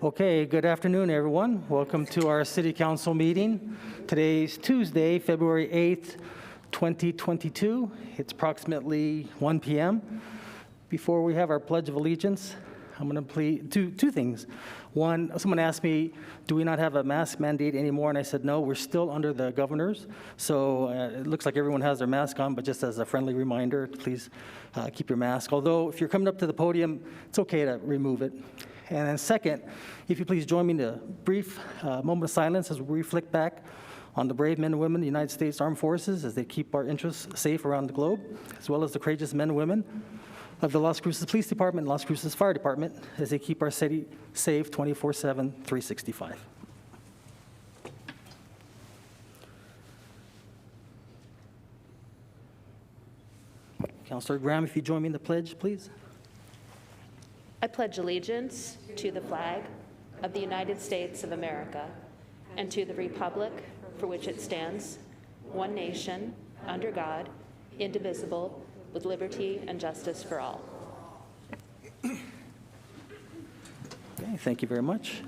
Okay, good afternoon, everyone. Welcome to our City Council meeting. Today's Tuesday, February 8th, 2022. It's approximately 1 p.m. Before we have our Pledge of Allegiance, I'm going to plead two things. One, someone asked me, do we not have a mask mandate anymore? And I said, no, we're still under the governor's. So it looks like everyone has their mask on, but just as a friendly reminder, please keep your mask. Although if you're coming up to the podium, it's okay to remove it. And then second, if you please join me in a brief moment of silence as we reflect back on the brave men and women of the United States Armed Forces as they keep our interests safe around the globe, as well as the courageous men and women of the Las Cruces Police Department and Las Cruces Fire Department as they keep our city safe 24/7, 365. Councilor Graham, if you join me in the pledge, please. I pledge allegiance to the flag of the United States of America and to the republic for which it stands, one nation, under God, indivisible, with liberty and justice for all. Okay, thank you very much.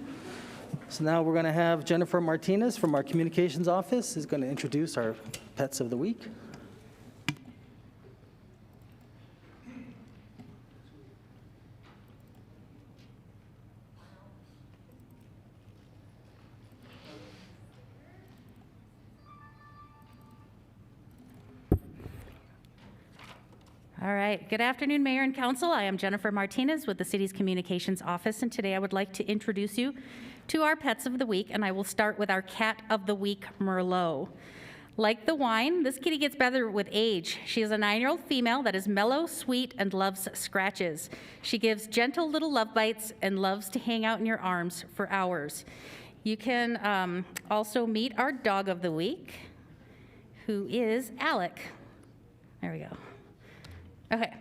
So now we're going to have Jennifer Martinez from our communications office is going to introduce our pets of the week. All right, good afternoon, Mayor and Council. I am Jennifer Martinez with the City's Communications Office, and today I would like to introduce you to our pets of the week, and I will start with our cat of the week, Merlot. Like the wine, this kitty gets better with age. She is a 9-year-old female that is mellow, sweet, and loves scratches. She gives gentle little love bites and loves to hang out in your arms for hours. You can also meet our dog of the week, who is Alec. There we go. Okay.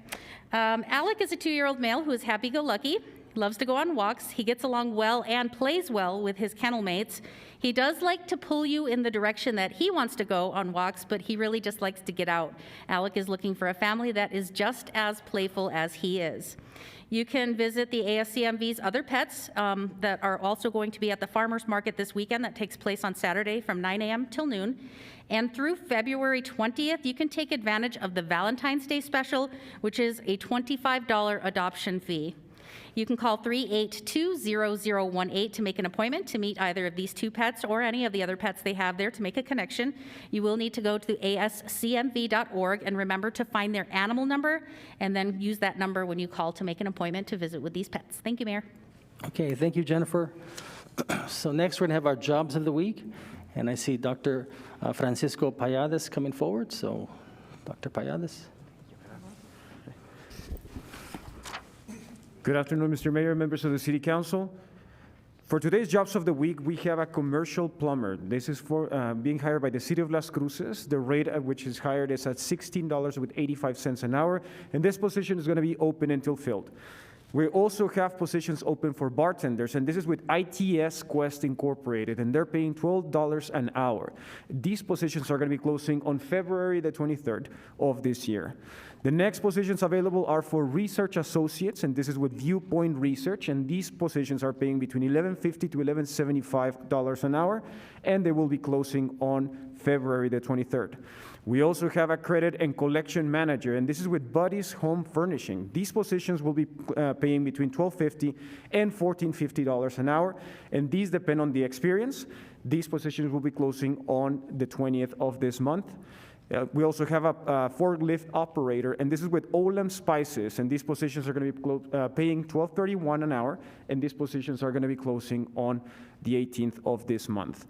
Alec is a 2-year-old male who is happy-go-lucky, loves to go on walks. He gets along well and plays well with his kennel mates. He does like to pull you in the direction that he wants to go on walks, but he really just likes to get out. Alec is looking for a family that is just as playful as he is. You can visit the ASCMV's other pets that are also going to be at the farmers market this weekend that takes place on Saturday from 9 a.m. till noon. And through February 20th, you can take advantage of the Valentine's Day special, which is a $25 adoption fee. You can call 382-0018 to make an appointment to meet either of these two pets or any of the other pets they have there to make a connection. You will need to go to ascmv.org and remember to find their animal number and then use that number when you call to make an appointment to visit with these pets. Thank you, Mayor. Okay, thank you, Jennifer. So next we're going to have our jobs of the week, and I see Dr. Francisco Payades coming forward. So, Dr. Payades. Good afternoon, Mr. Mayor, members of the City Council. For today's Jobs of the Week, we have a commercial plumber. This is for being hired by the City of Las Cruces. The rate at which is hired is at $16.85 an hour, and this position is going to be open until filled. We also have positions open for bartenders, and this is with ITS Quest Incorporated, and they're paying $12 an hour. These positions are going to be closing on February the 23rd of this year. The next positions available are for research associates, and this is with Viewpoint Research, and these positions are paying between $11.50 to $11.75 an hour, and they will be closing on February the 23rd. We also have a credit and collection manager, and this is with Buddy's Home Furnishing. These positions will be paying between $12.50 and $14.50 an hour, and these depend on the experience. These positions will be closing on the 20th of this month. We also have a forklift operator, and this is with Olam Spices, and these positions are going to be paying $12.31 an hour, and these positions are going to be closing on the 18th of this month.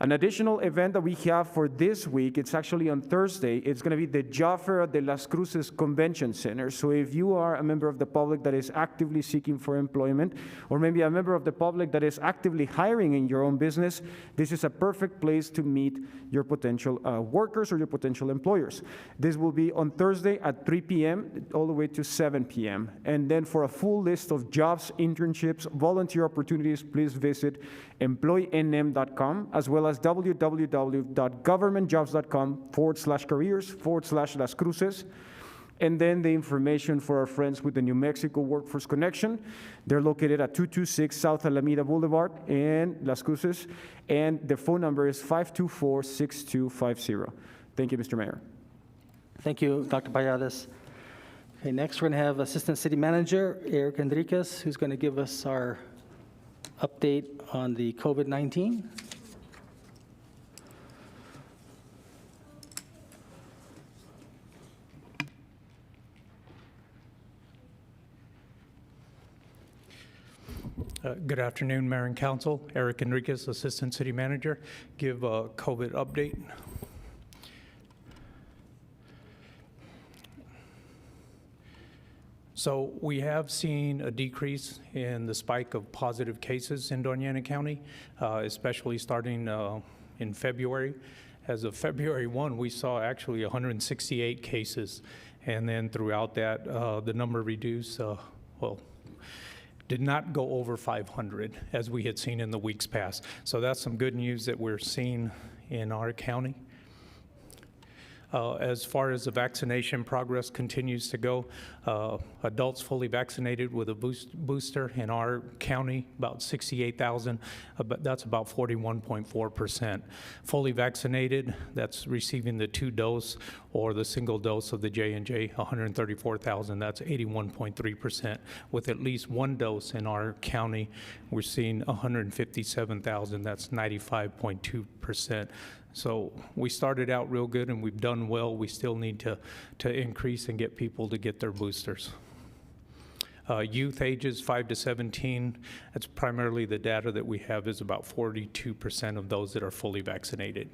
An additional event that we have for this week, it's actually on Thursday. It's going to be the Job Fair at the Las Cruces Convention Center. So if you are a member of the public that is actively seeking for employment, or maybe a member of the public that is actively hiring in your own business, this is a perfect place to meet your potential workers or your potential employers. This will be on Thursday at 3 p.m. all the way to 7 p.m. And then for a full list of jobs, internships, volunteer opportunities, please visit employnm.com, as well as www.governmentjobs.com/careers/Las Cruces. And then the information for our friends with the New Mexico Workforce Connection. They're located at 226 South Alameda Boulevard in Las Cruces, and the phone number is 524-6250. Thank you, Mr. Mayor. Thank you, Dr. Payadas. Okay, next we're going to have Assistant City Manager Eric Enriquez, who's going to give us our update on the COVID-19. Good afternoon, Mayor and Council. Eric Enriquez, Assistant City Manager. Give a COVID update. So we have seen a decrease in the spike of positive cases in Doña Ana County, especially starting in February. As of February 1, we saw actually 168 cases. And then throughout that, the number reduced, did not go over 500 as we had seen in the weeks past. So that's some good news that we're seeing in our county. As far as the vaccination progress continues to go, adults fully vaccinated with a booster in our county, about 68,000, but that's about 41.4%. Fully vaccinated, that's receiving the 2-dose or the single dose of the J&J, 134,000, that's 81.3%. With at least 1 dose in our county, we're seeing 157,000, that's 95.2%. So we started out real good and we've done well. We still need to increase and get people to get their boosters. Youth ages 5 to 17, that's primarily the data that we have is about 42% of those that are fully vaccinated.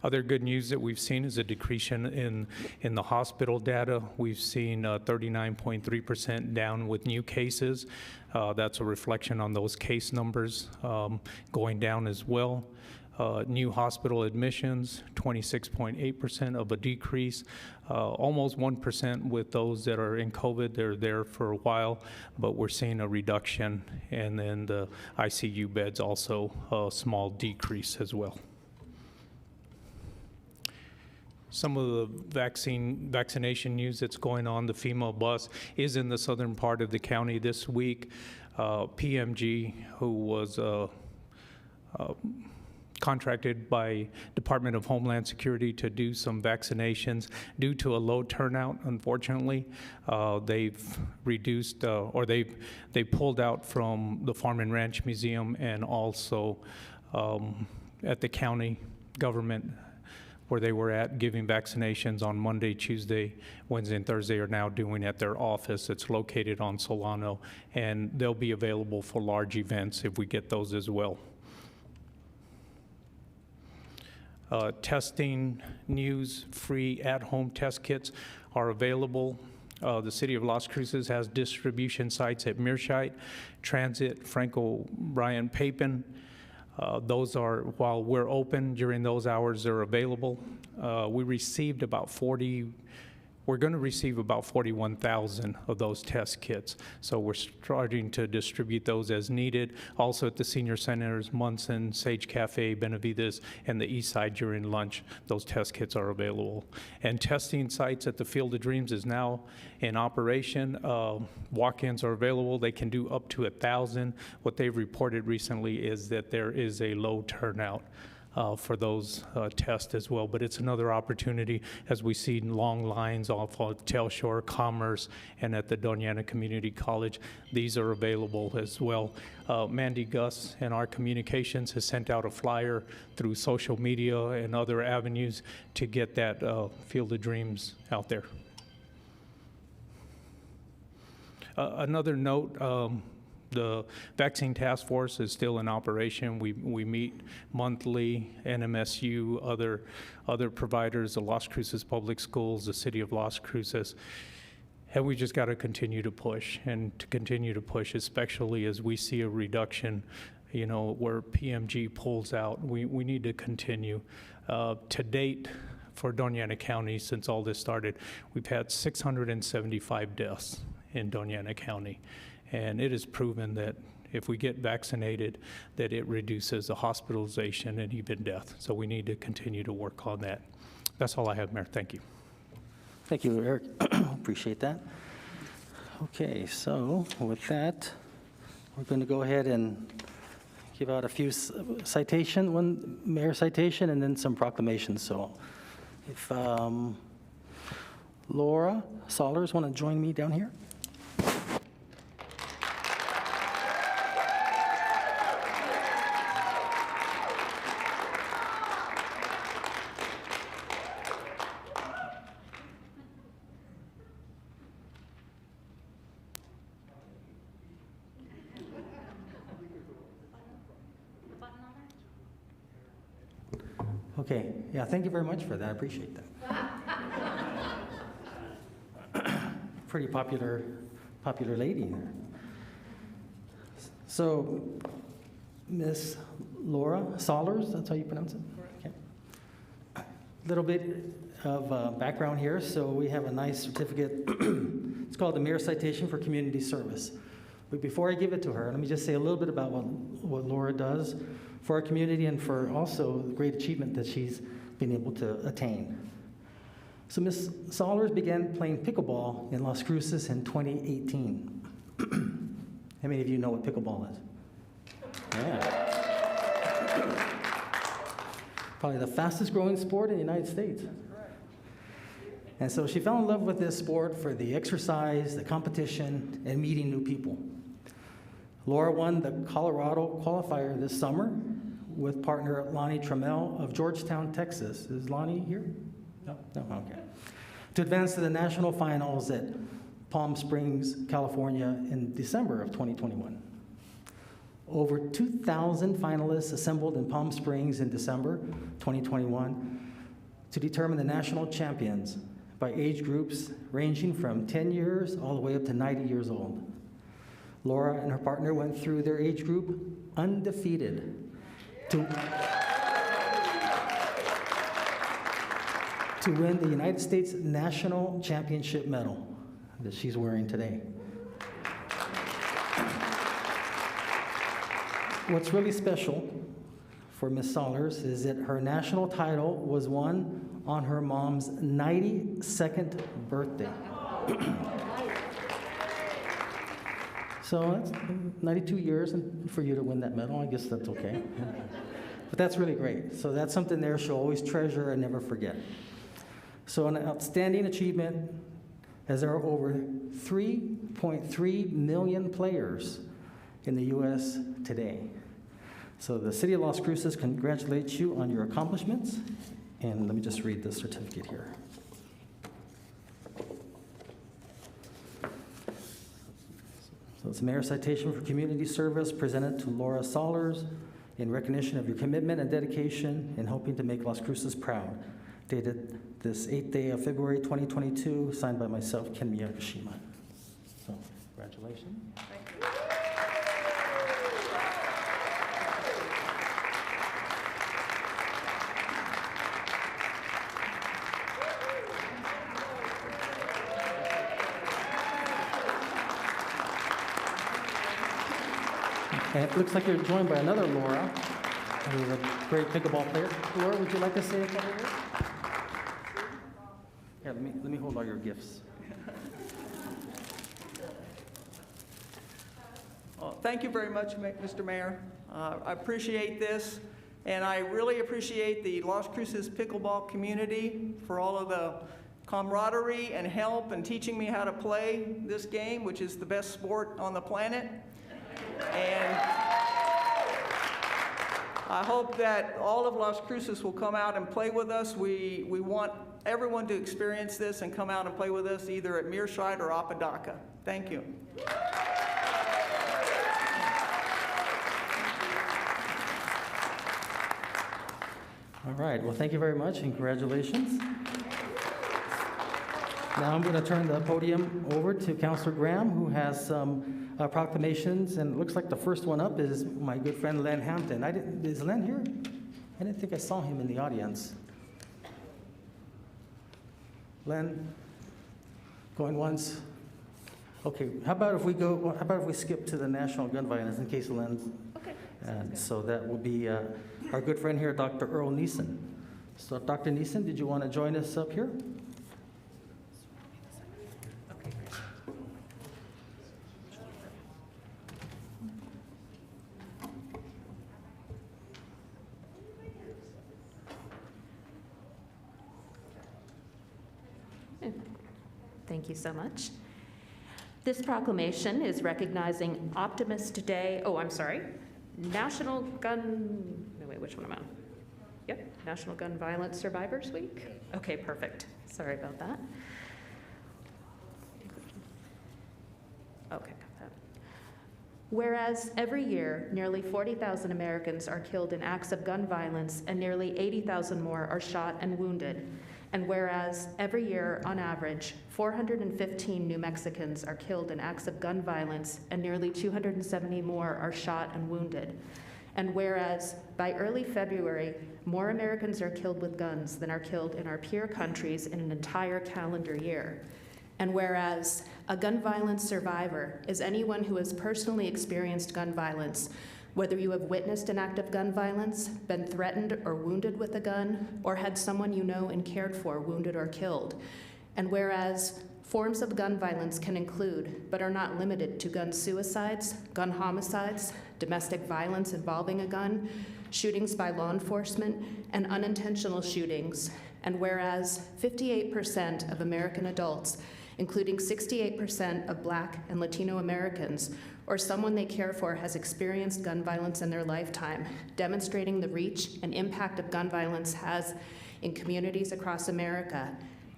Other good news that we've seen is a decrease in the hospital data. We've seen 39.3% down with new cases. That's a reflection on those case numbers going down as well. New hospital admissions, 26.8% of a decrease, almost 1% with those that are in COVID. They're there for a while, but we're seeing a reduction. And then the ICU beds also a small decrease as well. Some of the vaccination news that's going on, the FEMA bus is in the southern part of the county this week. PMG, who was contracted by Department of Homeland Security to do some vaccinations. Due to a low turnout, unfortunately, they've reduced or they pulled out from the Farm and Ranch Museum and also at the county government where they were at giving vaccinations on Monday, Tuesday, Wednesday, and Thursday are now doing at their office. It's located on Solano, and they'll be available for large events if we get those as well. Testing news, free at-home test kits are available. The City of Las Cruces has distribution sites at Mearshite, Transit, Franco Bryan Papin. Those are, while we're open during those hours, they're available. We received about we're going to receive about 41,000 of those test kits. So we're starting to distribute those as needed. Also at the senior centers, Munson, Sage Cafe, Benavides, and the East Side during lunch, those test kits are available. And testing sites at the Field of Dreams is now in operation. Walk-ins are available. They can do up to 1,000. What they've reported recently is that there is a low turnout for those tests as well. But it's another opportunity as we see long lines off of Telshore, Commerce, and at the Doña Ana Community College. These are available as well. Mandy Gus and our communications has sent out a flyer through social media and other avenues to get that Field of Dreams out there. Another note, the vaccine task force is still in operation. We meet monthly, NMSU, other providers, the Las Cruces Public Schools, the City of Las Cruces. And we just got to continue to push especially as we see a reduction, where PMG pulls out. We need to continue. To date, for Doña Ana County, since all this started, we've had 675 deaths in Doña Ana County. And it is proven that if we get vaccinated, that it reduces the hospitalization and even death. So we need to continue to work on that. That's all I have, Mayor. Thank you. Thank you, Eric. Appreciate that. Okay, so with that, we're going to go ahead and give out a few citation, one mayor citation, and then some proclamations. So if Laura Sollers want to join me down here. Okay, yeah, thank you very much for that. I appreciate that. Pretty popular lady there. So, Miss Laura Sollers, that's how you pronounce it? Okay. A little bit of background here. So we have a nice certificate. It's called the Mayor Citation for Community Service. But before I give it to her, let me just say a little bit about what Laura does for our community and for also the great achievement that she's been able to attain. So Ms. Sollers began playing pickleball in Las Cruces in 2018. How many of you know what pickleball is? Yeah. Probably the fastest growing sport in the United States. And so she fell in love with this sport for the exercise, the competition, and meeting new people. Laura won the Colorado qualifier this summer with partner Lonnie Trammell of Georgetown, Texas. Is Lonnie here? No, okay. To advance to the national finals at Palm Springs, California in December of 2021. Over 2,000 finalists assembled in Palm Springs in December 2021 to determine the national champions by age groups ranging from 10 years all the way up to 90 years old. Laura and her partner went through their age group undefeated to win the United States National Championship medal that she's wearing today. What's really special for Ms. Sollers is that her national title was won on her mom's 92nd birthday. So that's 92 years for you to win that medal. I guess that's okay. But that's really great. So that's something there she'll always treasure and never forget. So an outstanding achievement, as there are over 3.3 million players in the U.S. today. So the City of Las Cruces congratulates you on your accomplishments. And let me just read the certificate here. So it's a Mayor Citation for Community Service presented to Laura Sollers in recognition of your commitment and dedication in helping to make Las Cruces proud. Dated this 8th day of February 2022, signed by myself, Ken Miyagishima. So, congratulations. Thank you. And it looks like you're joined by another Laura, who's a great pickleball player. Laura, would you like to say a couple words? Yeah, let me hold all your gifts. Well, thank you very much, Mr. Mayor. I appreciate this, and I really appreciate the Las Cruces pickleball community for all of the camaraderie and help and teaching me how to play this game, which is the best sport on the planet. And I hope that all of Las Cruces will come out and play with us. We want everyone to experience this and come out and play with us either at Mearshite or Apodaca. Thank you. All right, well, thank you very much and congratulations. Now I'm going to turn the podium over to Councilor Graham, who has some proclamations, and it looks like the first one up is my good friend Len Hampton. Is Len here? I didn't think I saw him in the audience. Len, going once. Okay, how about if we skip to the national gun violence in case Len's. Okay. And so that will be our good friend here, Dr. Earl Neeson. So Dr. Neeson, did you want to join us up here? Thank you so much. This proclamation is recognizing Optimist Day, National Gun, no wait, which one am I on? Yep, National Gun Violence Survivors Week. Okay, perfect. Sorry about that. Okay, got that. Whereas every year, nearly 40,000 Americans are killed in acts of gun violence and nearly 80,000 more are shot and wounded. And whereas every year, on average, 415 New Mexicans are killed in acts of gun violence and nearly 270 more are shot and wounded. And whereas by early February, more Americans are killed with guns than are killed in our peer countries in an entire calendar year. And whereas a gun violence survivor is anyone who has personally experienced gun violence, whether you have witnessed an act of gun violence, been threatened or wounded with a gun, or had someone you know and cared for wounded or killed. And whereas forms of gun violence can include, but are not limited to, gun suicides, gun homicides, domestic violence involving a gun, shootings by law enforcement, and unintentional shootings. And whereas 58% of American adults, including 68% of Black and Latino Americans, or someone they care for, has experienced gun violence in their lifetime, demonstrating the reach and impact of gun violence has in communities across America.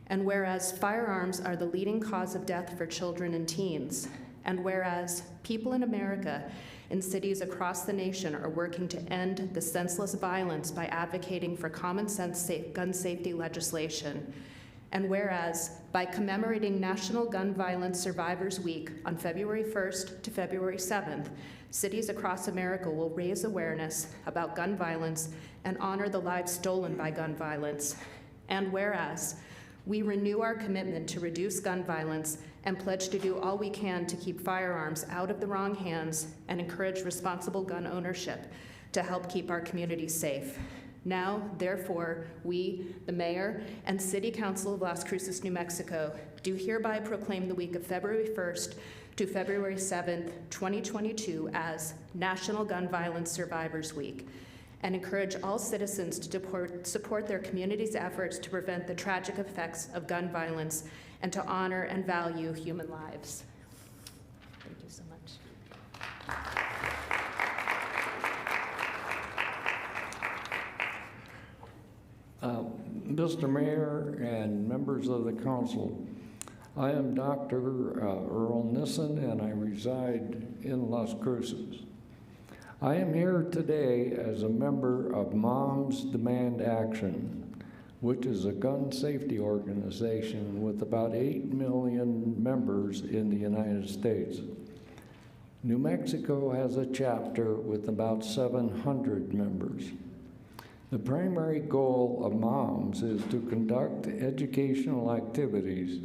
And whereas firearms are the leading cause of death for children and teens, and whereas people in America in cities across the nation are working to end the senseless violence by advocating for common sense gun safety legislation. And whereas, by commemorating National Gun Violence Survivors Week on February 1st to February 7th, cities across America will raise awareness about gun violence and honor the lives stolen by gun violence. And whereas, we renew our commitment to reduce gun violence and pledge to do all we can to keep firearms out of the wrong hands and encourage responsible gun ownership to help keep our communities safe. Now, therefore, we, the Mayor and City Council of Las Cruces, New Mexico, do hereby proclaim the week of February 1st to February 7th, 2022 as National Gun Violence Survivors Week, and encourage all citizens to support their community's efforts to prevent the tragic effects of gun violence and to honor and value human lives. Thank you so much. Mr. Mayor and members of the council, I am Dr. Earl Nissen, and I reside in Las Cruces. I am here today as a member of Moms Demand Action, which is a gun safety organization with about 8 million members in the United States. New Mexico has a chapter with about 700 members. The primary goal of MOMS is to conduct educational activities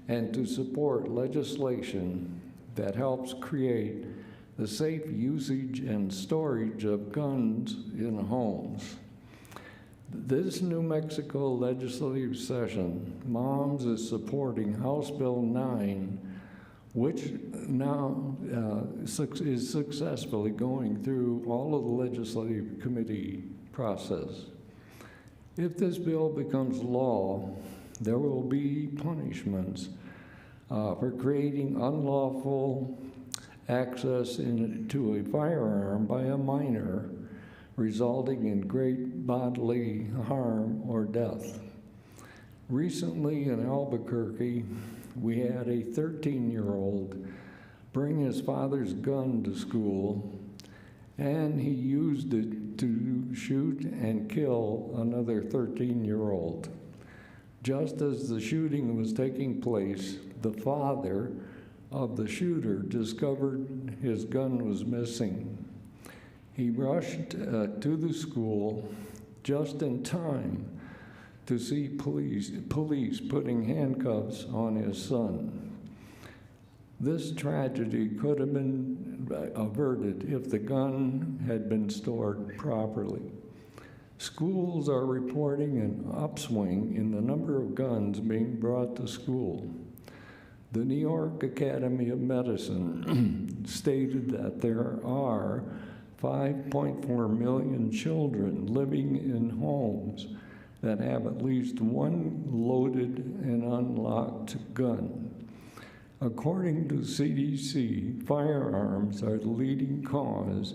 and to support legislation that helps create the safe usage and storage of guns in homes. This New Mexico legislative session, MOMS is supporting House Bill 9, which now is successfully going through all of the legislative committee process. If this bill becomes law, there will be punishments for creating unlawful access to a firearm by a minor, resulting in great bodily harm or death. Recently in Albuquerque, we had a 13-year-old bring his father's gun to school, and he used it to shoot and kill another 13-year-old. Just as the shooting was taking place, the father of the shooter discovered his gun was missing. He rushed to the school just in time to see police putting handcuffs on his son. This tragedy could have been averted if the gun had been stored properly. Schools are reporting an upswing in the number of guns being brought to school. The New York Academy of Medicine stated that there are 5.4 million children living in homes that have at least one loaded and unlocked gun. According to CDC, firearms are the leading cause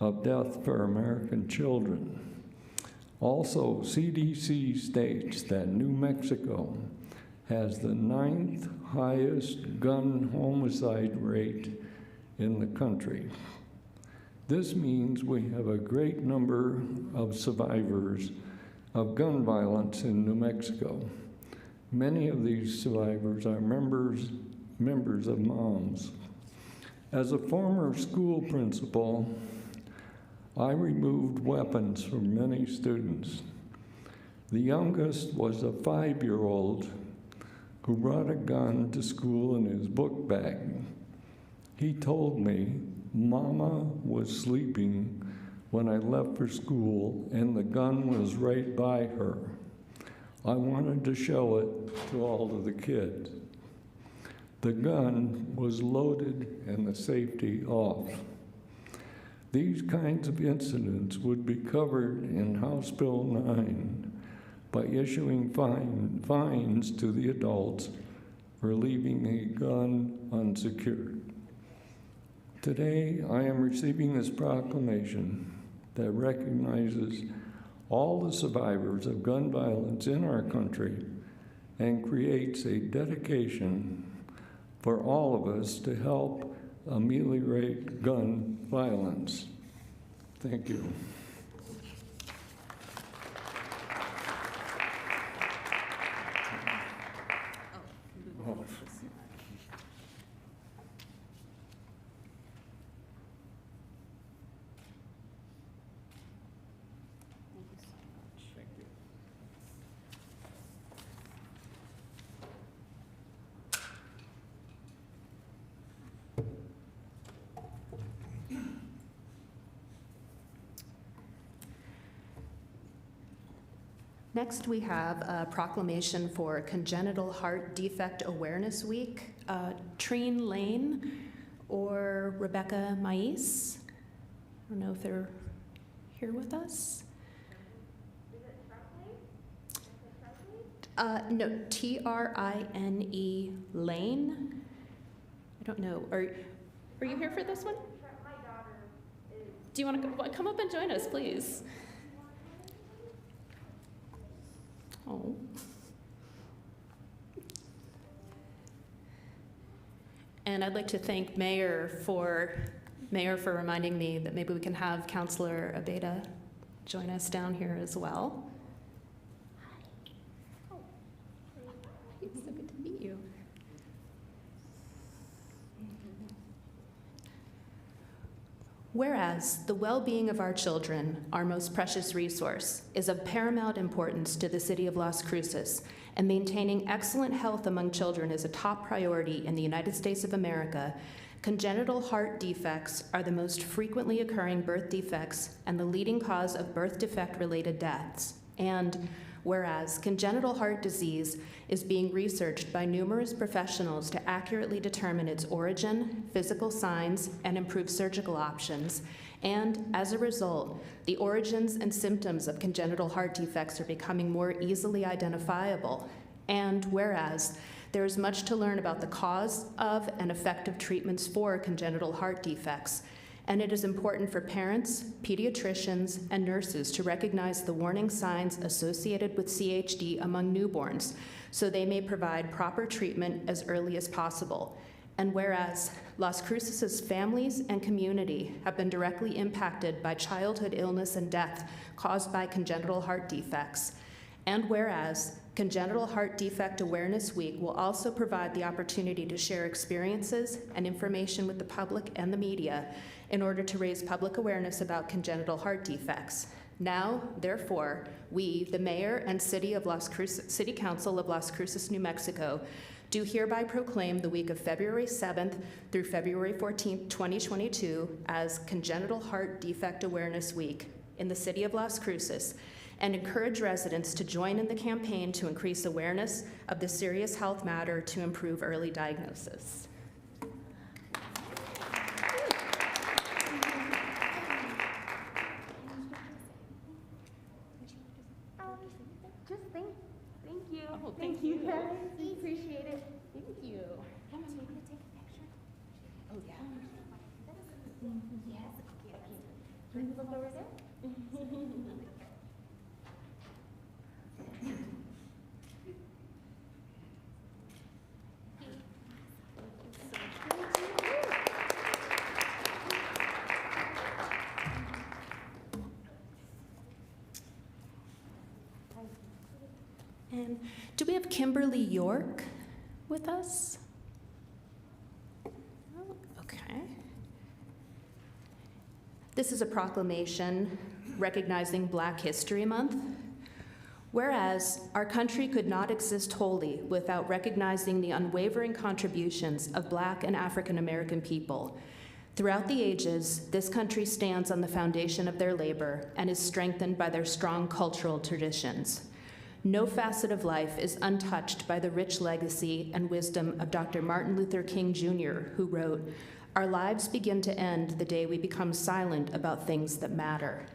of death for American children. Also, CDC states that New Mexico has the 9th highest gun homicide rate in the country. This means we have a great number of survivors of gun violence in New Mexico. Many of these survivors are members of moms. As a former school principal, I removed weapons from many students. The youngest was a 5-year-old who brought a gun to school in his book bag. He told me Mama was sleeping when I left for school and the gun was right by her. I wanted to show it to all of the kids. The gun was loaded and the safety off. These kinds of incidents would be covered in House Bill 9 by issuing fines to the adults for leaving a gun unsecured. Today, I am receiving this proclamation that recognizes all the survivors of gun violence in our country and creates a dedication for all of us to help ameliorate gun violence. Thank you. Next, we have a proclamation for Congenital Heart Defect Awareness Week. Treen Lane or Rebecca Mais. I don't know if they're here with us. No, T-R-I-N-E Lane. I don't know. Are you here for this one? My daughter is. Do you want to come up and join us, please? Oh. And I'd like to thank Mayor for reminding me that maybe we can have Councilor Abeda join us down here as well. Oh, it's so good to meet you. Whereas the well-being of our children, our most precious resource, is of paramount importance to the city of Las Cruces, and maintaining excellent health among children is a top priority in the United States of America, congenital heart defects are the most frequently occurring birth defects and the leading cause of birth defect-related deaths. And whereas congenital heart disease is being researched by numerous professionals to accurately determine its origin, physical signs, and improve surgical options. And as a result, the origins and symptoms of congenital heart defects are becoming more easily identifiable. And whereas there is much to learn about the cause of and effective treatments for congenital heart defects, and it is important for parents, pediatricians, and nurses to recognize the warning signs associated with CHD among newborns, so they may provide proper treatment as early as possible. And whereas Las Cruces' families and community have been directly impacted by childhood illness and death caused by congenital heart defects, and whereas Congenital Heart Defect Awareness Week will also provide the opportunity to share experiences and information with the public and the media in order to raise public awareness about congenital heart defects. Now, therefore, we, the Mayor and City Council of Las Cruces, New Mexico, do hereby proclaim the week of February 7th through February 14th, 2022 as Congenital Heart Defect Awareness Week in the City of Las Cruces, and encourage residents to join in the campaign to increase awareness of this serious health matter to improve early diagnosis. Just thank you. Oh, Thank you guys. Appreciate it. Thank you. Can we take a picture? Oh, yeah. Yes. Okay. Can we look over there? And do we have Kimberly York with us? Oh, okay. This is a proclamation recognizing Black History Month. Whereas our country could not exist wholly without recognizing the unwavering contributions of Black and African American people. Throughout the ages, this country stands on the foundation of their labor and is strengthened by their strong cultural traditions. No facet of life is untouched by the rich legacy and wisdom of Dr. Martin Luther King Jr., who wrote, "Our lives begin to end the day we become silent about things that matter."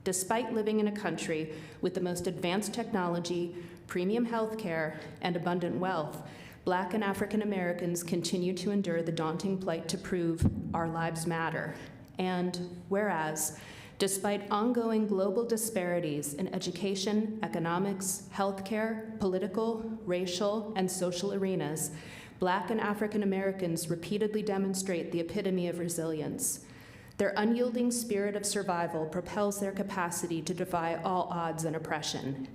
Despite living in a country with the most advanced technology, premium health care, and abundant wealth, Black and African Americans continue to endure the daunting plight to prove our lives matter. And whereas, despite ongoing global disparities in education, economics, healthcare, political, racial, and social arenas, Black and African Americans repeatedly demonstrate the epitome of resilience. Their unyielding spirit of survival propels their capacity to defy all odds and oppression.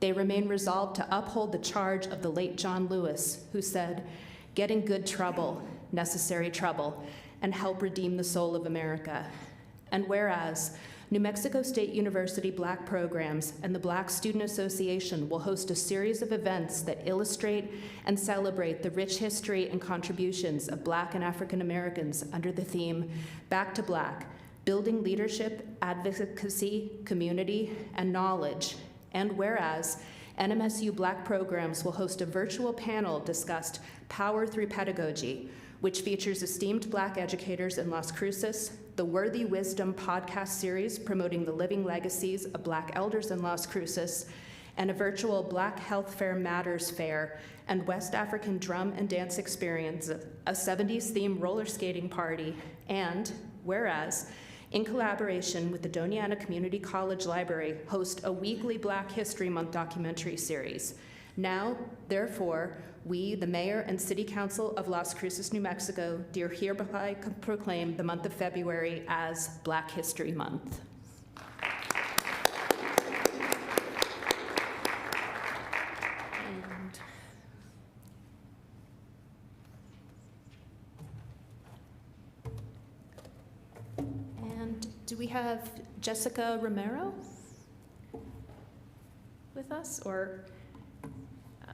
They remain resolved to uphold the charge of the late John Lewis, who said, "Get in good trouble, necessary trouble, and help redeem the soul of America." And whereas New Mexico State University Black Programs and the Black Student Association will host a series of events that illustrate and celebrate the rich history and contributions of Black and African Americans under the theme, Back to Black, Building Leadership, Advocacy, Community, and Knowledge. And whereas NMSU Black Programs will host a virtual panel discussed Power Through Pedagogy, which features esteemed Black educators in Las Cruces, the Worthy Wisdom podcast series promoting the living legacies of Black elders in Las Cruces, and a virtual Black Health Fair Matters Fair and West African drum and dance experience, a 70s-themed roller skating party, and whereas, in collaboration with the Doniana Community College Library, host a weekly Black History Month documentary series. Now, therefore, we, the Mayor and City Council of Las Cruces, New Mexico, do hereby proclaim the month of February as Black History Month. And do we have Jessica Romero with us, or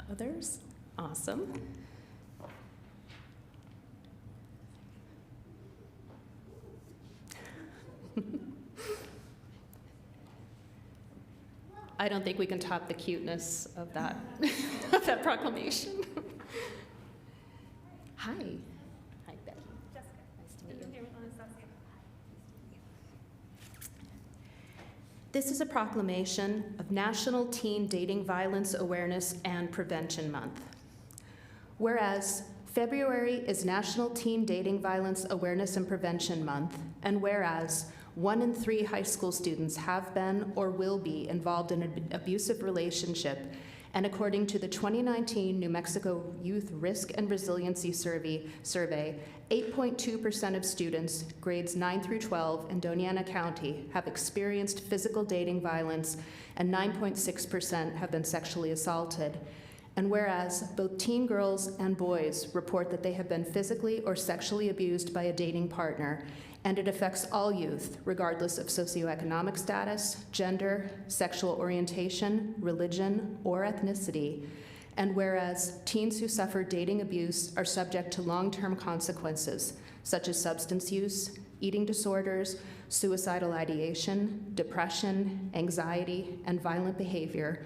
others? Awesome. I don't think we can top the cuteness of that, of that proclamation. Hi. Hi, Becky. Jessica. Nice to meet you. Here with Anastasia. This is a proclamation of National Teen Dating Violence Awareness and Prevention Month. Whereas February is National Teen Dating Violence Awareness and Prevention Month, and whereas 1 in 3 high school students have been or will be involved in an abusive relationship, and according to the 2019 New Mexico Youth Risk and Resiliency Survey, 8.2% of students, grades 9 through 12 in Doniana County, have experienced physical dating violence, and 9.6% have been sexually assaulted. And whereas both teen girls and boys report that they have been physically or sexually abused by a dating partner, and it affects all youth, regardless of socioeconomic status, gender, sexual orientation, religion, or ethnicity. And whereas teens who suffer dating abuse are subject to long-term consequences, such as substance use, eating disorders, suicidal ideation, depression, anxiety, and violent behavior.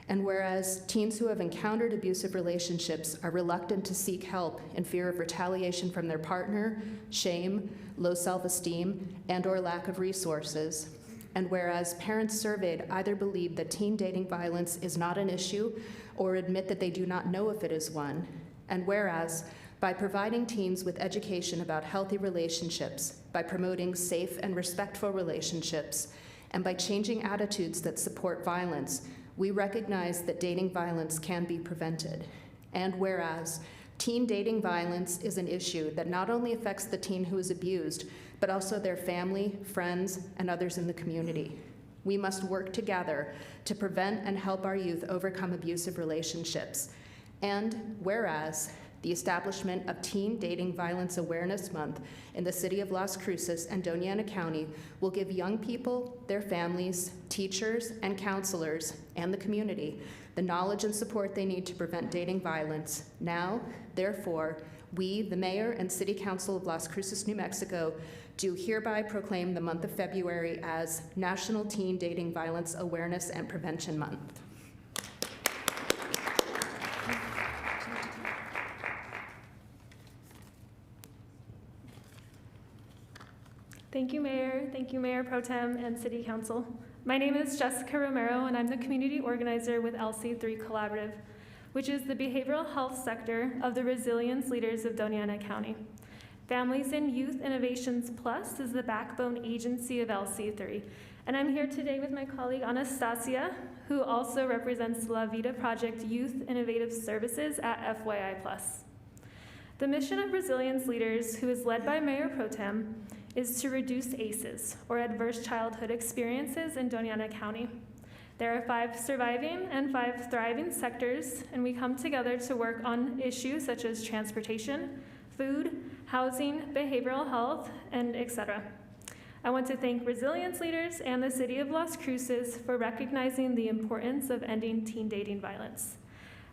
And whereas teens who have encountered abusive relationships are reluctant to seek help in fear of retaliation from their partner, shame, low self-esteem, and/or lack of resources. And whereas parents surveyed either believe that teen dating violence is not an issue or admit that they do not know if it is one. And whereas by providing teens with education about healthy relationships, by promoting safe and respectful relationships, and by changing attitudes that support violence, we recognize that dating violence can be prevented. And whereas teen dating violence is an issue that not only affects the teen who is abused, but also their family, friends, and others in the community. We must work together to prevent and help our youth overcome abusive relationships. And whereas the establishment of Teen Dating Violence Awareness Month in the city of Las Cruces and Doña Ana County will give young people, their families, teachers, and counselors, and the community the knowledge and support they need to prevent dating violence. Now, therefore, we, the Mayor and City Council of Las Cruces, New Mexico, do hereby proclaim the month of February as National Teen Dating Violence Awareness and Prevention Month. Thank you, Mayor. Thank you, Mayor Pro Tem and City Council. My name is Jessica Romero, and I'm the community organizer with LC3 Collaborative, which is the behavioral health sector of the Resilience Leaders of Doña Ana County. Families and Youth Innovations Plus is the backbone agency of LC3. And I'm here today with my colleague Anastasia, who also represents La Vida Project Youth Innovative Services at FYI Plus. The mission of Resilience Leaders, who is led by Mayor Pro Tem, is to reduce ACEs, or adverse childhood experiences, in Doña Ana County. There are 5 surviving and 5 thriving sectors, and we come together to work on issues such as transportation, food, housing, behavioral health, and etc. I want to thank Resilience Leaders and the City of Las Cruces for recognizing the importance of ending teen dating violence.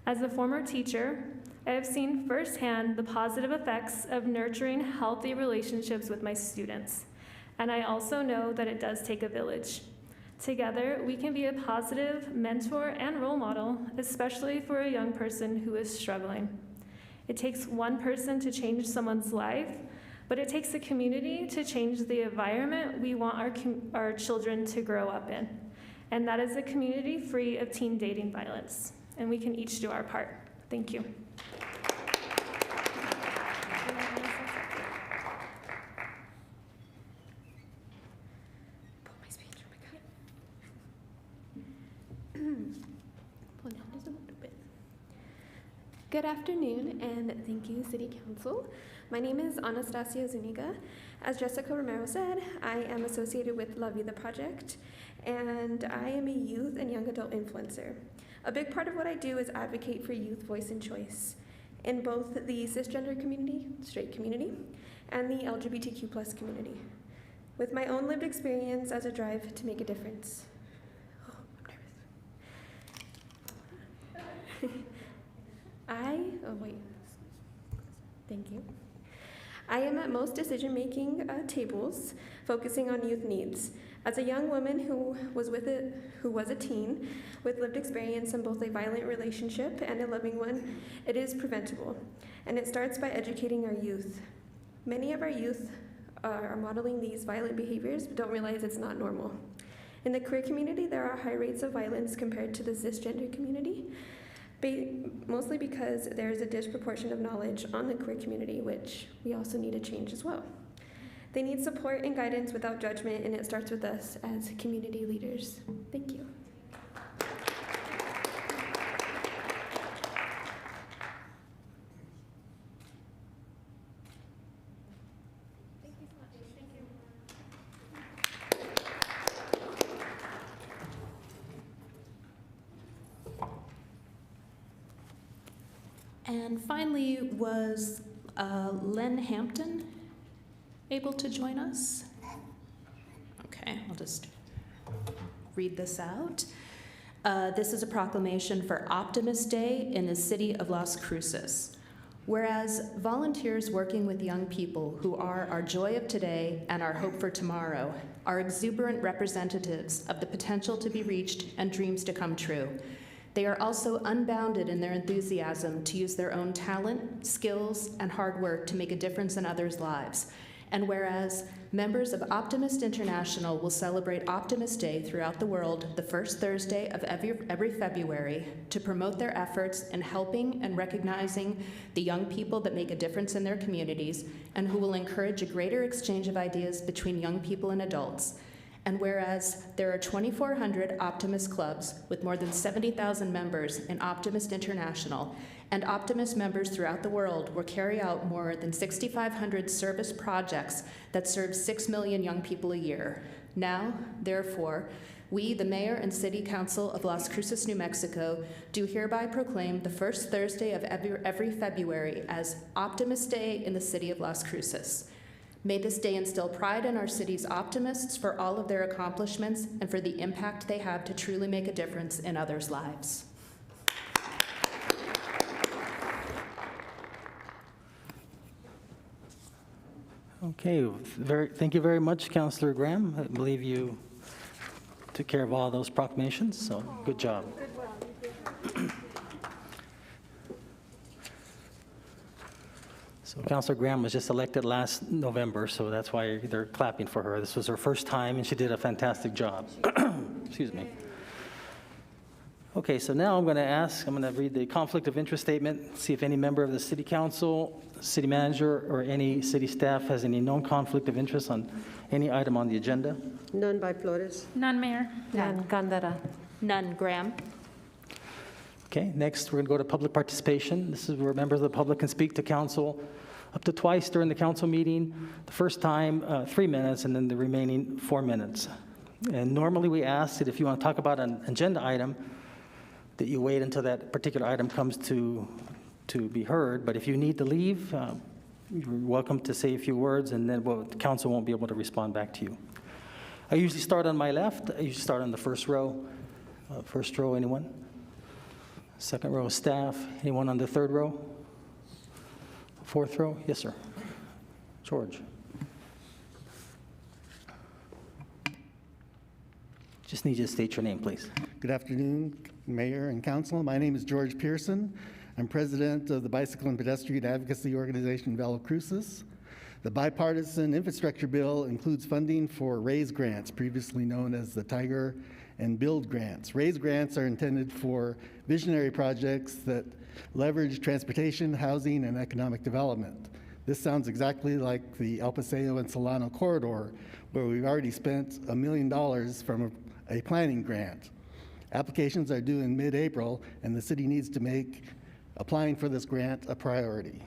As a former teacher, I have seen firsthand the positive effects of nurturing healthy relationships with my students, and I also know that it does take a village. Together, we can be a positive mentor and role model, especially for a young person who is struggling. It takes one person to change someone's life, but it takes a community to change the environment we want our children to grow up in, and that is a community free of teen dating violence, and we can each do our part. Thank you. Good afternoon, and thank you, City Council. My name is Anastasia Zuniga. As Jessica Romero said, I am associated with La Vida Project, and I am a youth and young adult influencer. A big part of what I do is advocate for youth voice and choice in both the cisgender community, straight community, and the LGBTQ+ community, with my own lived experience as a drive to make a difference. Oh, I'm nervous. Thank you. I am at most decision-making tables, focusing on youth needs. As a young woman who was a teen with lived experience in both a violent relationship and a loving one, it is preventable, and it starts by educating our youth. Many of our youth are modeling these violent behaviors, but don't realize it's not normal. In the queer community, there are high rates of violence compared to the cisgender community, mostly because there is a disproportion of knowledge on the queer community, which we also need to change as well. They need support and guidance without judgment, and it starts with us as community leaders. Thank you. And finally, was Len Hampton able to join us? Okay, I'll just read this out. This is a proclamation for Optimist Day in the city of Las Cruces. Whereas volunteers working with young people who are our joy of today and our hope for tomorrow are exuberant representatives of the potential to be reached and dreams to come true. They are also unbounded in their enthusiasm to use their own talent, skills, and hard work to make a difference in others' lives. And whereas members of Optimist International will celebrate Optimist Day throughout the world the first Thursday of every February to promote their efforts in helping and recognizing the young people that make a difference in their communities and who will encourage a greater exchange of ideas between young people and adults. And whereas there are 2,400 Optimist clubs with more than 70,000 members in Optimist International, and Optimist members throughout the world will carry out more than 6,500 service projects that serve 6 million young people a year. Now, therefore, we, the Mayor and City Council of Las Cruces, New Mexico, do hereby proclaim the first Thursday of every February as Optimist Day in the city of Las Cruces. May this day instill pride in our city's optimists for all of their accomplishments and for the impact they have to truly make a difference in others' lives. Okay, thank you very much, Councilor Graham. I believe you took care of all those proclamations, so good job. So Councilor Graham was just elected last November, so that's why they're clapping for her. This was her first time, and she did a fantastic job. Excuse me. Okay, so now I'm going to read the conflict of interest statement, see if any member of the City Council, City Manager, or any city staff has any known conflict of interest on any item on the agenda. None by Flores. None, Mayor. None Candara. None, Graham. Okay, next we're going to go to public participation. This is where members of the public can speak to council up to twice during the council meeting. The first time, 3 minutes, and then the remaining 4 minutes. And normally we ask that if you want to talk about an agenda item, that you wait until that particular item comes to be heard. But if you need to leave, you're welcome to say a few words, and then the council won't be able to respond back to you. I usually start on my left. I usually start on the first row. First row, anyone? Second row, staff. Anyone on the third row? Fourth row? Yes, sir. George. Just need you to state your name, please. Good afternoon, Mayor and Council. My name is George Pearson. I'm president of the Bicycle and Pedestrian Advocacy Organization, Velo Cruces. The bipartisan infrastructure bill includes funding for RAISE grants, previously known as the Tiger and Build grants. RAISE grants are intended for visionary projects that leverage transportation, housing, and economic development. This sounds exactly like the El Paseo and Solano corridor, where we've already spent $1 million from a planning grant. Applications are due in mid-April, and the city needs to make applying for this grant a priority.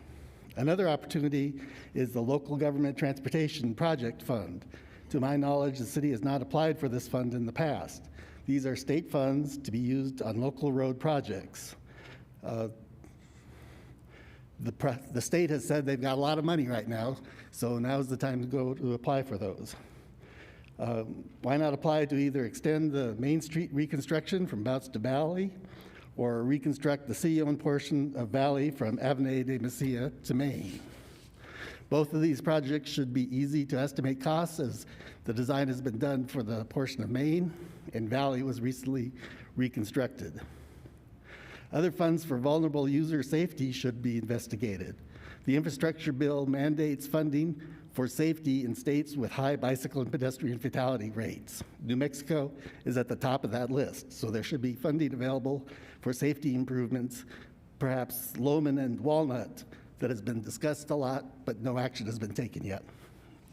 Another opportunity is the Local Government Transportation Project Fund. To my knowledge, the city has not applied for this fund in the past. These are state funds to be used on local road projects. The state has said they've got a lot of money right now, so now's the time to go to apply for those. Why not apply to either extend the Main Street reconstruction from Bouts to Valley, or reconstruct the city-owned portion of Valley from Avenue de Mesilla to Main? Both of these projects should be easy to estimate costs, as the design has been done for the portion of Main, and Valley was recently reconstructed. Other funds for vulnerable user safety should be investigated. The infrastructure bill mandates funding for safety in states with high bicycle and pedestrian fatality rates. New Mexico is at the top of that list, so there should be funding available for safety improvements, perhaps Lowman and Walnut, that has been discussed a lot, but no action has been taken yet.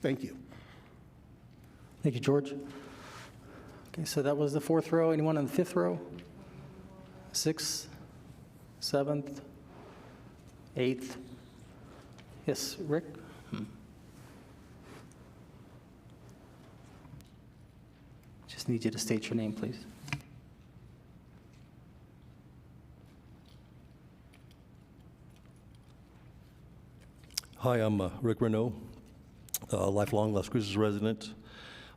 Thank you. Thank you, George. Okay, so that was the fourth row. Anyone on the fifth row? Sixth, seventh, eighth. Yes, Rick? Just need you to state your name, please. Hi, I'm Rick Ricknaud, a lifelong Las Cruces resident.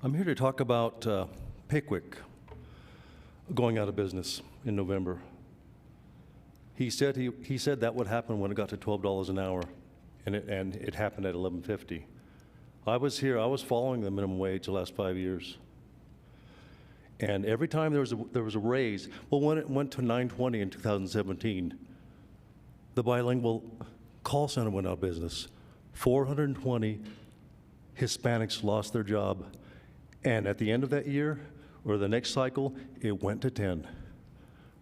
I'm here to talk about Pickwick going out of business in November. He said that would happen when it got to $12 an hour, and it happened at $11.50. I was following the minimum wage the last 5 years. And every time there was a raise, well, when it went to $9.20 in 2017, the bilingual call center went out of business. 420 Hispanics lost their job. And at the end of that year, or the next cycle, it went to 10.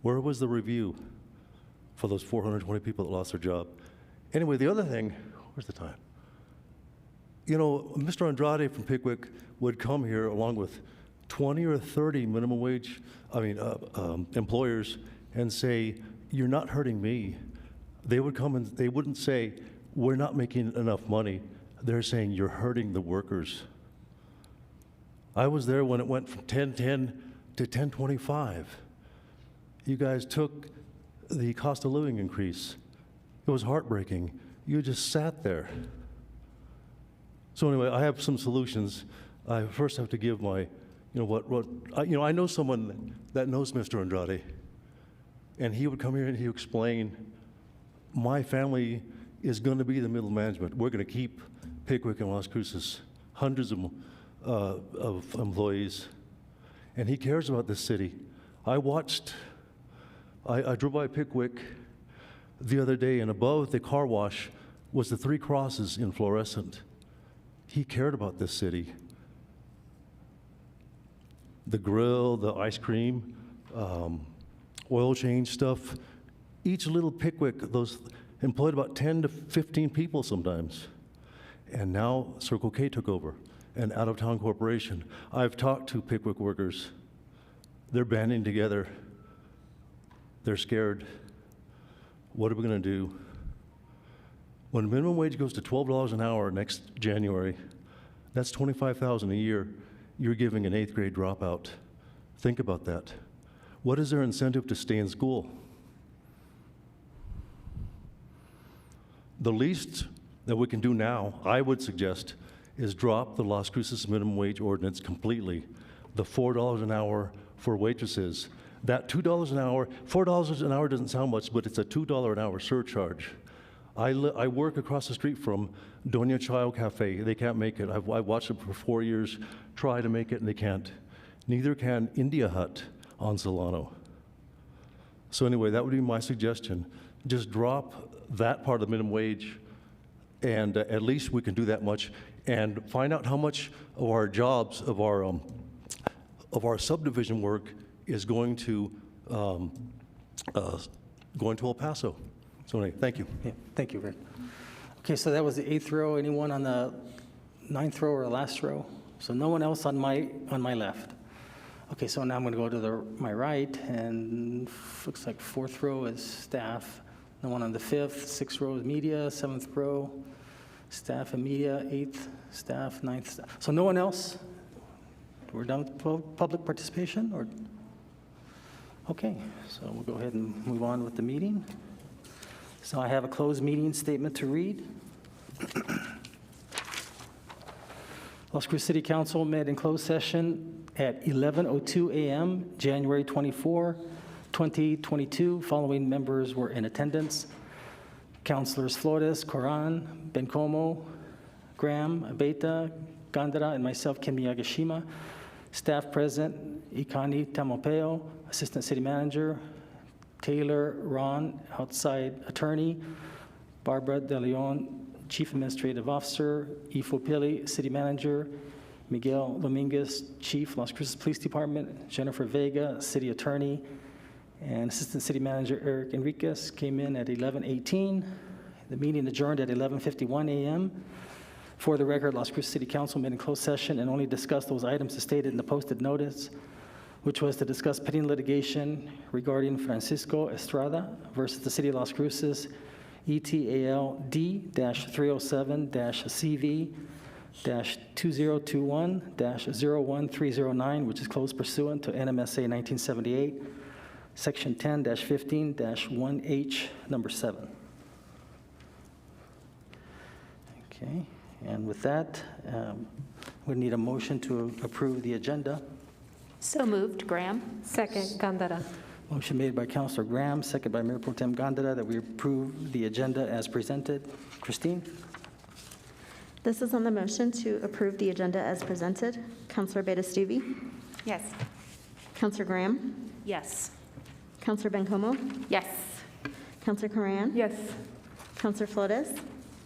Where was the review for those 420 people that lost their job? Anyway, the other thing, where's the time? You know, Mr. Andrade from Pickwick would come here along with 20 or 30 minimum wage, employers and say, you're not hurting me. They would come and they wouldn't say, we're not making enough money. They're saying, you're hurting the workers. I was there when it went from 10.10 to 10.25. You guys took the cost of living increase. It was heartbreaking. You just sat there. So anyway, I have some solutions. I first have to give my, I know someone that knows Mr. Andrade, and he would come here and he would explain, my family is going to be the middle management. We're going to keep Pickwick and Las Cruces, hundreds of employees, and he cares about this city. I drove by Pickwick the other day, and above the car wash was the 3 crosses in fluorescent. He cared about this city. The grill, the ice cream, oil change stuff, each little Pickwick, those employed about 10 to 15 people sometimes. And now Circle K took over, an out-of-town corporation. I've talked to Pickwick workers. They're banding together. They're scared. What are we going to do? When minimum wage goes to $12 an hour next January, that's $25,000 a year. You're giving an 8th grade dropout. Think about that. What is their incentive to stay in school? The least that we can do now, I would suggest, is drop the Las Cruces minimum wage ordinance completely. The $4 an hour for waitresses. That $2 an hour, $4 an hour doesn't sound much, but it's a $2 an hour surcharge. I work across the street from Doña Child Cafe. They can't make it. I've watched it for 4 years, try to make it, and they can't. Neither can India Hut on Solano. So anyway, that would be my suggestion. Just drop that part of the minimum wage, and at least we can do that much, and find out how much of our jobs, of our subdivision work is going to El Paso. So anyway, thank you. Yeah, thank you, Rick. Okay, so that was the 8th row. Anyone on the 9th row or last row? So no one else on my left. Okay, so now I'm going to go to my right, and looks like 4th row is staff. No one on the 5th. 6th row is media. 7th row, staff and media. 8th, staff. 9th, staff. So no one else? We're done with public participation? Or okay, so we'll go ahead and move on with the meeting. So I have a closed meeting statement to read. Las Cruces City Council met in closed session at 11:02 a.m., January 24, 2022. Following members were in attendance: Councilors Flores, Coran, Bencomo, Graham, Abeta, Gandara, and myself, Kim Miyagishima. Staff present: Ikani Tamopeo, Assistant City Manager; Taylor Ron, outside attorney; Barbara De Leon, Chief Administrative Officer; Ifo Pili, City Manager; Miguel Dominguez, Chief, Las Cruces Police Department; Jennifer Vega, City Attorney; and Assistant City Manager Eric Enriquez came in at 11:18. The meeting adjourned at 11:51 a.m. For the record, Las Cruces City Council met in closed session and only discussed those items as stated in the posted notice, which was to discuss pending litigation regarding Francisco Estrada versus the City of Las Cruces, ETAL D-CV-2021-01309, which is closed pursuant to NMSA 1978, Section 10-15-1H, number 7. Okay, and with that, we need a motion to approve the agenda. So moved. Graham? Second, Gandara. Motion made by Councilor Graham, second by Mayor Pro Tem Gandara, that we approve the agenda as presented. Christine? This is on the motion to approve the agenda as presented. Councilor Beta-Stuvey? Yes. Councilor Graham? Yes. Councilor Bencomo? Yes. Councilor Coran? Yes. Councilor Flores?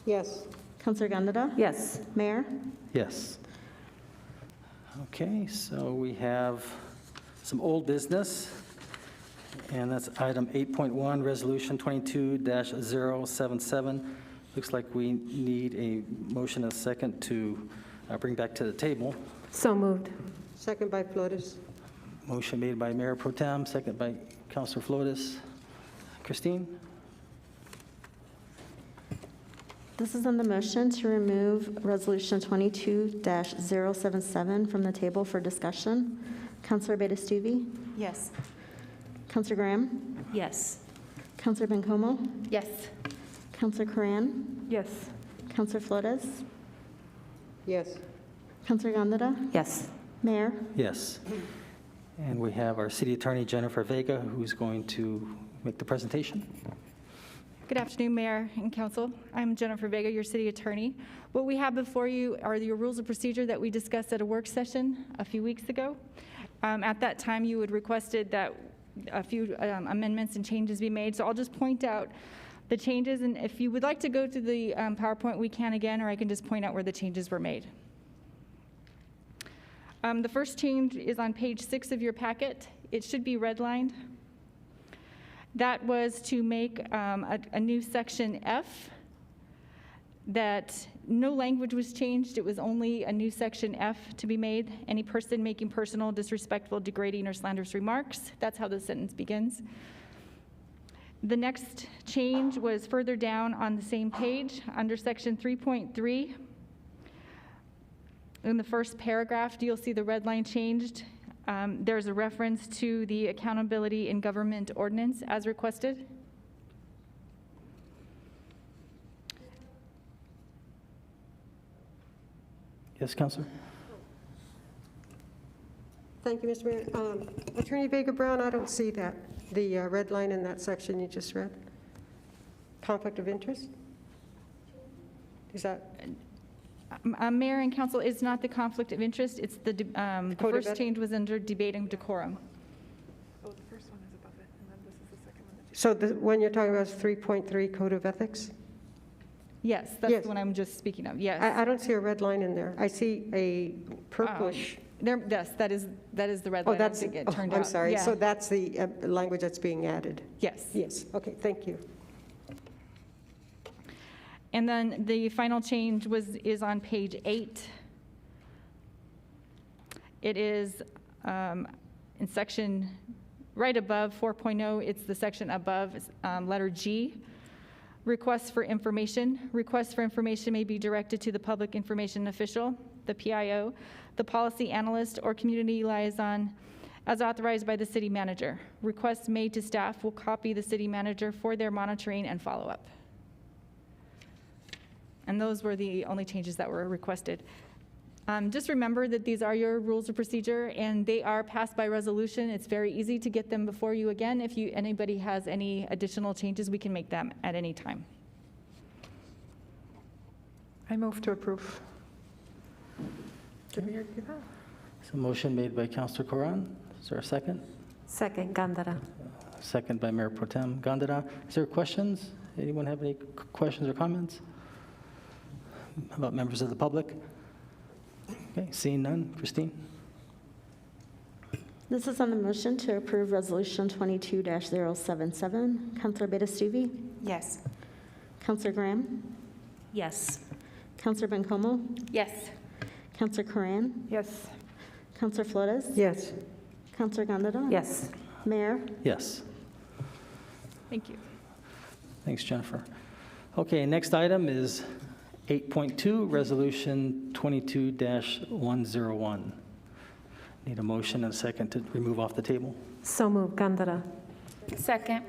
Yes. Councilor Gandara? Yes. Mayor? Yes. Okay, so we have some old business, and that's item 8.1, Resolution 22-077. Looks like we need a motion and a second to bring back to the table. So moved. Second by Flores. Motion made by Mayor Pro Tem, second by Councilor Flores. Christine? This is on the motion to remove Resolution 22-077 from the table for discussion. Councilor Beda-Stuvi? Yes. Councilor Graham? Yes. Councilor Bencomo? Yes. Councilor Coran? Yes. Councilor Flores? Yes. Councilor Gandara? Yes. Mayor? Yes. And we have our City Attorney, Jennifer Vega, who's going to make the presentation. Good afternoon, Mayor and Council. I'm Jennifer Vega, your City Attorney. What we have before you are your rules of procedure that we discussed at a work session a few weeks ago. At that time, you had requested that a few amendments and changes be made, so I'll just point out the changes, and if you would like to go to the PowerPoint, we can again, or I can just point out where the changes were made. The first change is on page 6 of your packet. It should be redlined. That was to make a new section F, that no language was changed. It was only a new section F to be made. Any person making personal, disrespectful, degrading, or slanderous remarks. That's how the sentence begins. The next change was further down on the same page under section 3.3. In the first paragraph, you'll see the red line changed. There's a reference to the Accountability in Government Ordinance as requested. Yes, Councilor? Thank you, Mr. Mayor. Attorney Vega Brown, I don't see that, the red line in that section you just read. Conflict of interest? Is that? Mayor and Council, it's not the conflict of interest. It's the first change was under debate and decorum. Oh, the first one is above it, and then this is the second one. So the one you're talking about is 3.3 Code of Ethics? Yes, that's the one I'm just speaking of, yes. I don't see a red line in there. I see a purplish. Yes, that is the red line. Oh, that's, it turned out. I'm sorry. Yeah. So that's the language that's being added? Yes. Yes, okay, thank you. And then the final change is on page 8. It is in section right above 4.0. It's the section above letter G. Requests for information. Requests for information may be directed to the public information official, the PIO, the policy analyst, or community liaison as authorized by the city manager. Requests made to staff will copy the city manager for their monitoring and follow-up. And those were the only changes that were requested. Just remember that these are your rules of procedure, and they are passed by resolution. It's very easy to get them before you again. If anybody has any additional changes, we can make them at any time. I move to approve. Did we already do that? So motion made by Councilor Coran. Is there a second? Second, Gandara. Second by Mayor Pro Tem Gandara. Is there questions? Anyone have any questions or comments about members of the public? Okay, seeing none. Christine? This is on the motion to approve Resolution 22-077. Councilor Beda-Stuvi? Yes. Councilor Graham? Yes. Councilor Bencomo? Yes. Councilor Coran? Yes. Councilor Flores? Yes. Councilor Gandara? Yes. Mayor? Yes. Thank you. Thanks, Jennifer. Okay, next item is 8.2, Resolution 22-101. Need a motion and a second to remove off the table. So moved, Gandara. Second.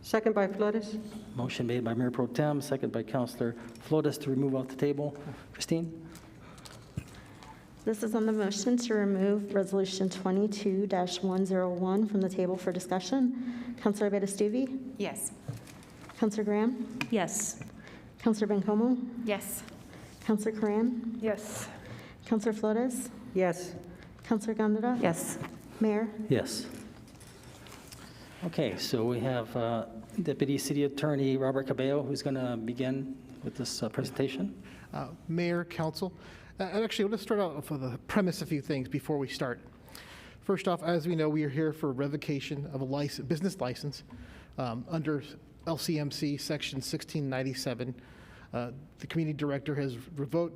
Second by Flores. Motion made by Mayor Pro Tem, second by Councilor Flores to remove off the table. Christine? This is on the motion to remove Resolution 22-101 from the table for discussion. Councilor Beda-Stuvi? Yes. Councilor Graham? Yes. Councilor Bencomo? Yes. Councilor Coran? Yes. Councilor Flores? Yes. Councilor Gandara? Yes. Mayor? Yes. Okay, so we have Deputy City Attorney Robert Cabello, who's going to begin with this presentation. Mayor, Council. Actually, I want to start out with a premise a few things before we start. First off, as we know, we are here for revocation of a business license under LCMC Section 1697. The community director has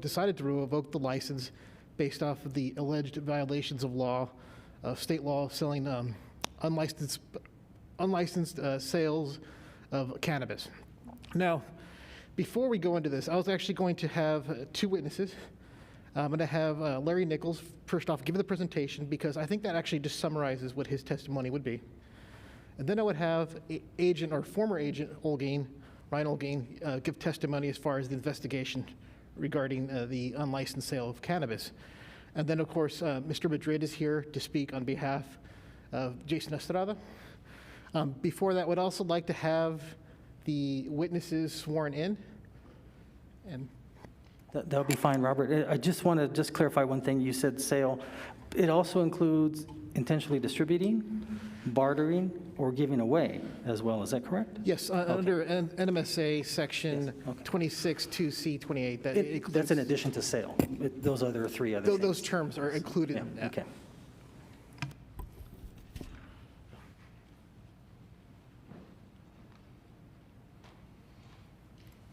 decided to revoke the license based off of the alleged violations of law, state law selling unlicensed sales of cannabis. Now, before we go into this, I was actually going to have two witnesses. I'm going to have Larry Nichols, first off, give the presentation because I think that actually just summarizes what his testimony would be. And then I would have agent or former agent Ryan Olgain, give testimony as far as the investigation regarding the unlicensed sale of cannabis. And then, of course, Mr. Madrid is here to speak on behalf of Jason Estrada. Before that, I would also like to have the witnesses sworn in. And That would be fine, Robert. I just want to clarify one thing. You said sale. It also includes intentionally distributing, bartering, or giving away as well. Is that correct? Yes, Okay. under NMSA Section 26(2)(c)(28). That includes, That's in addition to sale. Those other three other things. those terms are included in that. Okay.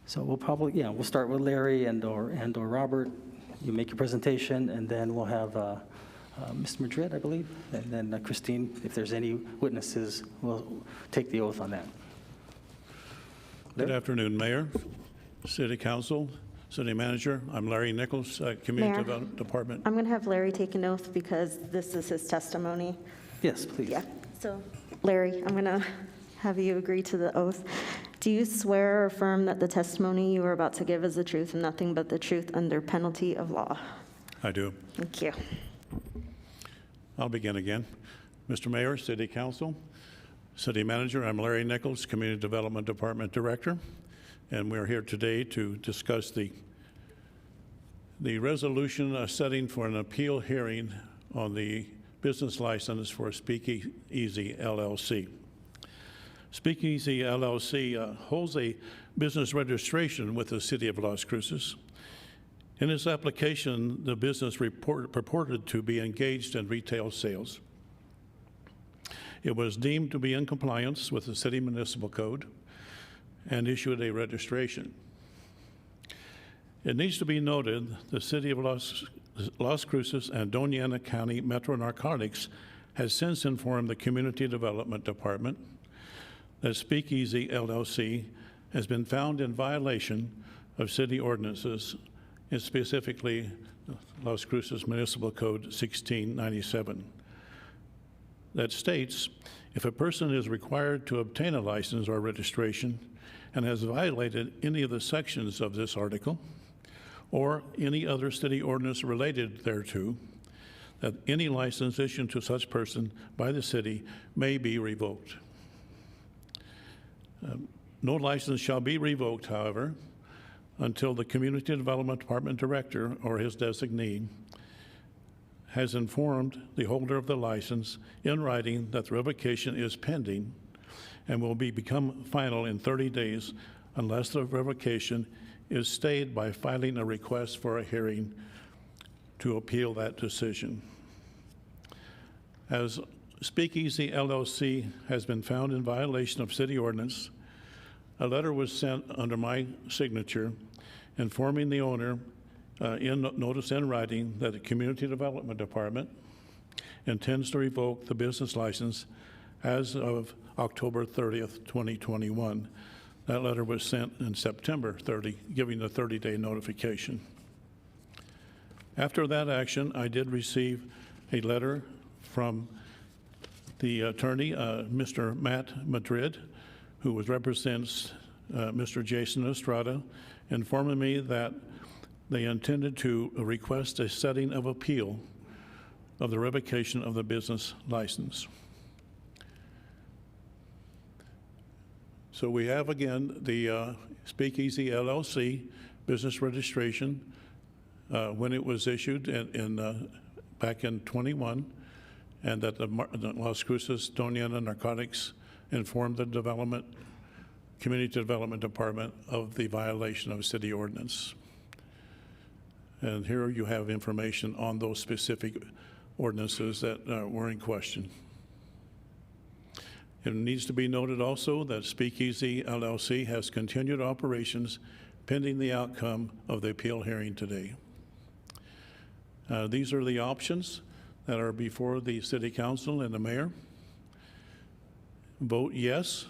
So we'll start with Larry and/or Robert. You make your presentation, and then we'll have Mr. Madrid, I believe, and then Christine, if there's any witnesses, we'll take the oath on that. Good afternoon, Mayor, City Council, City Manager. I'm Larry Nichols, Community Mayor, Development Department. I'm going to have Larry take an oath because this is his testimony. Yes, please. Yeah. So, Larry, I'm going to have you agree to the oath. Do you swear or affirm that the testimony you are about to give is the truth and nothing but the truth under penalty of law? I do. Thank you. I'll begin again. Mr. Mayor, City Council, City Manager, I'm Larry Nichols, Community Development Department Director, and we're here today to discuss the resolution setting for an appeal hearing on the business license for Speakeasy LLC. Speakeasy LLC holds a business registration with the City of Las Cruces. In its application, the business purported to be engaged in retail sales. It was deemed to be in compliance with the City Municipal Code and issued a registration. It needs to be noted the City of Las Cruces and Doña Ana County Metro Narcotics has since informed the Community Development Department that Speakeasy LLC has been found in violation of city ordinances, and specifically Las Cruces Municipal Code 1697. That states, if a person is required to obtain a license or registration and has violated any of the sections of this article or any other city ordinance related thereto, that any license issued to such person by the city may be revoked. No license shall be revoked, however, until the Community Development Department Director or his designee has informed the holder of the license in writing that the revocation is pending and will become final in 30 days unless the revocation is stayed by filing a request for a hearing to appeal that decision. As Speakeasy LLC has been found in violation of city ordinance, a letter was sent under my signature informing the owner in notice in writing that the Community Development Department intends to revoke the business license as of October 30th, 2021. That letter was sent in September 30, giving the 30-day notification. After that action, I did receive a letter from the attorney, Mr. Matt Madrid, who represents Mr. Jason Estrada, informing me that they intended to request a setting of appeal of the revocation of the business license. So we have again the Speakeasy LLC business registration when it was issued back in 21, and that the Las Cruces Doña Ana Narcotics informed the development Community Development Department of the violation of city ordinance. And here you have information on those specific ordinances that were in question. It needs to be noted also that Speakeasy LLC has continued operations pending the outcome of the appeal hearing today. These are the options that are before the City Council and the Mayor. Vote yes.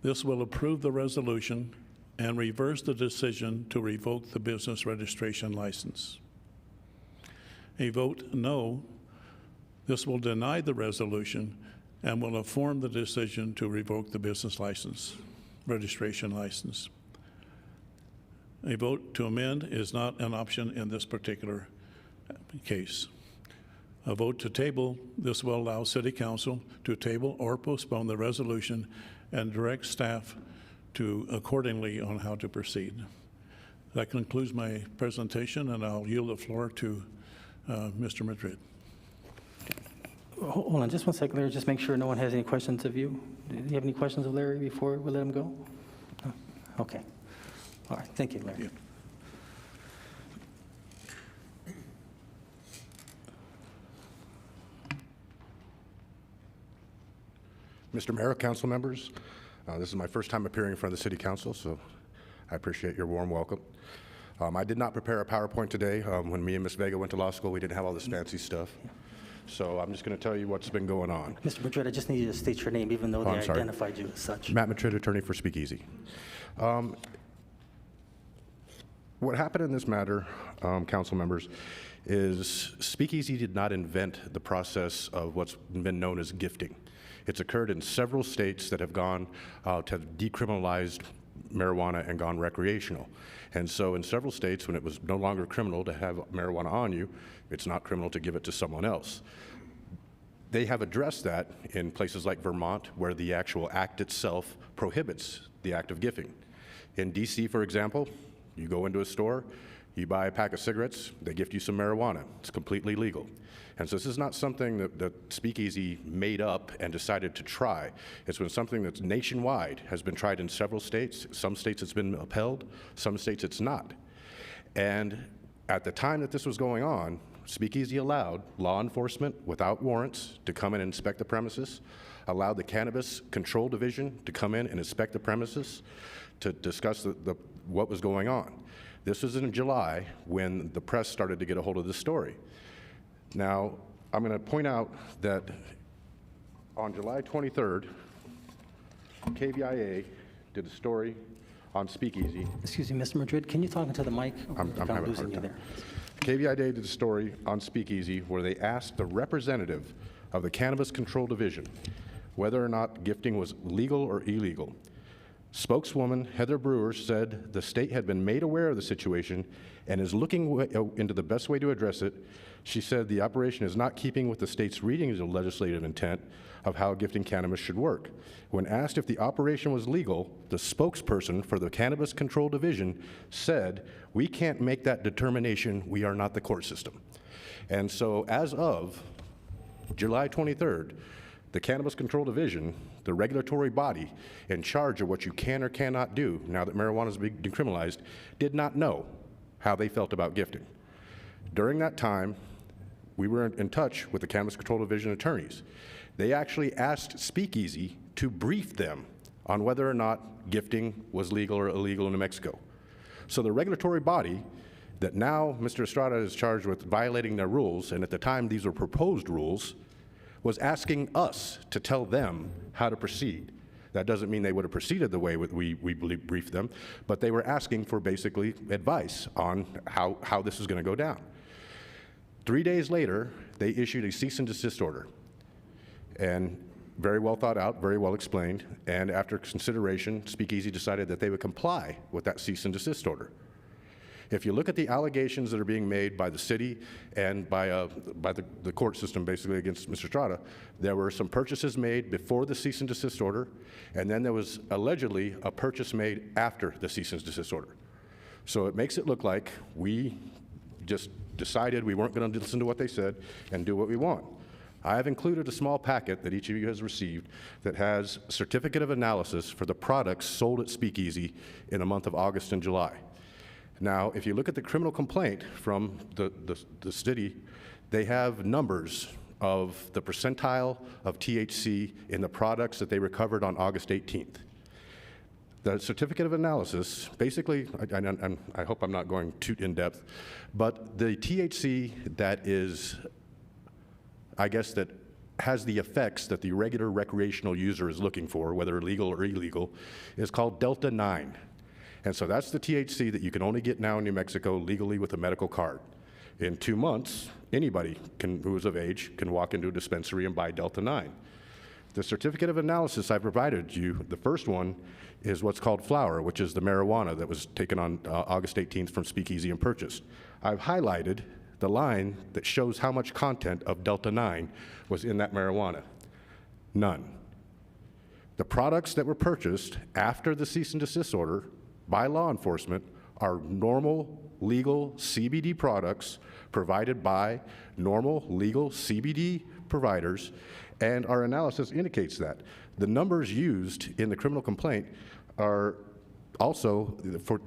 This will approve the resolution and reverse the decision to revoke the business registration license. A vote no. This will deny the resolution and will inform the decision to revoke the business license, registration license. A vote to amend is not an option in this particular case. A vote to table, this will allow City Council to table or postpone the resolution and direct staff to accordingly on how to proceed. That concludes my presentation, and I'll yield the floor to Mr. Madrid. Hold on just one second, Larry. Just make sure no one has any questions of you. Do you have any questions of Larry before we let him go? No? Okay. All right. Thank you, Larry. Mr. Mayor, council members, this is my first time appearing in front of the City Council, so I appreciate your warm welcome. I did not prepare a PowerPoint today. When me and Ms. Vega went to law school, we didn't have all this fancy stuff. So I'm just going to tell you what's been going on. Mr. Madrid, I just need you to state your name, even though they identified you as such. Matt Madrid, attorney for Speakeasy. What happened in this matter, council members, is Speakeasy did not invent the process of what's been known as gifting. It's occurred in several states that have gone to have decriminalized marijuana and gone recreational. And so in several states, when it was no longer criminal to have marijuana on you, it's not criminal to give it to someone else. They have addressed that in places like Vermont, where the actual act itself prohibits the act of gifting. In DC, for example, you go into a store, you buy a pack of cigarettes, they gift you some marijuana. It's completely legal. And so this is not something that Speakeasy made up and decided to try. It's been something that's nationwide, has been tried in several states. Some states it's been upheld, some states it's not. And at the time that this was going on, Speakeasy allowed law enforcement without warrants to come in and inspect the premises, allowed the Cannabis Control Division to come in and inspect the premises to discuss what was going on. This was in July when the press started to get a hold of this story. Now, I'm going to point out that on July 23rd, KVIA did a story on Speakeasy. Excuse me, Mr. Madrid, can you talk into the mic? I'm having a hard time. KVIA did a story on Speakeasy where they asked the representative of the Cannabis Control Division whether or not gifting was legal or illegal. Spokeswoman Heather Brewer said the state had been made aware of the situation and is looking into the best way to address it. She said the operation is not keeping with the state's reading of the legislative intent of how gifting cannabis should work. When asked if the operation was legal, the spokesperson for the Cannabis Control Division said, "We can't make that determination. We are not the court system." And so as of July 23rd, the Cannabis Control Division, the regulatory body in charge of what you can or cannot do now that marijuana has been decriminalized, did not know how they felt about gifting. During that time, we were in touch with the Cannabis Control Division attorneys. They actually asked Speakeasy to brief them on whether or not gifting was legal or illegal in New Mexico. So the regulatory body that now Mr. Estrada is charged with violating their rules, and at the time these were proposed rules, was asking us to tell them how to proceed. That doesn't mean they would have proceeded the way we briefed them, but they were asking for basically advice on how this is going to go down. 3 days later, they issued a cease and desist order, and very well thought out, very well explained, and after consideration, Speakeasy decided that they would comply with that cease and desist order. If you look at the allegations that are being made by the city and by the court system basically against Mr. Estrada, there were some purchases made before the cease and desist order, and then there was allegedly a purchase made after the cease and desist order. So it makes it look like we just decided we weren't going to listen to what they said and do what we want. I have included a small packet that each of you has received that has certificate of analysis for the products sold at Speakeasy in the month of August and July. Now, if you look at the criminal complaint from the city, they have numbers of the percentile of THC in the products that they recovered on August 18th. The certificate of analysis, basically, I hope I'm not going too in-depth, but the THC that is, I guess, that has the effects that the regular recreational user is looking for, whether legal or illegal, is called Delta 9. And so that's the THC that you can only get now in New Mexico legally with a medical card. In 2 months, anybody who is of age can walk into a dispensary and buy Delta 9. The certificate of analysis I provided you, the first one, is what's called flower, which is the marijuana that was taken on August 18th from Speakeasy and purchased. I've highlighted the line that shows how much content of Delta 9 was in that marijuana. None. The products that were purchased after the cease and desist order by law enforcement are normal, legal CBD products provided by normal, legal CBD providers, and our analysis indicates that. The numbers used in the criminal complaint are also,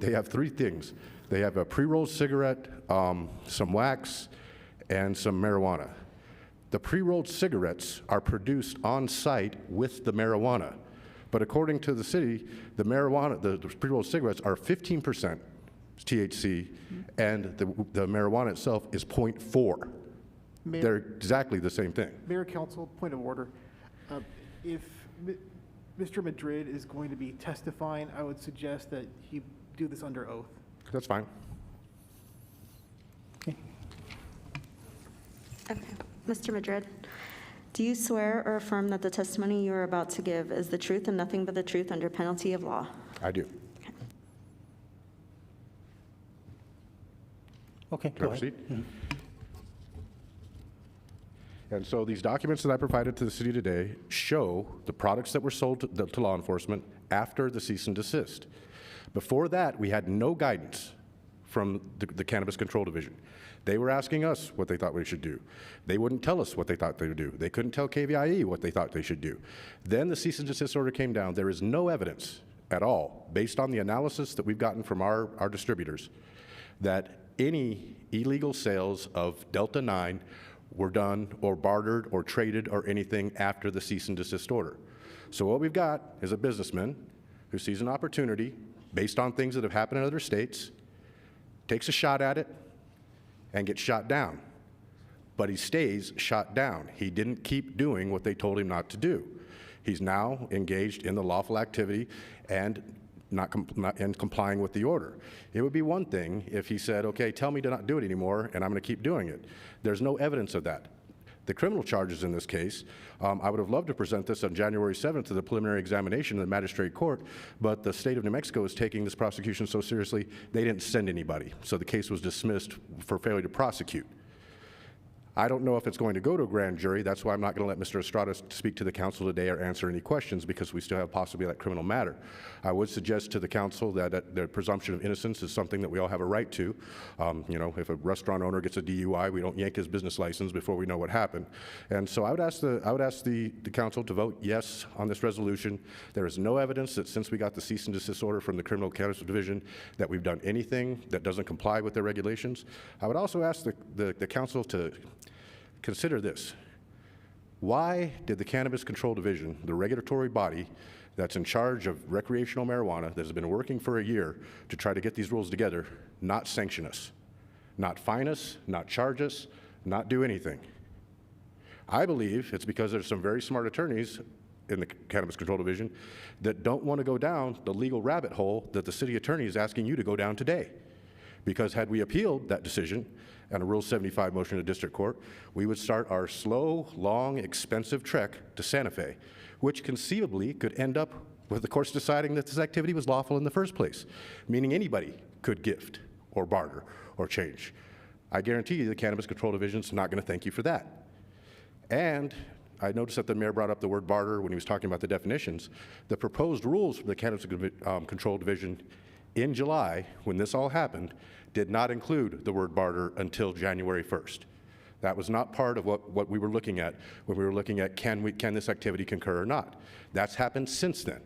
they have 3 things. They have a pre-rolled cigarette, some wax, and some marijuana. The pre-rolled cigarettes are produced on site with the marijuana. But according to the city, the marijuana, the pre-rolled cigarettes are 15% THC, and the marijuana itself is 0.4. They're exactly the same thing. Mayor, Council, point of order. If Mr. Madrid is going to be testifying, I would suggest that he do this under oath. That's fine. Okay. Mr. Madrid, do you swear or affirm that the testimony you are about to give is the truth and nothing but the truth under penalty of law? I do. Okay, Can I proceed? And so these documents that I provided to the city today show the products that were sold to law enforcement after the cease and desist. Before that, we had no guidance from the Cannabis Control Division. They were asking us what they thought we should do. They wouldn't tell us what they thought they would do. They couldn't tell KVIE what they thought they should do. Then the cease and desist order came down. There is no evidence at all, based on the analysis that we've gotten from our distributors, that any illegal sales of Delta 9 were done or bartered or traded or anything after the cease and desist order. So what we've got is a businessman who sees an opportunity based on things that have happened in other states, takes a shot at it, and gets shot down. But he stays shot down. He didn't keep doing what they told him not to do. He's now engaged in the lawful activity and not complying with the order. It would be one thing if he said, okay, tell me to not do it anymore, and I'm going to keep doing it. There's no evidence of that. The criminal charges in this case, I would have loved to present this on January 7th to the preliminary examination in the magistrate court, but the state of New Mexico is taking this prosecution so seriously, they didn't send anybody. So the case was dismissed for failure to prosecute. I don't know if it's going to go to a grand jury. That's why I'm not going to let Mr. Estrada speak to the council today or answer any questions, because we still have possibly that criminal matter. I would suggest to the council that the presumption of innocence is something that we all have a right to. You know, if a restaurant owner gets a DUI, we don't yank his business license before we know what happened. And so I would ask the council to vote yes on this resolution. There is no evidence that since we got the cease and desist order from the Criminal Cannabis Division that we've done anything that doesn't comply with their regulations. I would also ask the council to consider this. Why did the Cannabis Control Division, the regulatory body that's in charge of recreational marijuana, that has been working for a year to try to get these rules together, not sanction us, not fine us, not charge us, not do anything? I believe it's because there's some very smart attorneys in the Cannabis Control Division that don't want to go down the legal rabbit hole that the city attorney is asking you to go down today. Because had we appealed that decision and a Rule 75 motion to district court, we would start our slow, long, expensive trek to Santa Fe, which conceivably could end up with the courts deciding that this activity was lawful in the first place, meaning anybody could gift or barter or change. I guarantee you the Cannabis Control Division is not going to thank you for that. And I noticed that the mayor brought up the word barter when he was talking about the definitions. The proposed rules for the Cannabis Control Division in July, when this all happened, did not include the word barter until January 1st. That was not part of what we were looking at when we were looking at can this activity concur or not. That's happened since then.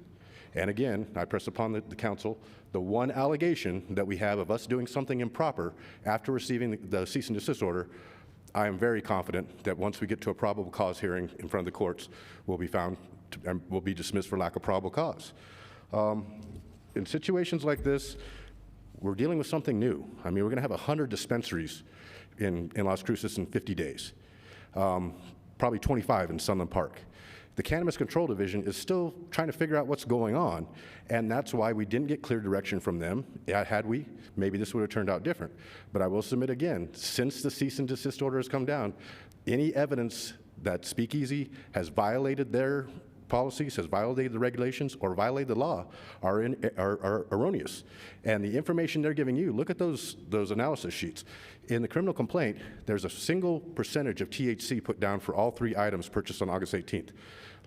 And again, I press upon the council, the one allegation that we have of us doing something improper after receiving the cease and desist order, I am very confident that once we get to a probable cause hearing in front of the courts, we'll be found and will be dismissed for lack of probable cause. In situations like this, we're dealing with something new. I mean, we're going to have 100 dispensaries in Las Cruces in 50 days, probably 25 in Sunland Park. The Cannabis Control Division is still trying to figure out what's going on, and that's why we didn't get clear direction from them. Had we, maybe this would have turned out different. But I will submit again, since the cease and desist order has come down, any evidence that Speakeasy has violated their policies, has violated the regulations, or violated the law are erroneous. And the information they're giving you, look at those analysis sheets. In the criminal complaint, there's a single percentage of THC put down for all 3 items purchased on August 18th.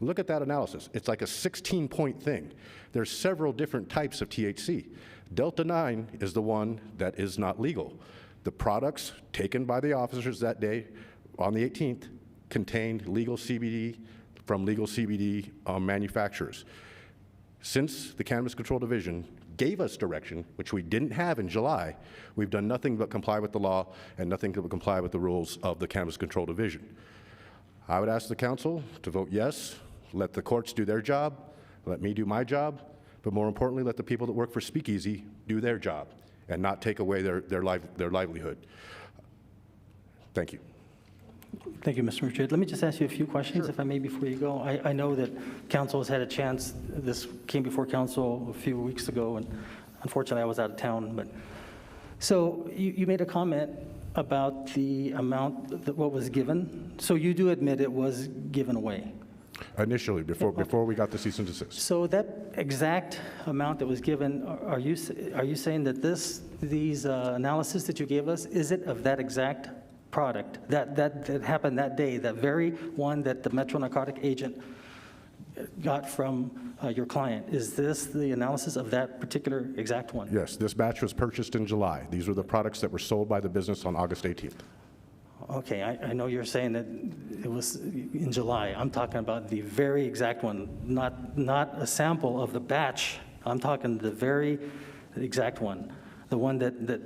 Look at that analysis. It's like a 16-point thing. There's several different types of THC. Delta 9 is the one that is not legal. The products taken by the officers that day on the 18th contained legal CBD from legal CBD manufacturers. Since the Cannabis Control Division gave us direction, which we didn't have in July, we've done nothing but comply with the law and nothing but comply with the rules of the Cannabis Control Division. I would ask the council to vote yes, let the courts do their job, let me do my job, but more importantly, let the people that work for Speakeasy do their job and not take away their livelihood. Thank you. Thank you, Mr. Richard. Let me just ask you a few questions, if I may, before you go. I know that council has had a chance. This came before council a few weeks ago, and unfortunately, I was out of town. But so you made a comment about the amount that what was given. So you do admit it was given away? Initially, before we got the cease and desist. So that exact amount that was given, are you saying that these analysis that you gave us, is it of that exact product that happened that day, that very one that the Metro Narcotic Agent got from your client? Is this the analysis of that particular exact one? Yes, this batch was purchased in July. These were the products that were sold by the business on August 18th. Okay, I know you're saying that it was in July. I'm talking about the very exact one, not a sample of the batch. I'm talking the very exact one, the one that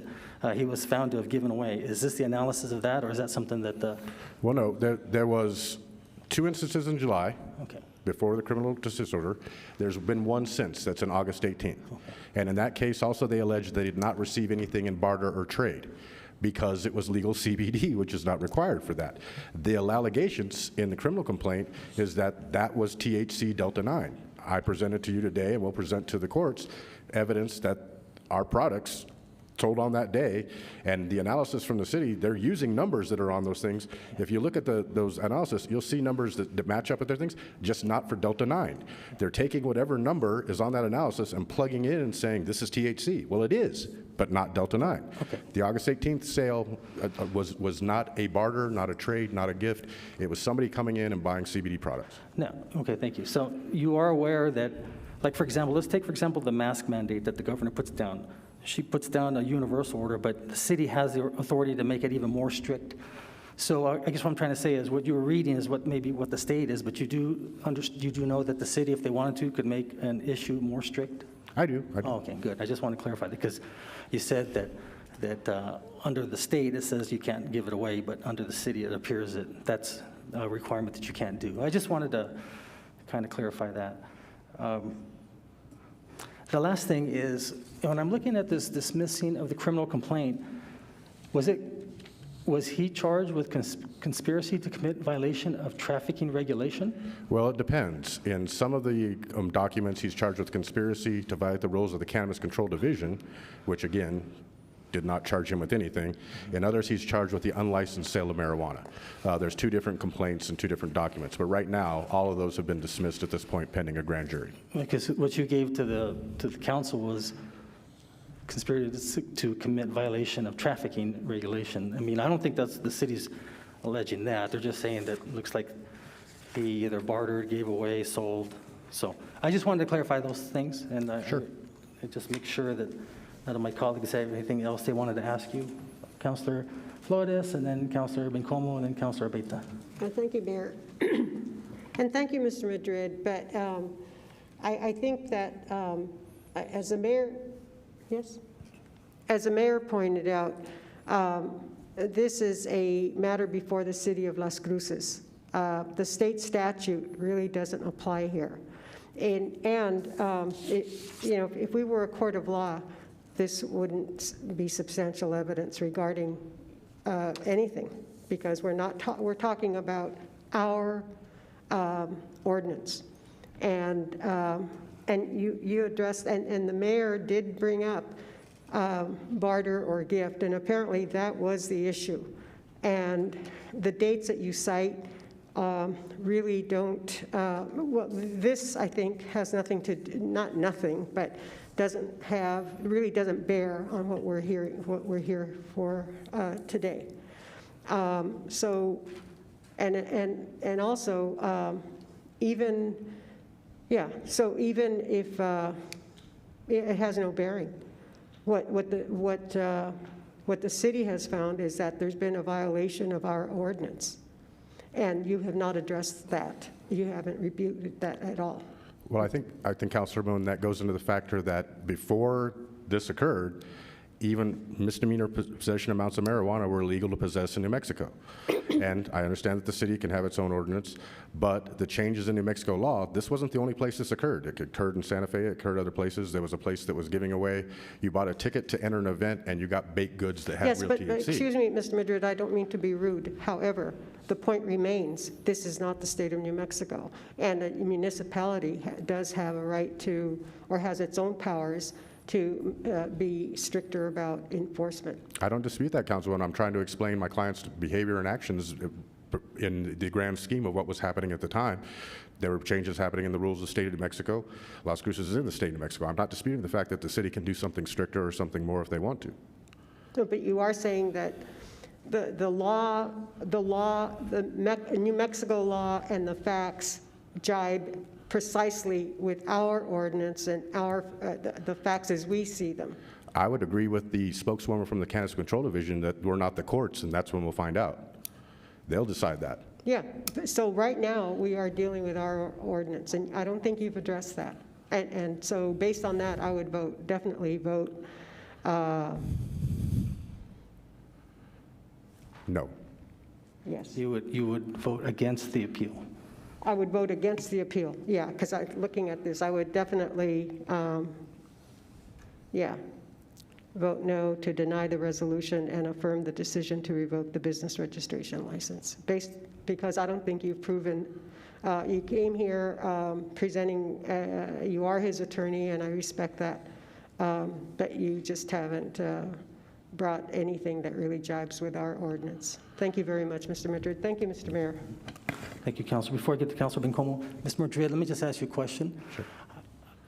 he was found to have given away. Is this the analysis of that, or is that something that the... Well, no, there was 2 instances in July. Okay. Before the criminal desist order. There's been one since, that's on August 18th. Okay. And in that case, also they alleged they did not receive anything in barter or trade because it was legal CBD, which is not required for that. The allegations in the criminal complaint is that was THC Delta 9. I presented to you today and will present to the courts evidence that our products sold on that day, and the analysis from the city, they're using numbers that are on those things. If you look at those analysis, you'll see numbers that match up with their things, just not for Delta 9. They're taking whatever number is on that analysis and plugging in and saying, this is THC. Well, it is, but not Delta 9. Okay. The August 18th sale was not a barter, not a trade, not a gift. It was somebody coming in and buying CBD products. No, okay, thank you. So you are aware that, like for example, let's take for example the mask mandate that the governor puts down. She puts down a universal order, but the city has the authority to make it even more strict. So I guess what I'm trying to say is what you were reading is what maybe what the state is, but you do know that the city, if they wanted to, could make an issue more strict? I do. Oh, okay, good. I just want to clarify that because you said that under the state it says you can't give it away, but under the city it appears that that's a requirement that you can't do. I just wanted to kind of clarify that. The last thing is, when I'm looking at this dismissing of the criminal complaint, was he charged with conspiracy to commit violation of trafficking regulation? Well, it depends. In some of the documents, he's charged with conspiracy to violate the rules of the Cannabis Control Division, which again, did not charge him with anything. In others, he's charged with the unlicensed sale of marijuana. There's 2 different complaints and 2 different documents, but right now, all of those have been dismissed at this point pending a grand jury. Because what you gave to the council was conspiracy to commit violation of trafficking regulation. I mean, I don't think that's the city's alleging that. They're just saying that it looks like he either bartered, gave away, sold. So I just wanted to clarify those things, and sure. I just make sure that none of my colleagues have anything else they wanted to ask you. Councilor Flores, and then Councilor Bencomo, and then Councilor Abeyta. Thank you, Mayor. And thank you, Mr. Madrid. But I think that as the mayor, yes? As the mayor pointed out, this is a matter before the city of Las Cruces. The state statute really doesn't apply here. And you know, if we were a court of law, this wouldn't be substantial evidence regarding anything, because we're talking about our ordinance. And you addressed, and the mayor did bring up barter or gift, and apparently that was the issue. And the dates that you cite really don't, well, this I think has nothing to, not nothing, but really doesn't bear on what we're here for today. So, and also, even if it has no bearing, what the city has found is that there's been a violation of our ordinance, and you have not addressed that. You haven't rebuked that at all. Well, I think Councilor Moon, that goes into the factor that before this occurred, even misdemeanor possession amounts of marijuana were illegal to possess in New Mexico. And I understand that the city can have its own ordinance, but the changes in New Mexico law, this wasn't the only place this occurred. It occurred in Santa Fe, it occurred other places. There was a place that was giving away, you bought a ticket to enter an event and you got baked goods that had real THC. Yes, but excuse me, Mr. Madrid, I don't mean to be rude. However, the point remains, this is not the state of New Mexico. And a municipality does have a right to, or has its own powers to be stricter about enforcement. I don't dispute that, Councilwoman. I'm trying to explain my client's behavior and actions in the grand scheme of what was happening at the time. There were changes happening in the rules of the state of New Mexico. Las Cruces is in the state of New Mexico. I'm not disputing the fact that the city can do something stricter or something more if they want to. No, but you are saying that the New Mexico law and the facts jibe precisely with our ordinance and the facts as we see them. I would agree with the spokeswoman from the Cannabis Control Division that we're not the courts, and that's when we'll find out. They'll decide that. Yeah, so right now we are dealing with our ordinance, and I don't think you've addressed that. And so based on that, I would definitely vote no. Yes. You would vote against the appeal. I would vote against the appeal, yeah, because looking at this, I would definitely, vote no to deny the resolution and affirm the decision to revoke the business registration license, because I don't think you've proven, you came here presenting, you are his attorney, and I respect that, but you just haven't brought anything that really jibes with our ordinance. Thank you very much, Mr. Madrid. Thank you, Mr. Mayor. Thank you, Councilor. Before I get to Councilor Bencomo, Mr. Madrid, let me just ask you a question. Sure.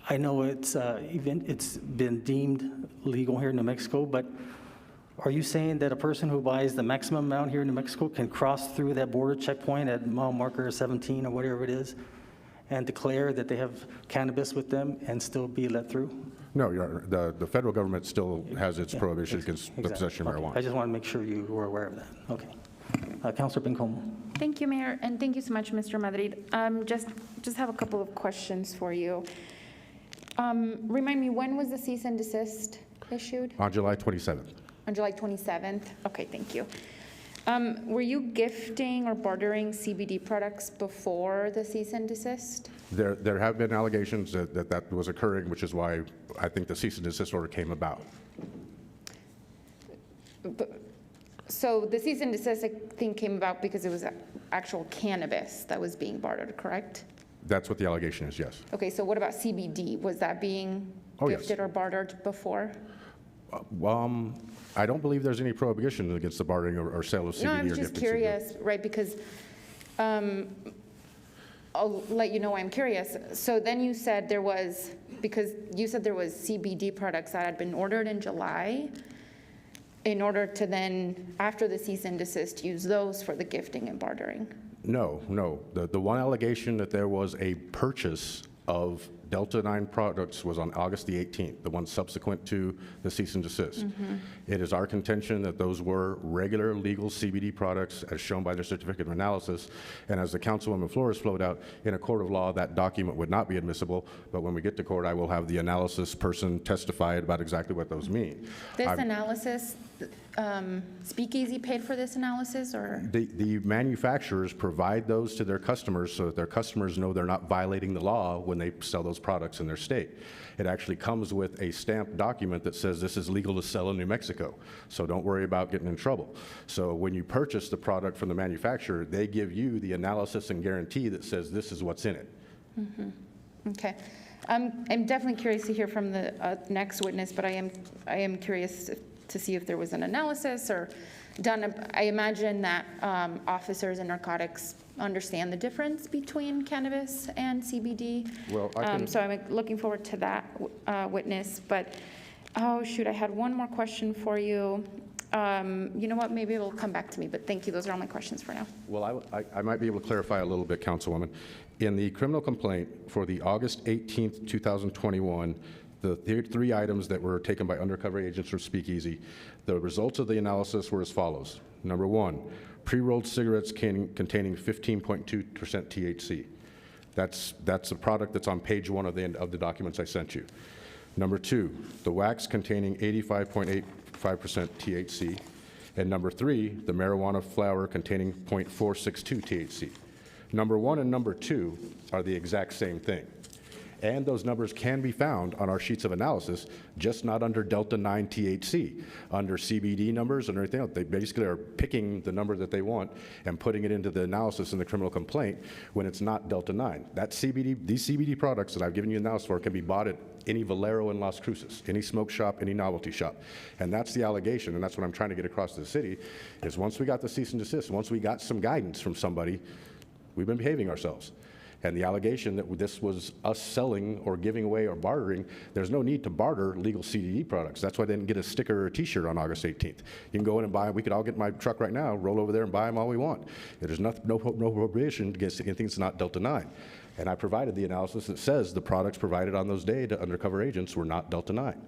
I know it's been deemed legal here in New Mexico, but are you saying that a person who buys the maximum amount here in New Mexico can cross through that border checkpoint at mile marker 17 or whatever it is and declare that they have cannabis with them and still be let through? No, the federal government still has its prohibition against the possession of marijuana. I just want to make sure you were aware of that. Okay. Councilor Bencomo. Thank you, Mayor, and thank you so much, Mr. Madrid. Just have a couple of questions for you. Remind me, when was the cease and desist issued? On July 27th. On July 27th? Okay, thank you. Were you gifting or bartering CBD products before the cease and desist? There have been allegations that was occurring, which is why I think the cease and desist order came about. So the cease and desist, I think, came about because it was actual cannabis that was being bartered, correct? That's what the allegation is, yes. Okay, so what about CBD? Was that being gifted or bartered before? I don't believe there's any prohibition against the bartering or sale of CBD. No, I'm just curious, right, because I'll let you know why I'm curious. So then you said there was, because you said there was CBD products that had been ordered in July in order to then, after the cease and desist, use those for the gifting and bartering. No. The one allegation that there was a purchase of Delta 9 products was on August the 18th, the one subsequent to the cease and desist. It is our contention that those were regular legal CBD products as shown by their certificate of analysis, and as the Councilwoman Flores flowed out, in a court of law, that document would not be admissible, but when we get to court, I will have the analysis person testify about exactly what those mean. This analysis, Speakeasy paid for this analysis, or? The manufacturers provide those to their customers so that their customers know they're not violating the law when they sell those products in their state. It actually comes with a stamped document that says this is legal to sell in New Mexico, so don't worry about getting in trouble. So when you purchase the product from the manufacturer, they give you the analysis and guarantee that says this is what's in it. Okay. I'm definitely curious to hear from the next witness, but I am curious to see if there was an analysis or done. I imagine that officers in narcotics understand the difference between cannabis and CBD. Well, so I'm looking forward to that witness. But, oh, shoot, I had one more question for you. You know what, maybe it'll come back to me, but thank you. Those are all my questions for now. Well, I might be able to clarify a little bit, Councilwoman. In the criminal complaint for the August 18th, 2021, the three items that were taken by undercover agents from Speakeasy, the results of the analysis were as follows. Number one, pre-rolled cigarettes containing 15.2% THC. That's a product that's on page 1 of the documents I sent you. Number two, the wax containing 85.85% THC. And number three, the marijuana flower containing 0.462 THC. Number one and number two are the exact same thing. And those numbers can be found on our sheets of analysis, just not under Delta 9 THC. Under CBD numbers and everything else, they basically are picking the number that they want and putting it into the analysis in the criminal complaint when it's not Delta 9. These CBD products that I've given you analysis for can be bought at any Valero in Las Cruces, any smoke shop, any novelty shop. And that's the allegation, and that's what I'm trying to get across to the city, is once we got the cease and desist, once we got some guidance from somebody, we've been behaving ourselves. And the allegation that this was us selling or giving away or bartering, there's no need to barter legal CBD products. That's why they didn't get a sticker or a t-shirt on August 18th. You can go in and buy them. We could all get in my truck right now, roll over there and buy them all we want. There's no prohibition against anything that's not Delta 9. And I provided the analysis that says the products provided on those days to undercover agents were not Delta 9.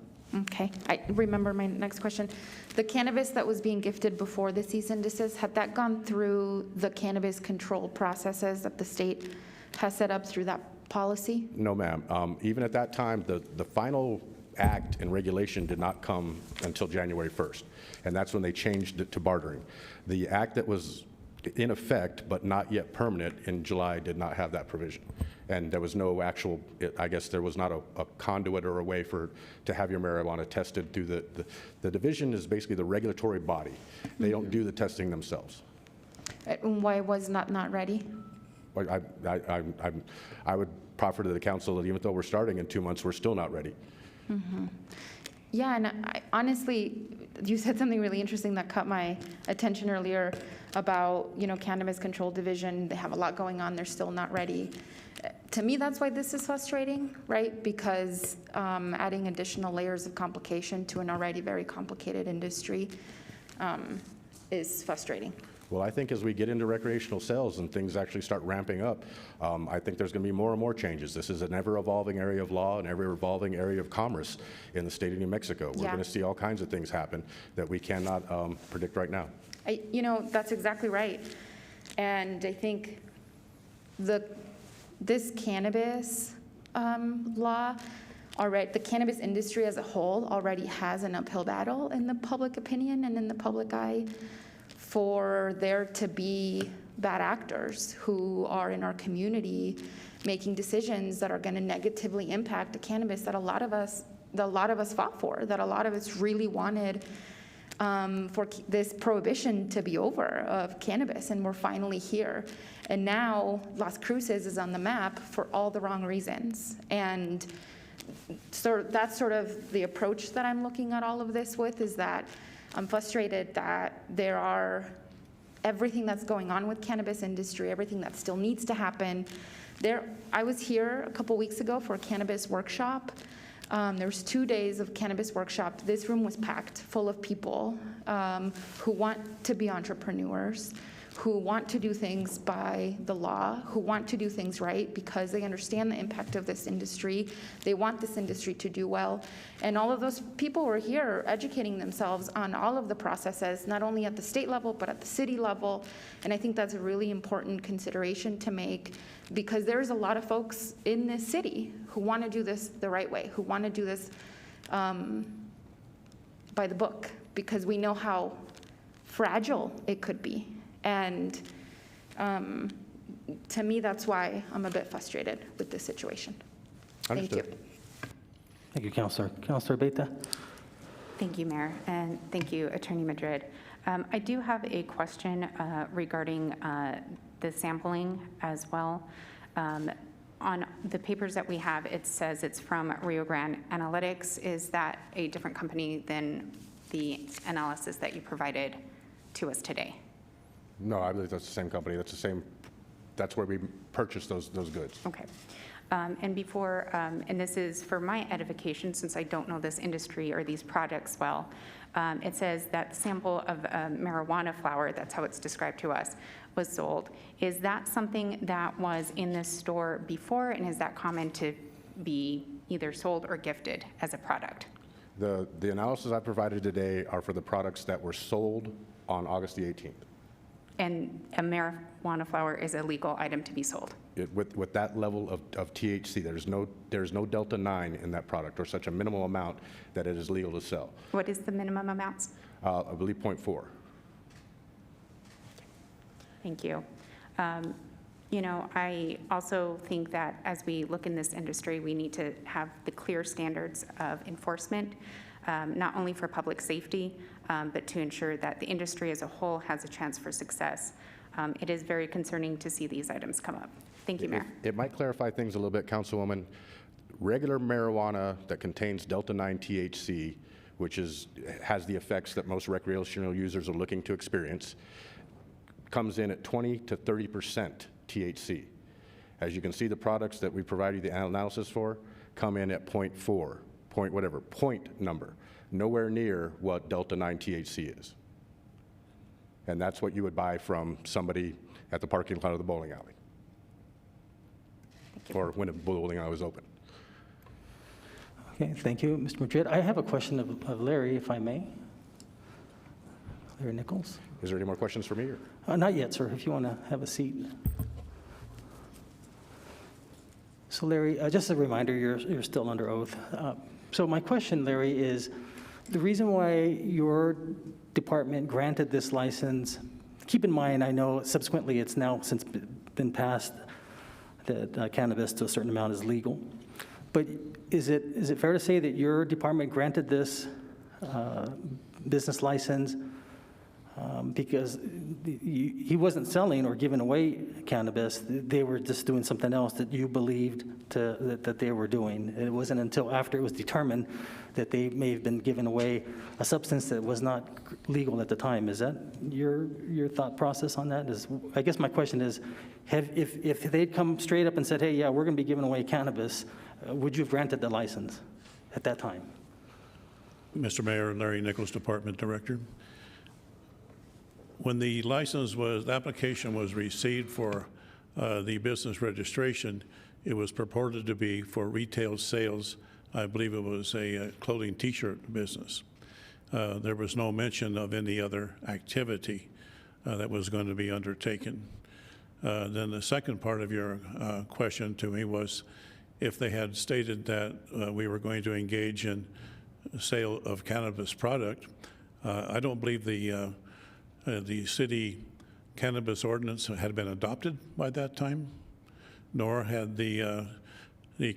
Okay, I remember my next question. The cannabis that was being gifted before the cease and desist, had that gone through the cannabis control processes that the state has set up through that policy? No, ma'am. Even at that time, the final act and regulation did not come until January 1st, and that's when they changed it to bartering. The act that was in effect but not yet permanent in July did not have that provision. And there was no actual, I guess there was not a conduit or a way to have your marijuana tested through the division is basically the regulatory body. They don't do the testing themselves. Why was not ready? I would proffer to the council that even though we're starting in 2 months, we're still not ready. Yeah, and honestly, you said something really interesting that caught my attention earlier about, Cannabis Control Division. They have a lot going on. They're still not ready. To me, that's why this is frustrating, right? Because adding additional layers of complication to an already very complicated industry is frustrating. Well, I think as we get into recreational sales and things actually start ramping up, I think there's going to be more and more changes. This is an ever-evolving area of law and ever-evolving area of commerce in the state of New Mexico. We're going to see all kinds of things happen that we cannot predict right now. That's exactly right. And I think this cannabis law, the cannabis industry as a whole already has an uphill battle in the public opinion and in the public eye for there to be bad actors who are in our community making decisions that are going to negatively impact the cannabis that a lot of us fought for, that a lot of us really wanted for this prohibition to be over of cannabis, and we're finally here. And now Las Cruces is on the map for all the wrong reasons. And so that's sort of the approach that I'm looking at all of this with, is that I'm frustrated that there are everything that's going on with cannabis industry, everything that still needs to happen. I was here a couple weeks ago for a cannabis workshop. There was 2 days of cannabis workshop. This room was packed full of people who want to be entrepreneurs, who want to do things by the law, who want to do things right because they understand the impact of this industry. They want this industry to do well. And all of those people were here educating themselves on all of the processes, not only at the state level, but at the city level. And I think that's a really important consideration to make, because there's a lot of folks in this city who want to do this the right way, who want to do this by the book, because we know how fragile it could be. And to me, that's why I'm a bit frustrated with this situation. Thank you. Thank you, Councilor. Councilor Beta? Thank you, Mayor, and thank you, Attorney Madrid. I do have a question regarding the sampling as well. On the papers that we have, it says it's from Rio Grande Analytics. Is that a different company than the analysis that you provided to us today? No, I believe that's the same company. That's where we purchased those goods. Okay. And before, and this is for my edification, since I don't know this industry or these products well, it says that the sample of marijuana flower, that's how it's described to us, was sold. Is that something that was in this store before, and is that common to be either sold or gifted as a product? The analysis I provided today are for the products that were sold on August the 18th. And a marijuana flower is a legal item to be sold? With that level of THC, there's no Delta 9 in that product, or such a minimal amount that it is legal to sell. What is the minimum amounts? I believe 0.4. Thank you. You know, I also think that as we look in this industry, we need to have the clear standards of enforcement, not only for public safety, but to ensure that the industry as a whole has a chance for success. It is very concerning to see these items come up. Thank you, Mayor. It might clarify things a little bit, Councilwoman. Regular marijuana that contains Delta 9 THC, which has the effects that most recreational users are looking to experience, comes in at 20 to 30% THC. As you can see, the products that we provided the analysis for come in at 0.4, point number, nowhere near what Delta 9 THC is. And that's what you would buy from somebody at the parking lot of the bowling alley, or when the bowling alley was open. Okay, thank you, Mr. Madrid. I have a question of Larry, if I may. Larry Nichols. Is there any more questions for me? Or? Not yet, sir, if you want to have a seat. So Larry, just a reminder, you're still under oath. So my question, Larry, is the reason why your department granted this license, keep in mind, I know subsequently it's now since been passed that cannabis to a certain amount is legal, but is it fair to say that your department granted this business license because he wasn't selling or giving away cannabis? They were just doing something else that you believed that they were doing. It wasn't until after it was determined that they may have been giving away a substance that was not legal at the time. Is that your thought process on that? I guess my question is, if they'd come straight up and said, hey, yeah, we're going to be giving away cannabis, would you have granted the license at that time? Mr. Mayor, Larry Nichols, Department Director. When the application was received for the business registration, it was purported to be for retail sales. I believe it was a clothing T-shirt business. There was no mention of any other activity that was going to be undertaken. Then the second part of your question to me was if they had stated that we were going to engage in sale of cannabis product. I don't believe the city cannabis ordinance had been adopted by that time, nor had the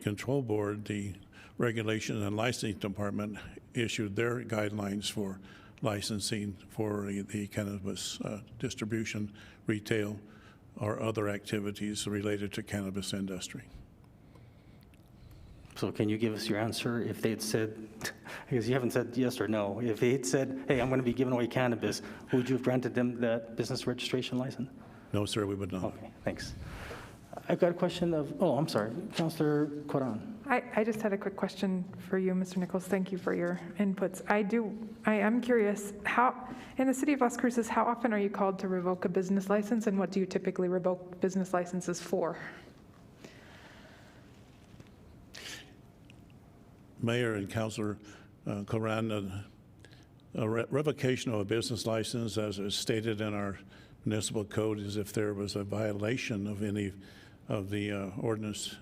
control board, the regulation and licensing department, issued their guidelines for licensing for the cannabis distribution, retail, or other activities related to cannabis industry. So can you give us your answer if they had said, because you haven't said yes or no, if they had said, hey, I'm going to be giving away cannabis, would you have granted them that business registration license? No, sir, we would not. Okay, thanks. I've got a question of, oh, I'm sorry, Councilor Coran. I just had a quick question for you, Mr. Nichols. Thank you for your inputs. I am curious, how, in the city of Las Cruces, how often are you called to revoke a business license, and what do you typically revoke business licenses for? Mayor and Councilor Coran, a revocation of a business license, as is stated in our municipal code, is if there was a violation of any of the ordinance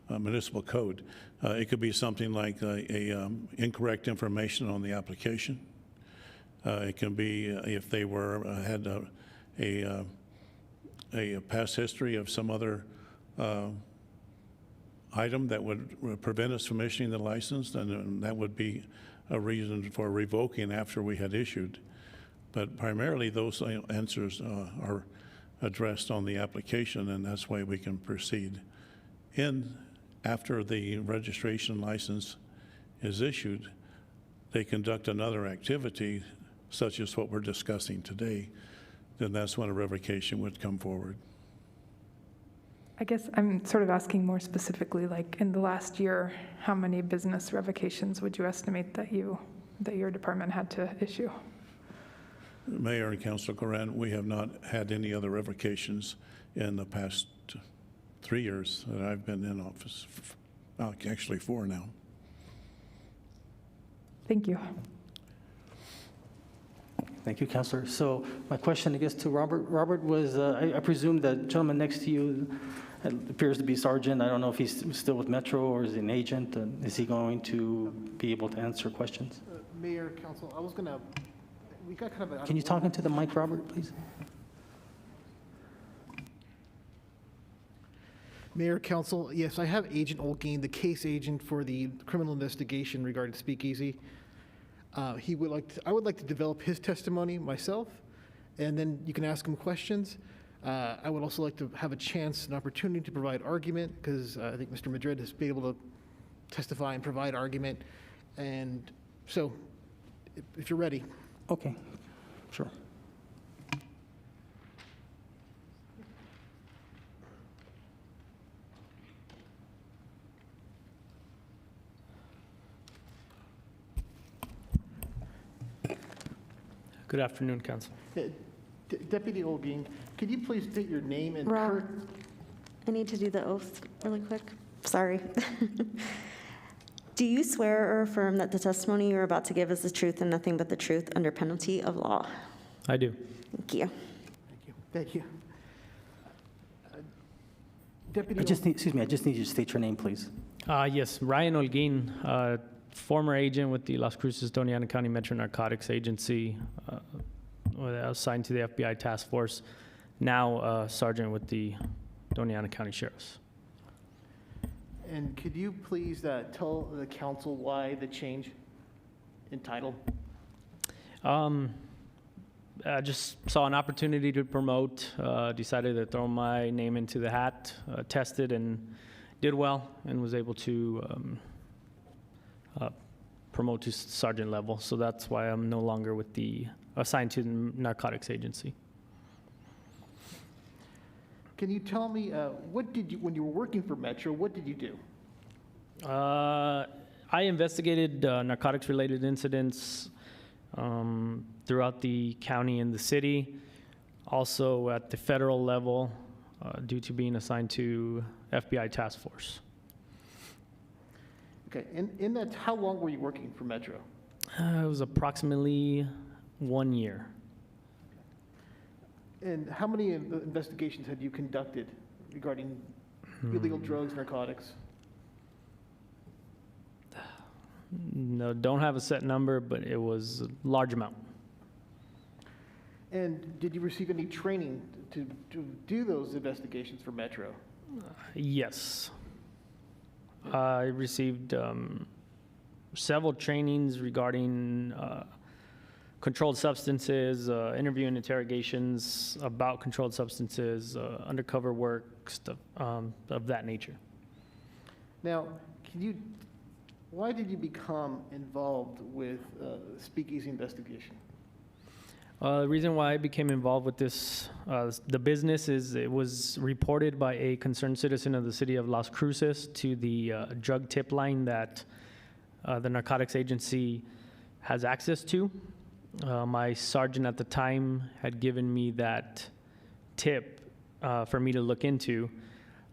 municipal code. It could be something like incorrect information on the application. It can be if they had a past history of some other item that would prevent us from issuing the license, then that would be a reason for revoking after we had issued. But primarily those answers are addressed on the application, and that's why we can proceed. After the registration license is issued, they conduct another activity, such as what we're discussing today, then that's when a revocation would come forward. I guess I'm sort of asking more specifically, like in the last year, how many business revocations would you estimate that your department had to issue? Mayor and Councilor Coran, we have not had any other revocations in the past 3 years that I've been in office. Actually 4 now. Thank you. Thank you, Councilor. So my question, I guess, to Robert. Robert was, I presume the gentleman next to you appears to be Sergeant. I don't know if he's still with Metro or is he an agent. Is he going to be able to answer questions? Mayor, Council, I was going to, we got kind of a... Can you talk into the mic, Robert, please? Mayor, Council, yes, I have Agent Olguin, the case agent for the criminal investigation regarding Speakeasy. I would like to develop his testimony myself, and then you can ask him questions. I would also like to have a chance, an opportunity to provide argument, because I think Mr. Madrid has been able to testify and provide argument. And so, if you're ready. Okay, sure. Good afternoon, Council. Deputy Olguin, could you please state your name and Rob, I need to do the oath really quick. Sorry. Do you swear or affirm that the testimony you're about to give is the truth and nothing but the truth under penalty of law? I do. Thank you. Thank you. Deputy I just need you to state your name, please. Yes, Ryan Olguin, former agent with the Las Cruces Doña Ana County Metro Narcotics Agency, assigned to the FBI task force, now sergeant with the Doña Ana County Sheriffs. And could you please tell the council why the change in title? I just saw an opportunity to promote, decided to throw my name into the hat, tested and did well, and was able to promote to sergeant level. So that's why I'm no longer with the assigned to the narcotics agency. Can you tell me, what did you, when you were working for Metro, what did you do? I investigated narcotics-related incidents throughout the county and the city, also at the federal level, due to being assigned to FBI task force. Okay, in that, how long were you working for Metro? It was approximately 1 year. And how many investigations had you conducted regarding illegal drugs, narcotics? No, don't have a set number, but it was a large amount. And did you receive any training to do those investigations for Metro? Yes. I received several trainings regarding controlled substances, interview and interrogations about controlled substances, undercover work, stuff of that nature. Now, why did you become involved with Speakeasy investigation? The reason why I became involved with this, the business, is it was reported by a concerned citizen of the city of Las Cruces to the drug tip line that the narcotics agency has access to. My sergeant at the time had given me that tip for me to look into.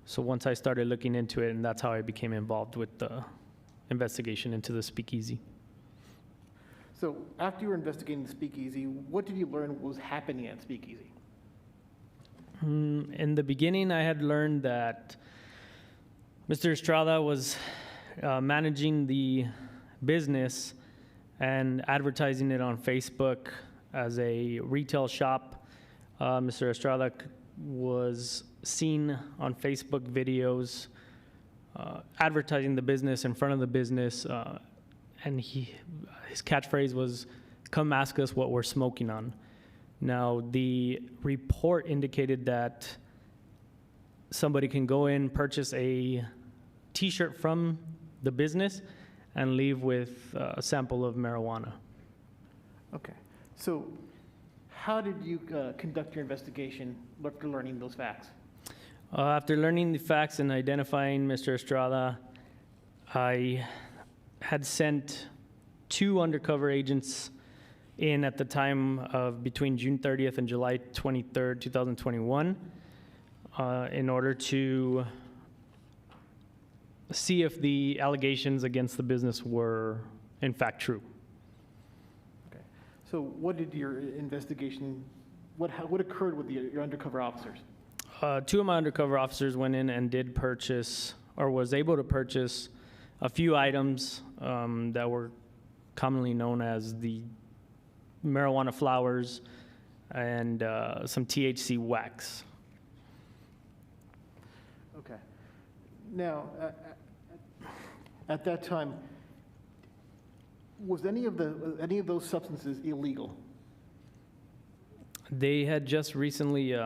So once I started looking into it, and that's how I became involved with the investigation into the speakeasy. So after you were investigating the speakeasy, what did you learn was happening at speakeasy? In the beginning, I had learned that Mr. Estrada was managing the business and advertising it on Facebook as a retail shop. Mr. Estrada was seen on Facebook videos advertising the business in front of the business, and his catchphrase was, "Come ask us what we're smoking on." Now, the report indicated that somebody can go in, purchase a T-shirt from the business, and leave with a sample of marijuana. Okay. So how did you conduct your investigation after learning those facts? After learning the facts and identifying Mr. Estrada, I had sent 2 undercover agents in at the time of between June 30th and July 23rd, 2021, in order to see if the allegations against the business were in fact true. Okay. So what did your investigation, what occurred with your undercover officers? 2 of my undercover officers went in and did purchase, or was able to purchase, a few items that were commonly known as the marijuana flowers and some THC wax. Okay. Now, at that time, was any of those substances illegal? They had just recently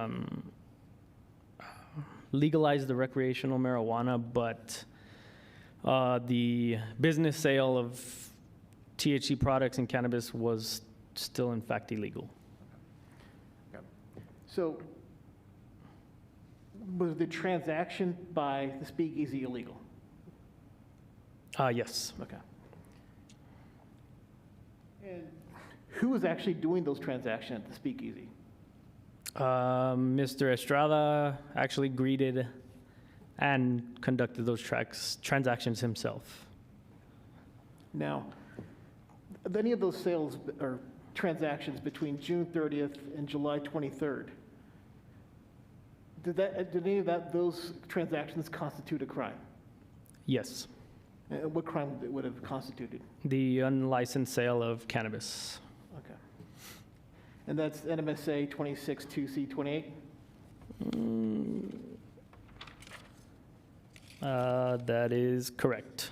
legalized the recreational marijuana, but the business sale of THC products and cannabis was still in fact illegal. Okay. So was the transaction by the speakeasy illegal? Yes. Okay. And who was actually doing those transactions at the speakeasy? Mr. Estrada actually greeted and conducted those transactions himself. Now, any of those sales or transactions between June 30th and July 23rd, did any of those transactions constitute a crime? Yes. What crime would have constituted? The unlicensed sale of cannabis. Okay. And that's NMSA 26-2C28? That is correct.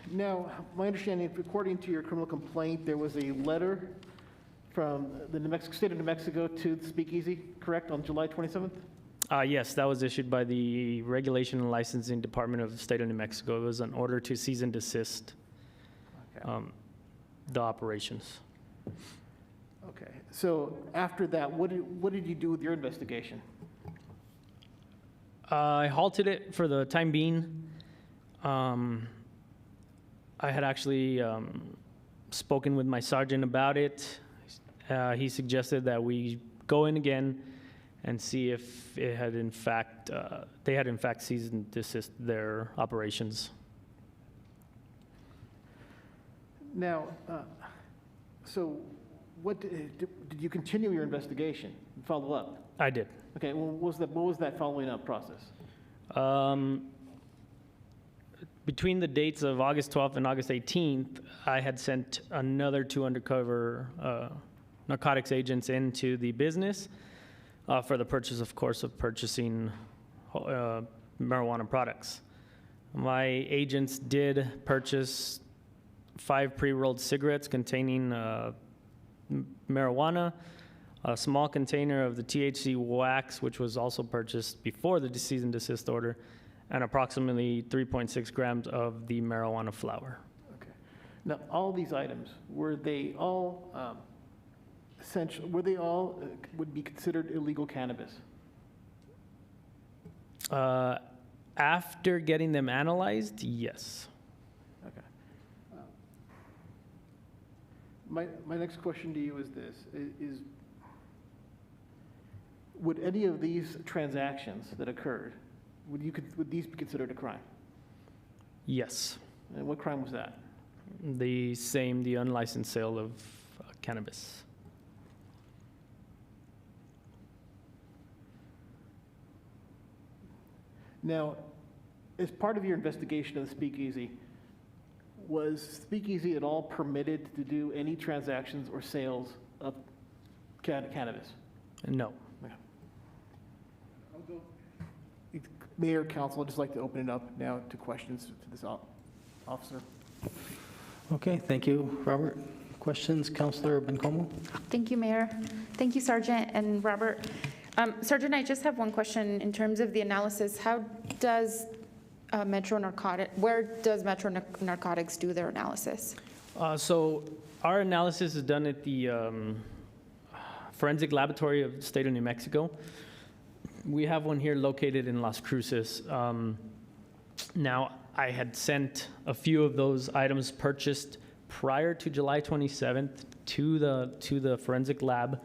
Now, my understanding, according to your criminal complaint, there was a letter from the state of New Mexico to the speakeasy, correct, on July 27th? Yes, that was issued by the Regulation and Licensing Department of the state of New Mexico. It was an order to cease and desist the operations. Okay. So after that, what did you do with your investigation? I halted it for the time being. I had actually spoken with my sergeant about it. He suggested that we go in again and see if it had in fact, they had in fact ceased and desist their operations. Now, so what did you continue your investigation and follow up? I did. Okay, well, what was that following up process? Between the dates of August 12th and August 18th, I had sent another 2 undercover narcotics agents into the business for the purchase, of course, of purchasing marijuana products. My agents did purchase 5 pre-rolled cigarettes containing marijuana, a small container of the THC wax, which was also purchased before the cease and desist order, and approximately 3.6 grams of the marijuana flower. Okay. Now, all these items, were they all essential? Were they all would be considered illegal cannabis? After getting them analyzed, yes. Okay. My next question to you is this: would any of these transactions that occurred, would these be considered a crime? Yes. And what crime was that? The unlicensed sale of cannabis. Now, as part of your investigation of the Speakeasy, was Speakeasy at all permitted to do any transactions or sales of cannabis? No. Mayor, Council, I'd just like to open it up now to questions to this officer. Okay, thank you, Robert. Questions, Councilor Bencomo? Thank you, Mayor. Thank you, Sergeant and Robert. Sergeant, I just have one question in terms of the analysis. How does where does Metro Narcotics do their analysis? So our analysis is done at the Forensic Laboratory of the state of New Mexico. We have one here located in Las Cruces. Now, I had sent a few of those items purchased prior to July 27th to the forensic lab.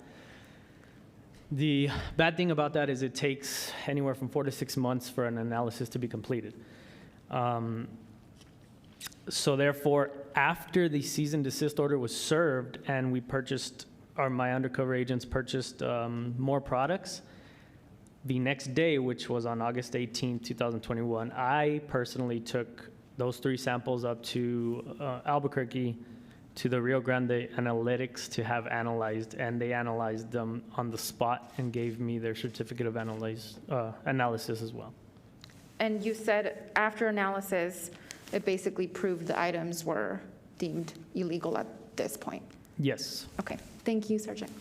The bad thing about that is it takes anywhere from 4 to 6 months for an analysis to be completed. So therefore, after the cease and desist order was served and we purchased, or my undercover agents purchased more products, the next day, which was on August 18, 2021, I personally took those 3 samples up to Albuquerque to the Rio Grande Analytics to have analyzed, and they analyzed them on the spot and gave me their certificate of analysis as well. And you said after analysis, it basically proved the items were deemed illegal at this point? Yes. Okay, thank you, Sergeant.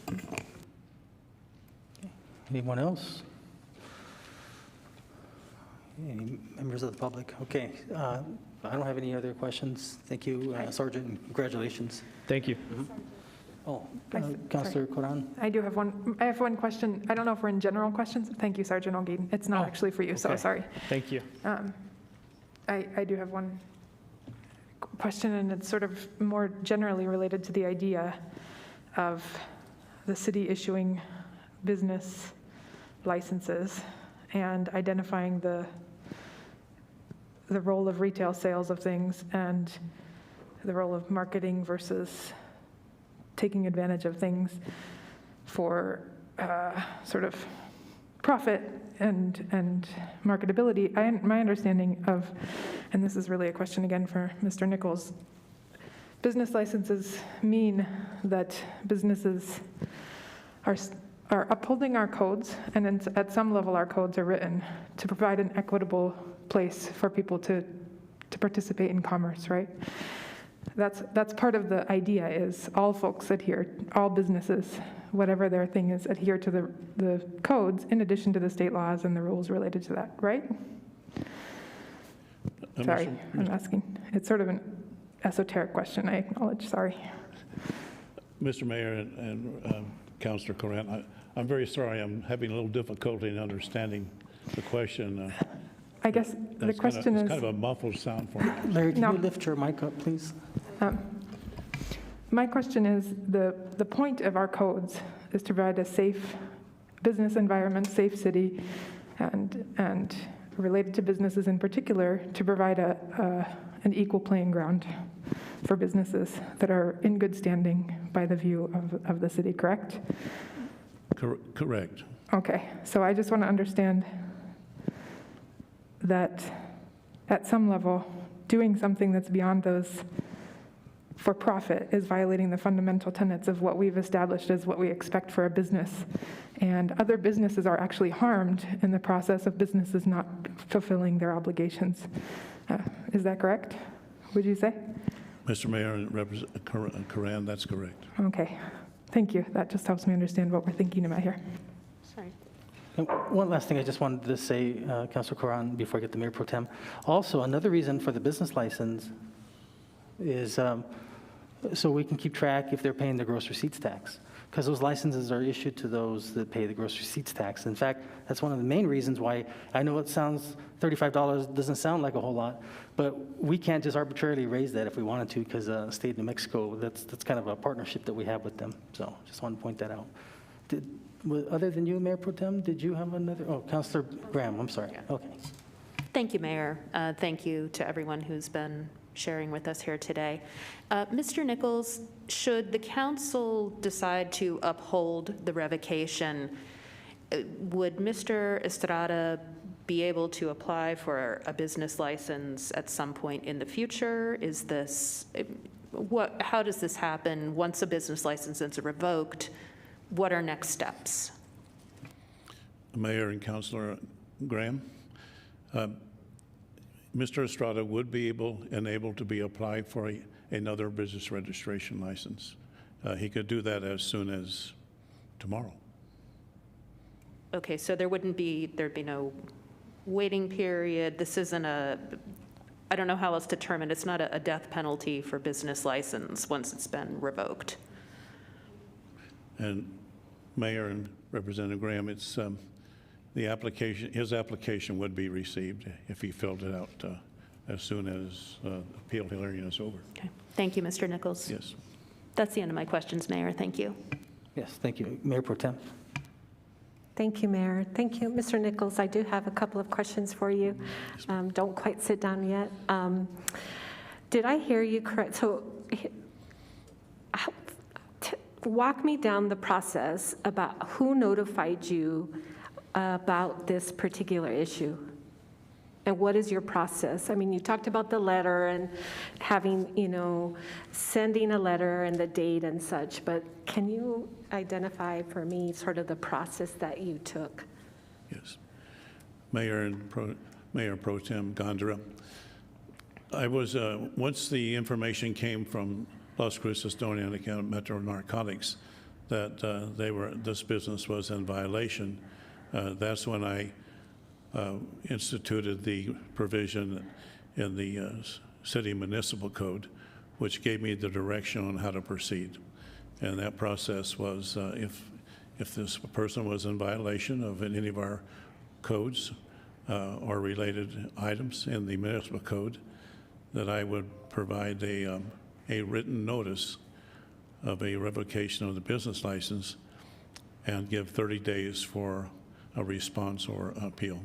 Anyone else? Any members of the public? Okay, I don't have any other questions. Thank you, Sergeant, and congratulations. Thank you. Oh, Councilor Coran? I do have one. I have one question. I don't know if we're in general questions. Thank you, Sergeant Olguin. It's not actually for you, so sorry. Thank you. I do have one question, and it's sort of more generally related to the idea of the city issuing business licenses and identifying the role of retail sales of things and the role of marketing versus taking advantage of things for sort of profit and marketability. My understanding of, and this is really a question again for Mr. Nichols, business licenses mean that businesses are upholding our codes, and at some level our codes are written to provide an equitable place for people to participate in commerce, right? That's part of the idea, is all folks adhere, all businesses, whatever their thing is, adhere to the codes in addition to the state laws and the rules related to that, right? Sorry, I'm asking. It's sort of an esoteric question, I acknowledge, sorry. Mr. Mayor and Councilor Coran, I'm very sorry, I'm having a little difficulty in understanding the question. I guess the question is... It's kind of a muffled sound for me. Larry, can you lift your mic up, please? My question is, the point of our codes is to provide a safe business environment, safe city, and related to businesses in particular, to provide an equal playing ground for businesses that are in good standing by the view of the city, correct? Correct. Okay, so I just want to understand that at some level, doing something that's beyond those for profit is violating the fundamental tenets of what we've established as what we expect for a business. And other businesses are actually harmed in the process of businesses not fulfilling their obligations. Is that correct, would you say? Mr. Mayor and Representative Coran, that's correct. Okay, thank you. That just helps me understand what we're thinking about here. Sorry. And one last thing I just wanted to say, Councilor Coran, before I get the Mayor Pro Tem. Also, another reason for the business license is so we can keep track if they're paying the gross receipts tax, because those licenses are issued to those that pay the gross receipts tax. In fact, that's one of the main reasons why I know it sounds, $35 doesn't sound like a whole lot, but we can't just arbitrarily raise that if we wanted to, because the state of New Mexico, that's kind of a partnership that we have with them. So just wanted to point that out. Other than you, Mayor Pro Tem, did you have another? Oh, Councilor Graham, I'm sorry. Okay. Thank you, Mayor. Thank you to everyone who's been sharing with us here today. Mr. Nichols, should the council decide to uphold the revocation, would Mr. Estrada be able to apply for a business license at some point in the future? Is this, how does this happen once a business license is revoked? What are next steps? Mayor and Councilor Graham, Mr. Estrada would be able to be applied for another business registration license. He could do that as soon as tomorrow. Okay, so there'd be no waiting period. This isn't I don't know how else to term it. It's not a death penalty for business license once it's been revoked. And Mayor and Representative Graham, it's his application would be received if he filled it out as soon as appeal hearing is over. Okay. Thank you, Mr. Nichols. Yes. That's the end of my questions, Mayor. Thank you. Yes, thank you. Mayor Pro Tem. Thank you, Mayor. Thank you, Mr. Nichols. I do have a couple of questions for you. Don't quite sit down yet. Did I hear you correct? So walk me down the process about who notified you about this particular issue, and what is your process? I mean, you talked about the letter and having, sending a letter and the date and such, but can you identify for me sort of the process that you took? Yes. Mayor Pro Tem Gondra, I was, once the information came from Las Cruces, Doña Ana Metro Narcotics that this business was in violation, that's when I instituted the provision in the city municipal code, which gave me the direction on how to proceed. And that process was if this person was in violation of any of our codes or related items in the municipal code, that I would provide a written notice of a revocation of the business license and give 30 days for a response or appeal.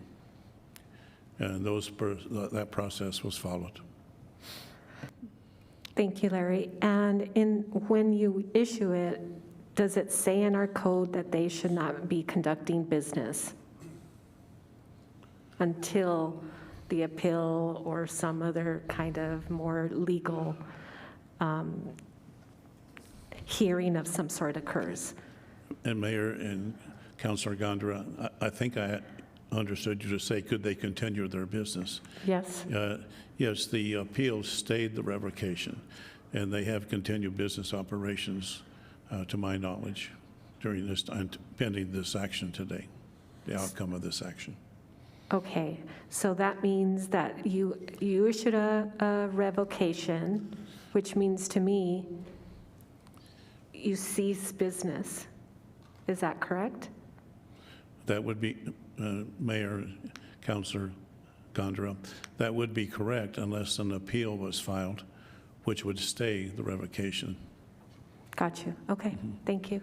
And that process was followed. Thank you, Larry. And when you issue it, does it say in our code that they should not be conducting business until the appeal or some other kind of more legal hearing of some sort occurs? And Mayor and Councilor Gondra, I think I understood you to say, could they continue their business? Yes. Yes, the appeal stayed the revocation, and they have continued business operations, to my knowledge, during this time, pending this action today, the outcome of this action. Okay, so that means that you issued a revocation, which means to me you cease business. Is that correct? That would be, Mayor, Councilor Gondra, that would be correct unless an appeal was filed, which would stay the revocation. Got you. Okay, Thank you.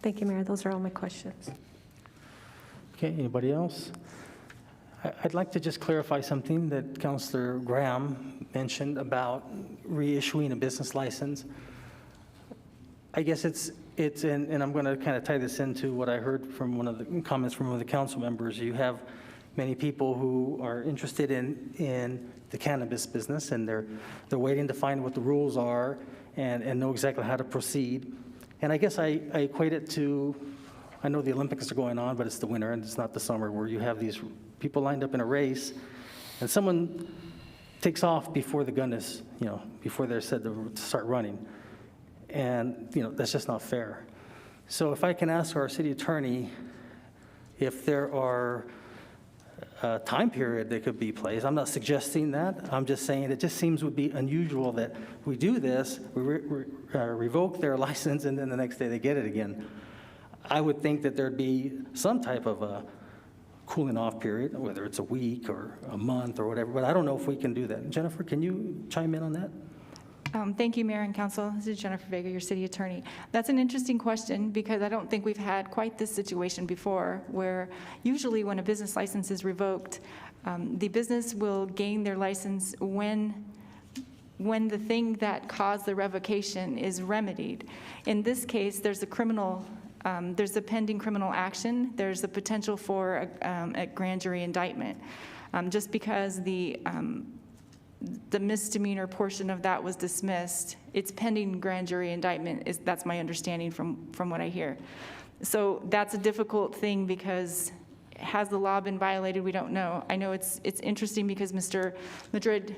Thank you, Mayor. Those are all my questions. Okay, anybody else? I'd like to just clarify something that Councilor Graham mentioned about reissuing a business license. I guess it's and I'm going to kind of tie this into what I heard from one of the comments from one of the council members. You have many people who are interested in the cannabis business, and they're waiting to find what the rules are and know exactly how to proceed. And I guess I equate it to, I know the Olympics are going on, but it's the winter and it's not the summer, where you have these people lined up in a race, and someone takes off before the gun is, before they're said to start running. And, that's just not fair. So if I can ask our city attorney if there are time period that could be placed. I'm not suggesting that. I'm just saying it just seems would be unusual that we do this, we revoke their license, and then the next day they get it again. I would think that there'd be some type of a cooling off period, whether it's a week or a month or whatever, but I don't know if we can do that. Jennifer, can you chime in on that? Thank you, Mayor and Council. This is Jennifer Vega, your city attorney. That's an interesting question because I don't think we've had quite this situation before, where usually when a business license is revoked, the business will gain their license when the thing that caused the revocation is remedied. In this case, there's a pending criminal action. There's a potential for a grand jury indictment. Just because the misdemeanor portion of that was dismissed, it's pending grand jury indictment. That's my understanding from what I hear. So that's a difficult thing because has the law been violated? We don't know. I know it's interesting because Mr. Madrid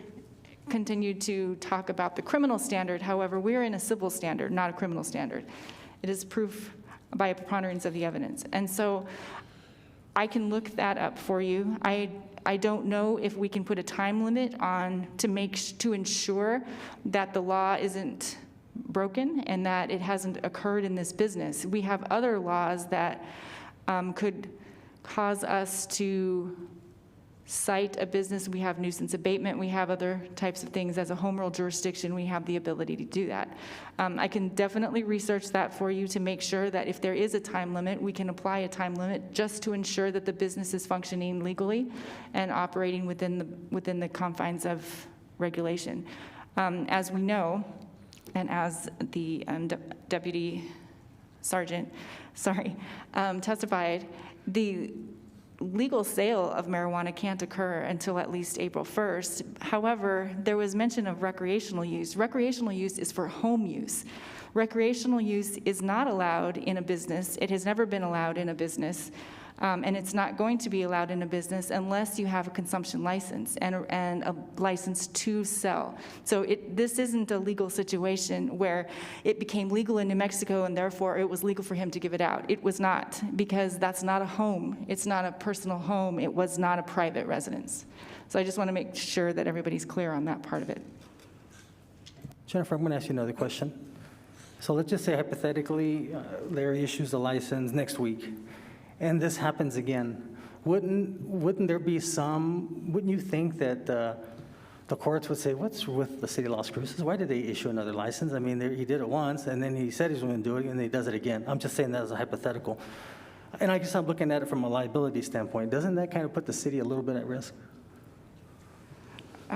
continued to talk about the criminal standard. However, we're in a civil standard, not a criminal standard. It is proof by a preponderance of the evidence. And so I can look that up for you. I don't know if we can put a time limit on to ensure that the law isn't broken and that it hasn't occurred in this business. We have other laws that could cause us to cite a business. We have nuisance abatement. We have other types of things. As a home rule jurisdiction, we have the ability to do that. I can definitely research that for you to make sure that if there is a time limit, we can apply a time limit just to ensure that the business is functioning legally and operating within the confines of regulation. As we know, and as the deputy sergeant, testified, the legal sale of marijuana can't occur until at least April 1st. However, there was mention of recreational use. Recreational use is for home use. Recreational use is not allowed in a business. It has never been allowed in a business. And it's not going to be allowed in a business unless you have a consumption license and a license to sell. So this isn't a legal situation where it became legal in New Mexico and therefore it was legal for him to give it out. It was not, because that's not a home. It's not a personal home. It was not a private residence. So I just want to make sure that everybody's clear on that part of it. Jennifer, I'm going to ask you another question. So let's just say hypothetically, Larry issues a license next week, and this happens again. Wouldn't there be wouldn't you think that the courts would say, what's with the city of Las Cruces? Why did they issue another license? I mean, he did it once, and then he said he was going to do it, and then he does it again. I'm just saying that as a hypothetical. And I guess I'm looking at it from a liability standpoint. Doesn't that kind of put the city a little bit at risk?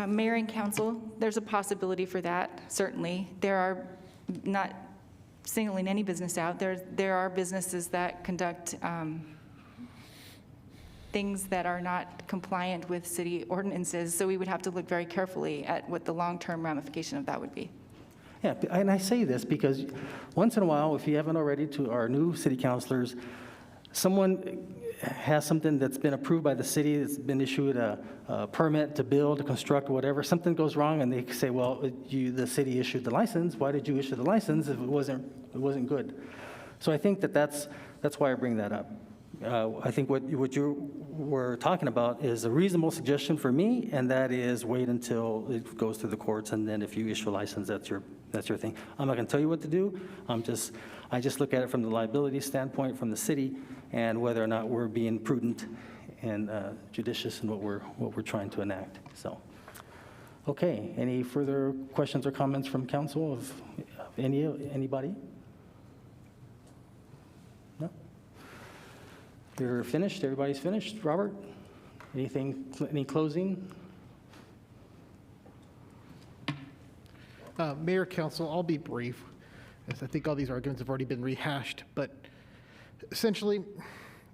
Mayor and council, there's a possibility for that, certainly. There are, not singling any business out, there are businesses that conduct things that are not compliant with city ordinances, so we would have to look very carefully at what the long-term ramification of that would be. Yeah, and I say this because once in a while, if you haven't already, to our new city councilors, someone has something that's been approved by the city, that's been issued a permit to build, to construct, whatever, something goes wrong, and they say, well, the city issued the license. Why did you issue the license if it wasn't good? So I think that's why I bring that up. I think what you were talking about is a reasonable suggestion for me, and that is wait until it goes through the courts, and then if you issue a license, that's your thing. I'm not going to tell you what to do. I just look at it from the liability standpoint from the city, and whether or not we're being prudent and judicious in what we're trying to enact. So, okay. Any further questions or comments from council of anybody? No. You're finished. Everybody's finished. Robert, any closing? Mayor, council, I'll be brief, as I think all these arguments have already been rehashed, but essentially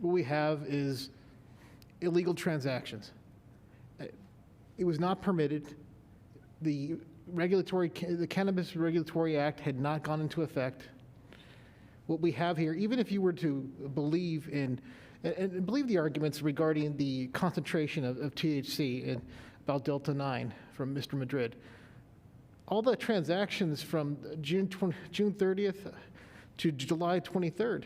what we have is illegal transactions. It was not permitted. The Cannabis Regulatory Act had not gone into effect. What we have here, even if you were to believe in and believe the arguments regarding the concentration of THC in about Delta 9 from Mr. Madrid, all the transactions from June 30th to July 23rd,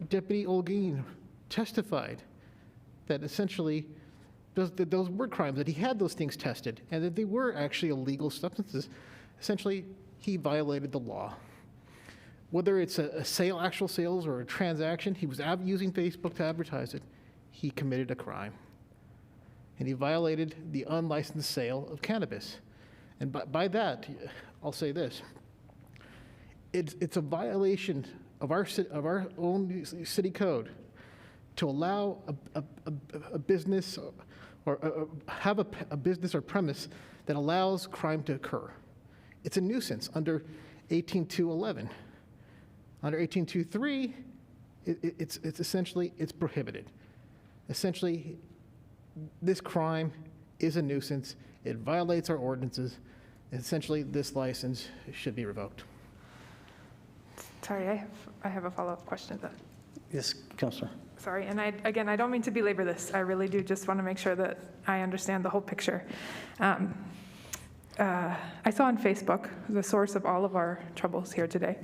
Deputy Olguin testified that essentially those were crimes, that he had those things tested, and that they were actually illegal substances. Essentially, he violated the law. Whether it's a sale, actual sales, or a transaction, he was using Facebook to advertise it. He committed a crime. And he violated the unlicensed sale of cannabis. And by that, I'll say this. It's a violation of our own city code to allow a business or have a business or premise that allows crime to occur. It's a nuisance under 18211. Under 18223, it's essentially, it's prohibited. Essentially, this crime is a nuisance. It violates our ordinances. Essentially, this license should be revoked. Sorry, I have a follow-up question to that. Yes, Councilor. Sorry, and again, I don't mean to belabor this. I really do just want to make sure that I understand the whole picture. I saw on Facebook, the source of all of our troubles here today,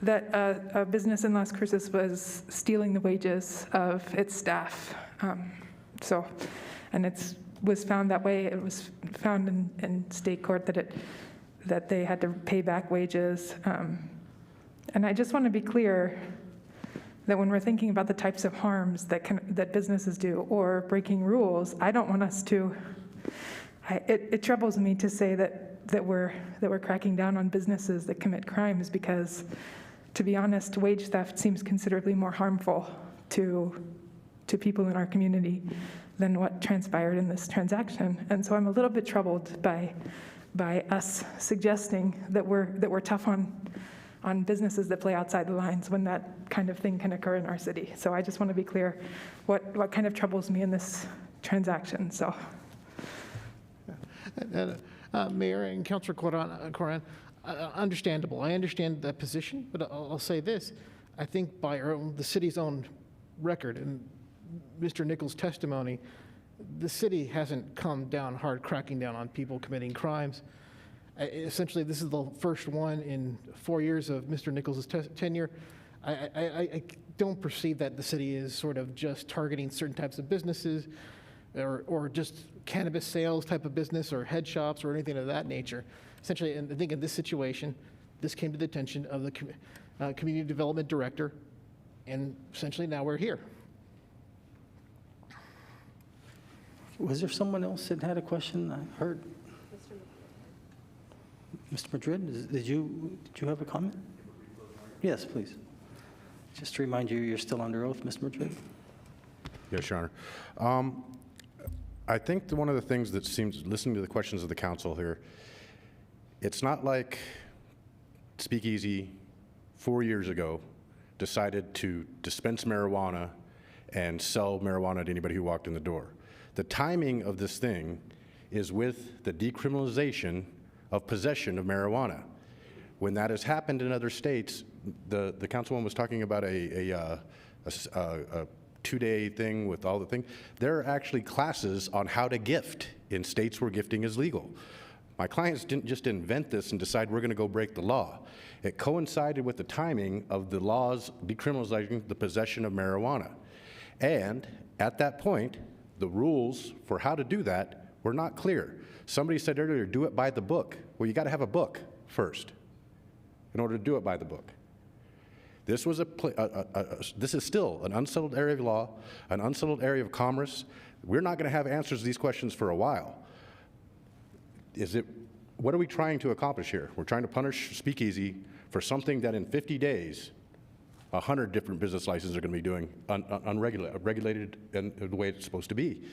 that a business in Las Cruces was stealing the wages of its staff. And it was found that way. It was found in state court that they had to pay back wages. And I just want to be clear that when we're thinking about the types of harms that businesses do or breaking rules, I don't want us to. It troubles me to say that we're cracking down on businesses that commit crimes because, to be honest, wage theft seems considerably more harmful to people in our community than what transpired in this transaction. And so I'm a little bit troubled by us suggesting that we're tough on businesses that play outside the lines when that kind of thing can occur in our city. So I just want to be clear what kind of troubles me in this transaction. So, Mayor and Councilor Coran, understandable. I understand that position, but I'll say this. I think by the city's own record and Mr. Nichols' testimony, the city hasn't come down hard cracking down on people committing crimes. Essentially, this is the first one in 4 years of Mr. Nichols' tenure. I don't perceive that the city is sort of just targeting certain types of businesses or just cannabis sales type of business or head shops or anything of that nature. Essentially, and I think in this situation, this came to the attention of the community development director, and essentially now we're here. Was there someone else that had a question? I heard. Mr. Madrid, did you have a comment? Yes, please. Just to remind you, you're still under oath, Mr. Madrid. Yes, Your Honor. I think one of the things that seems, listening to the questions of the council here, it's not like Speakeasy 4 years ago decided to dispense marijuana and sell marijuana to anybody who walked in the door. The timing of this thing is with the decriminalization of possession of marijuana. When that has happened in other states, the councilwoman was talking about a 2-day thing with all the things. There are actually classes on how to gift in states where gifting is legal. My clients didn't just invent this and decide we're going to go break the law. It coincided with the timing of the laws decriminalizing the possession of marijuana. And at that point, the rules for how to do that were not clear. Somebody said earlier, do it by the book. Well, you got to have a book first in order to do it by the book. This was this is still an unsettled area of law, an unsettled area of commerce. We're not going to have answers to these questions for a while. What are we trying to accomplish here? We're trying to punish Speakeasy for something that in 50 days, 100 different business licenses are going to be doing regulated in the way it's supposed to be.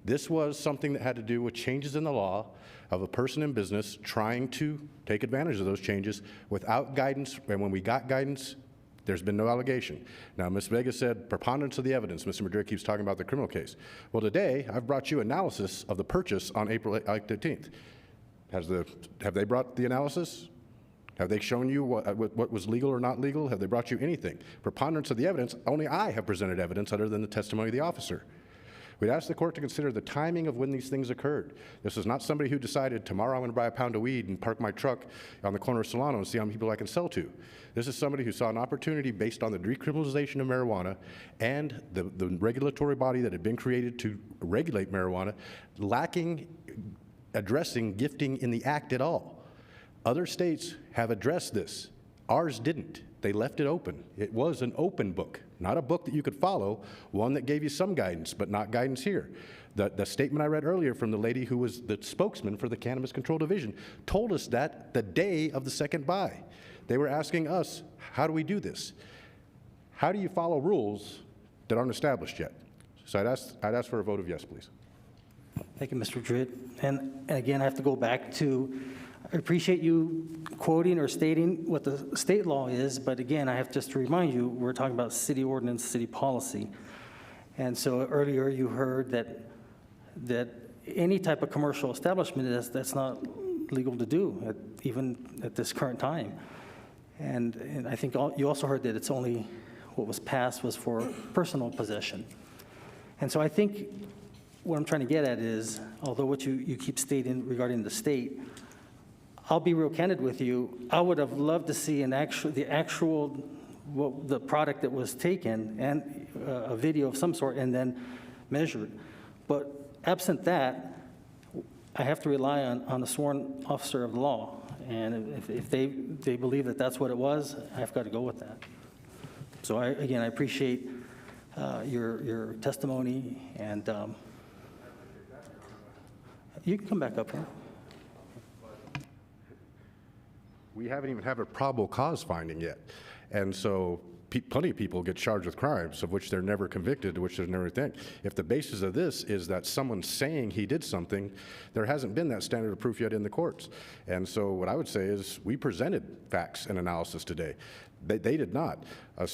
This was something that had to do with changes in the law of a person in business trying to take advantage of those changes without guidance, and when we got guidance, there's been no allegation. Now, Ms. Vega said preponderance of the evidence. Mr. Madrid keeps talking about the criminal case. Well, today, I've brought you analysis of the purchase on April 13th. Have they brought the analysis? Have they shown you what was legal or not legal? Have they brought you anything? Preponderance of the evidence, only I have presented evidence other than the testimony of the officer. We'd ask the court to consider the timing of when these things occurred. This is not somebody who decided, tomorrow I'm going to buy a pound of weed and park my truck on the corner of Solano and see how many people I can sell to. This is somebody who saw an opportunity based on the decriminalization of marijuana and the regulatory body that had been created to regulate marijuana, addressing gifting in the act at all. Other states have addressed this. Ours didn't. They left it open. It was an open book, not a book that you could follow, one that gave you some guidance, but not guidance here. The statement I read earlier from the lady who was the spokesman for the Cannabis Control Division told us that the day of the second buy. They were asking us, how do we do this? How do you follow rules that aren't established yet? So I'd ask for a vote of yes, please. Thank you, Mr. Madrid. And again, I have to go back to, I appreciate you quoting or stating what the state law is, but again, I have just to remind you, we're talking about city ordinance, city policy. And so earlier you heard that any type of commercial establishment that's not legal to do, even at this current time. And I think you also heard that it's only, what was passed was for personal possession. And so I think what I'm trying to get at is, although what you keep stating regarding the state, I'll be real candid with you. I would have loved to see the product that was taken and a video of some sort and then measured. But absent that, I have to rely on a sworn officer of the law. And if they believe that that's what it was, I've got to go with that. So I appreciate your testimony, and you can come back up here. We haven't even had a probable cause finding yet. And so plenty of people get charged with crimes of which they're never convicted, to which there's never anything. If the basis of this is that someone's saying he did something, there hasn't been that standard of proof yet in the courts. And so what I would say is we presented facts and analysis today. They did not. I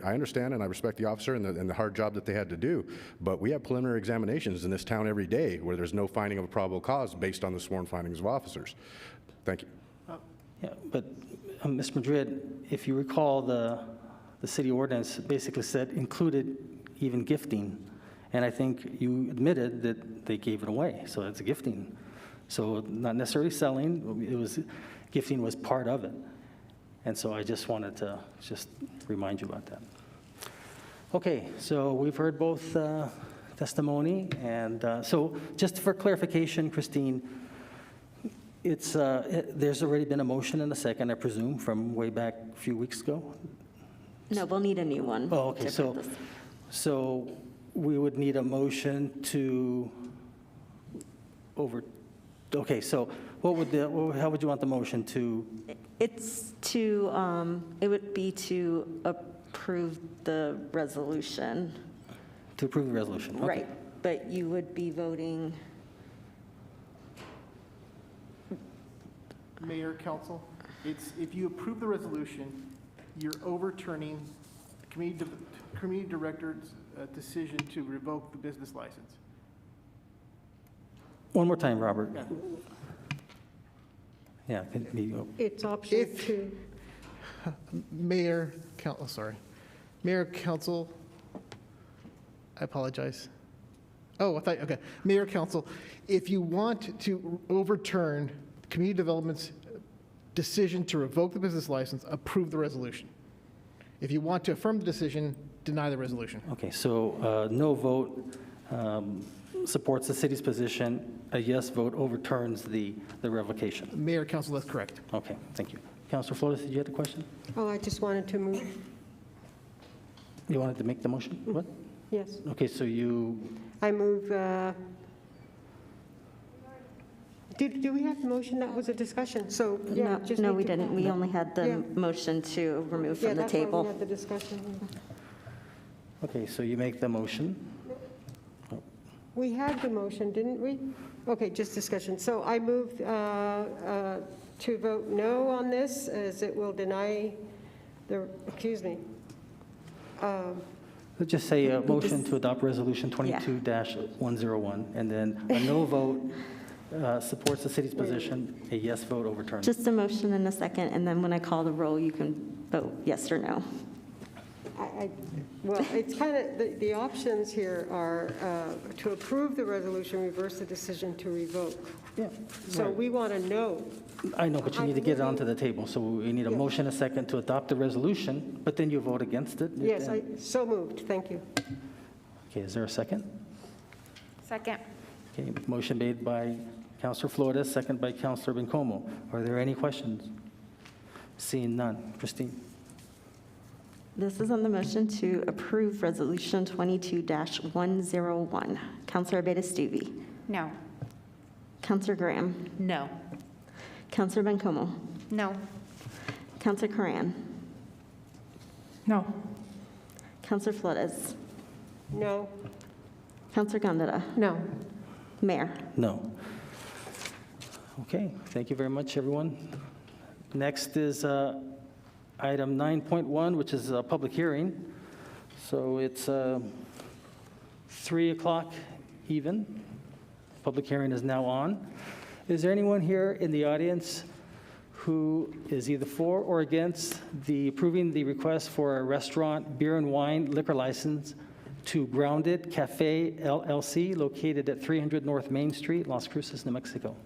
understand and I respect the officer and the hard job that they had to do, but we have preliminary examinations in this town every day where there's no finding of a probable cause based on the sworn findings of officers. Thank you. Yeah, but Ms. Madrid, if you recall, the city ordinance basically said included even gifting, and I think you admitted that they gave it away, so it's gifting. So not necessarily selling, gifting was part of it. And so I just wanted to remind you about that. Okay, so we've heard both testimony, and so just for clarification, Christine, there's already been a motion and a second, I presume, from way back a few weeks ago? No, we'll need a new one. Oh, okay, so we would need a motion to okay, so how would you want the motion to? It would be to approve the resolution. To approve the resolution, okay. Right, but you would be voting. Mayor, council, if you approve the resolution, you're overturning the community director's decision to revoke the business license. One more time, Robert. Yeah. It's option 2. Mayor, council, I apologize. Oh, okay. Mayor, council, if you want to overturn Community Development's decision to revoke the business license, approve the resolution. If you want to affirm the decision, deny the resolution. Okay, so no vote supports the city's position. A yes vote overturns the revocation. Mayor, council, that's correct. Okay, thank you. Councilor Flores, did you have a question? Oh, I just wanted to move. You wanted to make the motion? What? Yes. Okay, so I move. Do we have the motion? That was a discussion. So yeah, no, we didn't. We only had the motion to remove from the table. Yeah, that's why we had the discussion. Okay, so you make the motion. We had the motion, didn't we? Okay, just discussion. So I move to vote no on this, as it will deny the. Excuse me. Let's just say a motion to adopt Resolution 22-101, and then a no vote supports the city's position, a yes vote overturns. Just a motion and a second, and then when I call the roll, you can vote yes or no. Well, it's kind of, the options here are to approve the resolution, reverse the decision, to revoke. Yeah. So right. we want to know. I know, but you need to get it onto the table. So we need a motion, a second to adopt the resolution, but then you vote against it. Yes, so moved. Thank you. Okay, is there a second? Second. Okay, motion made by Councilor Flores, second by Councilor Bencomo. Are there any questions? Seeing none. Christine? This is on the motion to approve Resolution 22-101. Councilor Abeyta-Stuvey. No. Councilor Graham. No. Councilor Bencomo. No. Councilor Coran. No. Councilor Flores. No. Councilor Gondeta. No. Mayor. No. Okay, thank you very much, everyone. Next is item 9.1, which is a public hearing. So it's 3 o'clock even. Public hearing is now on. Is there anyone here in the audience who is either for or against approving the request for a restaurant beer and wine liquor license to Grounded Cafe LLC located at 300 North Main Street, Las Cruces, New Mexico?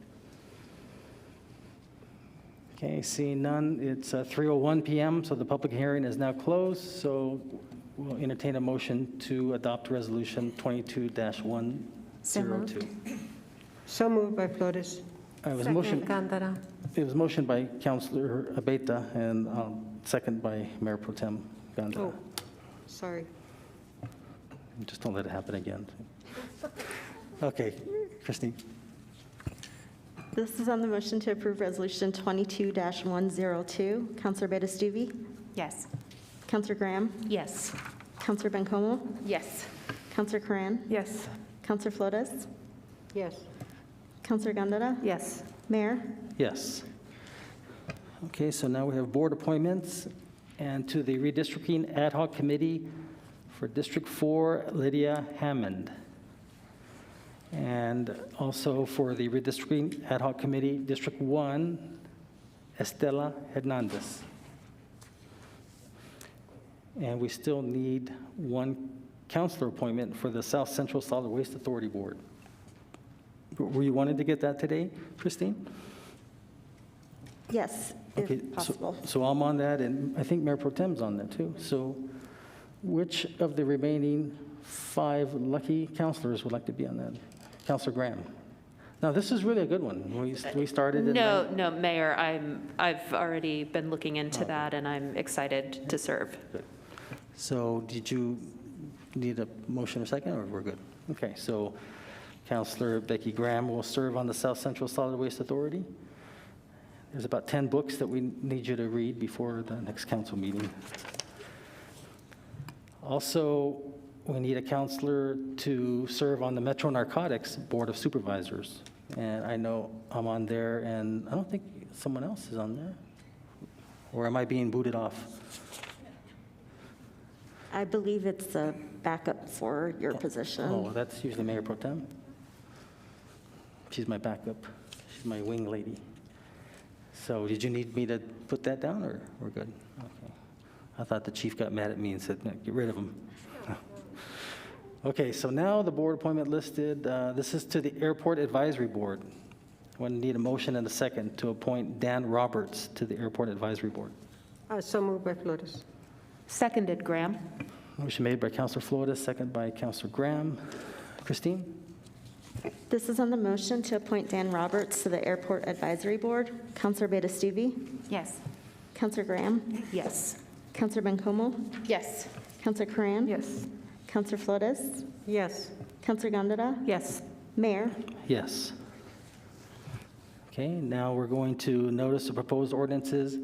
Okay, seeing none, it's 3:01 p.m., so the public hearing is now closed. So we'll entertain a motion to adopt Resolution 22-102. So moved by Flores. It was Second, motion. Gondeta. It was motioned by Councilor Abeyta and second by Mayor Pro Tem Gondeta. Oh, sorry. Just don't let it happen again. Okay, Christine. This is on the motion to approve Resolution 22-102. Councilor Abeyta-Stuvey. Yes. Councilor Graham. Yes. Councilor Bencomo. Yes. Councilor Coran. Yes. Councilor Flores. Yes. Councilor Gondeta. Yes. Mayor. Yes. Okay, so now we have board appointments, and to the Redistricting Ad Hoc Committee for District 4, Lydia Hammond. And also for the Redistricting Ad Hoc Committee, District 1, Estela Hernandez. And we still need one counselor appointment for the South Central Solid Waste Authority Board. Were you wanting to get that today, Christine? Yes, Okay, if possible. so I'm on that, and I think Mayor Pro Tem's on that too. So which of the remaining 5 lucky counselors would like to be on that? Councilor Graham. Now, this is really a good one. We started in No, Mayor, I've already been looking into that, and I'm excited to serve. Good. So did you need a motion or second, or we're good? Okay, so Councilor Becky Graham will serve on the South Central Solid Waste Authority. There's about 10 books that we need you to read before the next council meeting. Also, we need a counselor to serve on the Metro Narcotics Board of Supervisors. And I know I'm on there, and I don't think someone else is on there. Or am I being booted off? I believe it's a backup for your position. Oh, that's usually Mayor Pro Tem. She's my backup. She's my wing lady. So did you need me to put that down, or we're good? Okay. I thought the chief got mad at me and said, "No, get rid of him." Okay, so now the board appointment listed, this is to the Airport Advisory Board. I need a motion and a second to appoint Dan Roberts to the Airport Advisory Board. So moved by Flores. Seconded, Graham. Motion made by Councilor Flores, second by Councilor Graham. Christine? This is on the motion to appoint Dan Roberts to the Airport Advisory Board. Councilor Abeyta-Stuvey. Yes. Councilor Graham. Yes. Councilor Bencomo. Yes. Councilor Coran. Yes. Councilor Flores. Yes. Councilor Gondeta. Yes. Mayor. Yes. Okay, now we're going to notice the proposed ordinances.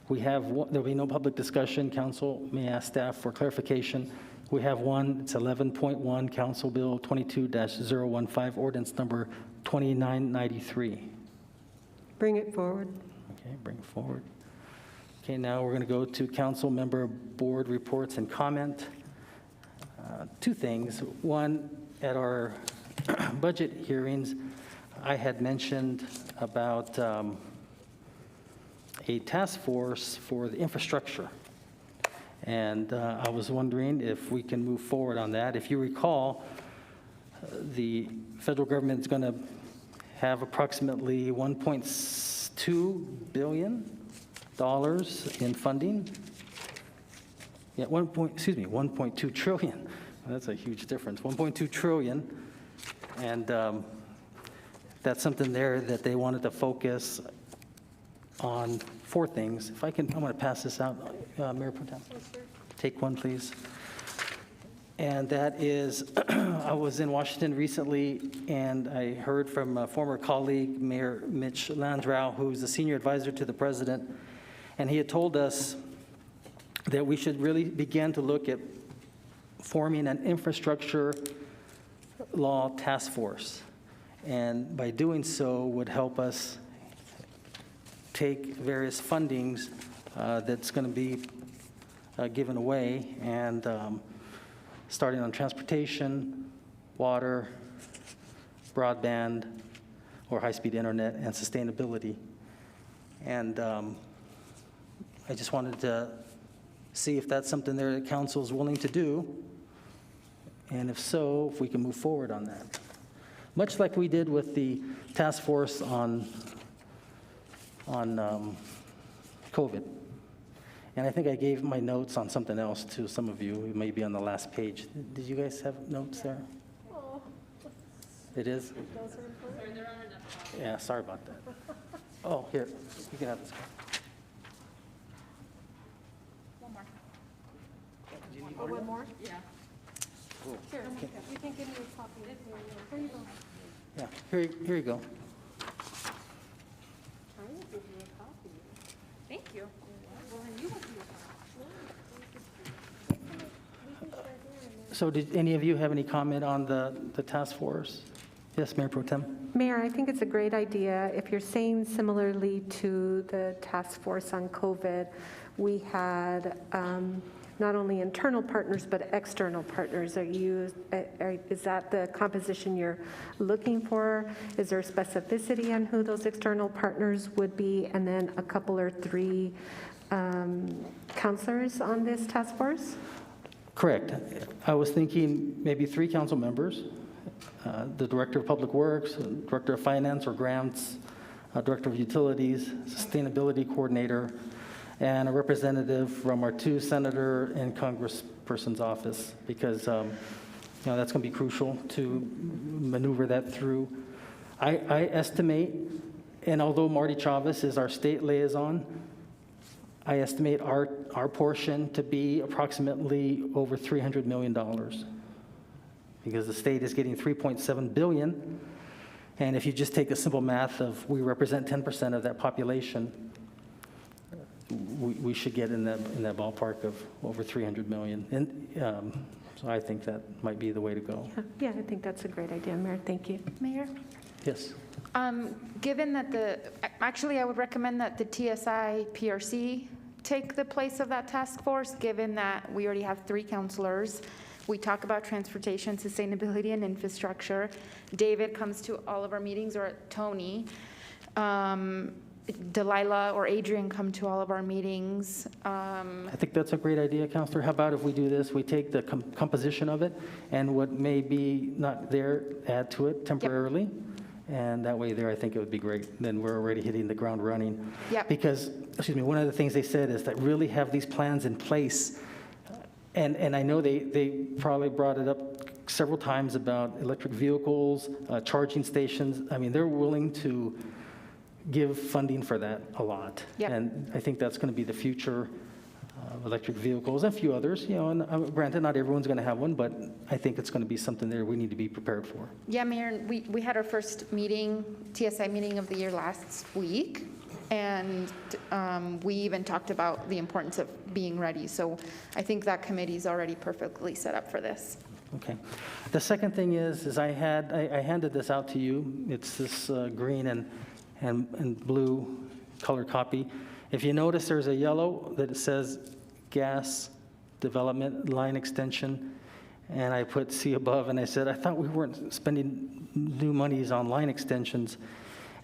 There'll be no public discussion. Council may ask staff for clarification. We have one, it's 11.1, Council Bill 22-015, ordinance number 2993. Bring it forward. Okay, bring it forward. Okay, now we're going to go to council member board reports and comment. 2 things. One, at our budget hearings, I had mentioned about a task force for the infrastructure. And I was wondering if we can move forward on that. If you recall, the federal government is going to have approximately $1.2 billion in funding. Yeah, 1.2 trillion. That's a huge difference. 1.2 trillion. And that's something there that they wanted to focus on 4 things. If I can, I'm going to pass this out, Mayor Pro Tem. Take one, please. And that is, I was in Washington recently, and I heard from a former colleague, Mayor Mitch Landrieu, who's the senior advisor to the president, and he had told us that we should really begin to look at forming an infrastructure law task force. And by doing so would help us take various fundings that's going to be given away, and starting on transportation, water, broadband, or high-speed internet, and sustainability. And I just wanted to see if that's something there that council is willing to do, and if so, if we can move forward on that. Much like we did with the task force on COVID. And I think I gave my notes on something else to some of you. It may be on the last page. Did you guys have notes there? Oh. It is? Yeah, sorry about that. Oh, here, you can have this. One more. Do you need one more? Yeah. Cool. Here, you can give me a copy. Here you go. Yeah, here you go. I will give you a copy. Thank you. Well, then you will do a copy. So did any of you have any comment on the task force? Yes, Mayor Pro Tem. Mayor, I think it's a great idea. If you're saying similarly to the task force on COVID, we had not only internal partners, but external partners. Is that the composition you're looking for? Is there specificity on who those external partners would be? And then a couple or 3 counselors on this task force? Correct. I was thinking maybe 3 council members, the Director of Public Works, Director of Finance or Grants, Director of Utilities, Sustainability Coordinator, and a representative from our 2 senator and congressperson's office, because that's going to be crucial to maneuver that through. I estimate, and although Marty Chavez is our state liaison, I estimate our portion to be approximately over $300 million, because the state is getting $3.7 billion, and if you just take the simple math of we represent 10% of that population, we should get in that ballpark of over 300 million. And so I think that might be the way to go. Yeah, I think that's a great idea, Mayor. Thank you. Mayor? Yes. Given that actually I would recommend that the TSI PRC take the place of that task force, given that we already have 3 counselors. We talk about transportation, sustainability, and infrastructure. David comes to all of our meetings, or Tony. Delilah or Adrian come to all of our meetings. I think that's a great idea, Councilor. How about if we do this, we take the composition of it and what may be not there, add to it temporarily. Yep. And that way there, I think it would be great. Then we're already hitting the ground running. Yep. Because, one of the things they said is that really have these plans in place. And I know they probably brought it up several times about electric vehicles, charging stations. I mean, they're willing to give funding for that a lot. Yep. And I think that's going to be the future of electric vehicles and a few others. And granted, not everyone's going to have one, but I think it's going to be something there we need to be prepared for. Yeah, Mayor, we had our first meeting, TSI meeting of the year last week, and we even talked about the importance of being ready. So I think that committee is already perfectly set up for this. Okay. The second thing is I handed this out to you. It's this green and blue color copy. If you notice, there's a yellow that says gas development line extension, and I put C above, and I said, I thought we weren't spending new monies on line extensions.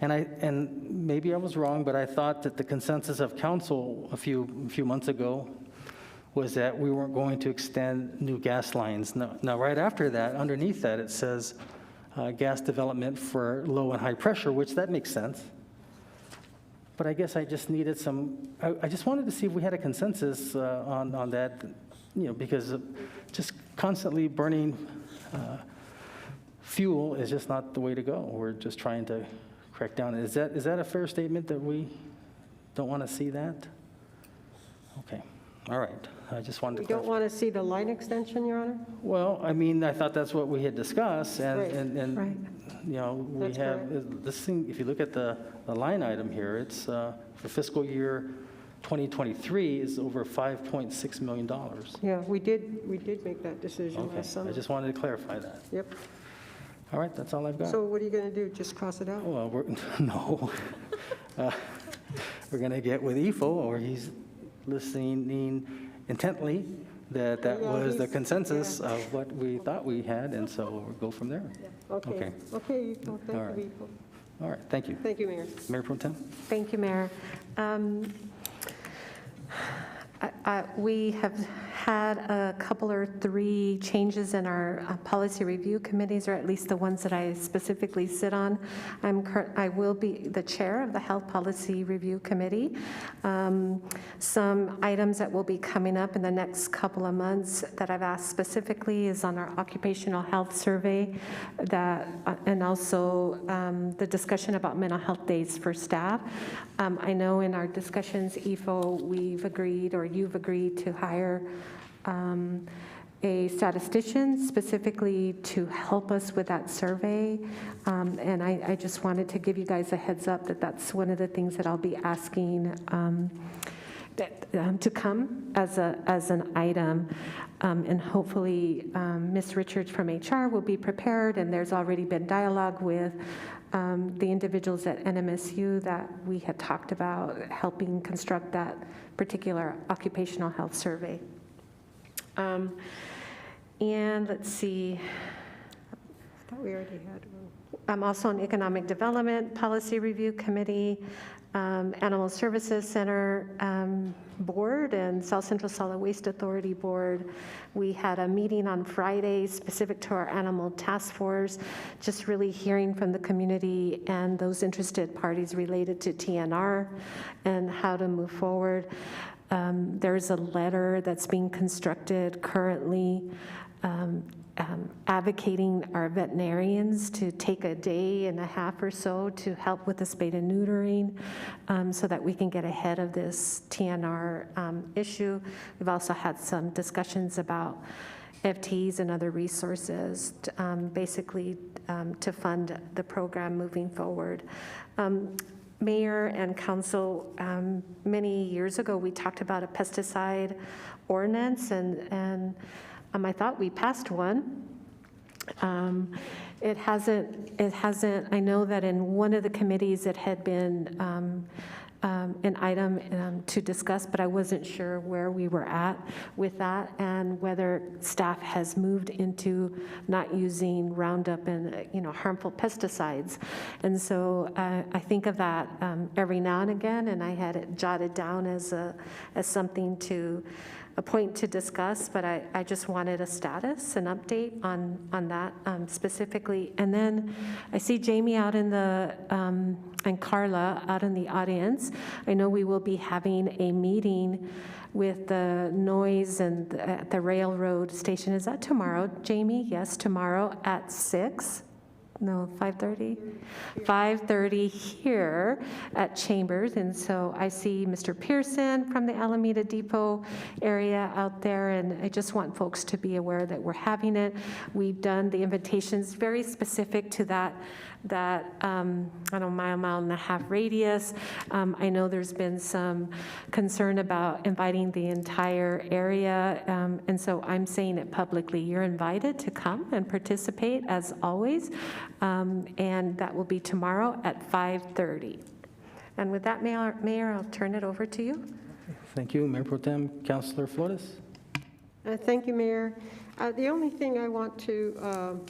And maybe I was wrong, but I thought that the consensus of council a few months ago was that we weren't going to extend new gas lines. Now, right after that, underneath that, it says gas development for low and high pressure, which that makes sense. But I guess I just needed I just wanted to see if we had a consensus on that, because just constantly burning fuel is just not the way to go. We're just trying to crack down. Is that a fair statement that we don't want to see that? Okay, all right. I just wanted to You don't want to see the line extension, Your Honor? Well, I mean, I thought that's what we had discussed, and, Right, and right. we That's have, this thing, if you look at the line item here, it's for fiscal year 2023 is over $5.6 million. Yeah, we did make that decision Okay, last summer. I just wanted to clarify that. Yep. All right, that's all I've got. So what are you going to do, just cross it out? Well, no. We're going to get with EFO, or he's listening intently, that was the consensus of what we thought we had, and so we'll go from there. Okay. Okay, well, thank All right. you. All right, thank you. Thank you, Mayor. Mayor Pro Tem? Thank you, Mayor. We have had a couple or three changes in our policy review committees, or at least the ones that I specifically sit on. I will be the chair of the Health Policy Review Committee. Some items that will be coming up in the next couple of months that I've asked specifically is on our occupational health survey, and also the discussion about mental health days for staff. I know in our discussions, EFO, we've agreed, or you've agreed to hire a statistician specifically to help us with that survey. And I just wanted to give you guys a heads up that that's one of the things that I'll be asking to come as an item. And hopefully Ms. Richards from HR will be prepared, and there's already been dialogue with the individuals at NMSU that we had talked about helping construct that particular occupational health survey. And let's see. I thought we already had one. I'm also on Economic Development Policy Review Committee, Animal Services Center Board, and South Central Solid Waste Authority Board. We had a meeting on Friday specific to our animal task force, just really hearing from the community and those interested parties related to TNR and how to move forward. There's a letter that's being constructed currently advocating our veterinarians to take a day and a half or so to help with the spay and neutering so that we can get ahead of this TNR issue. We've also had some discussions about FTEs and other resources, basically to fund the program moving forward. Mayor and council, many years ago, we talked about a pesticide ordinance, and I thought we passed one. It hasn't, I know that in one of the committees it had been an item to discuss, but I wasn't sure where we were at with that and whether staff has moved into not using Roundup and harmful pesticides. And so I think of that every now and again, and I had it jotted down as something a point to discuss, but I just wanted a status, an update on that specifically. And then I see Jamie out in and Carla out in the audience. I know we will be having a meeting with the noise and at the railroad station. Is that tomorrow, Jamie? Yes, tomorrow at 6. No, 5:30? 5:30 here at Chambers. And so I see Mr. Pearson from the Alameda Depot area out there, and I just want folks to be aware that we're having it. We've done the invitations very specific to that mile and a half radius. I know there's been some concern about inviting the entire area, and so I'm saying it publicly. You're invited to come and participate as always, and that will be tomorrow at 5:30. And with that, Mayor, I'll turn it over to you. Thank you, Mayor Pro Tem. Councilor Flores? Thank you, Mayor. The only thing I want to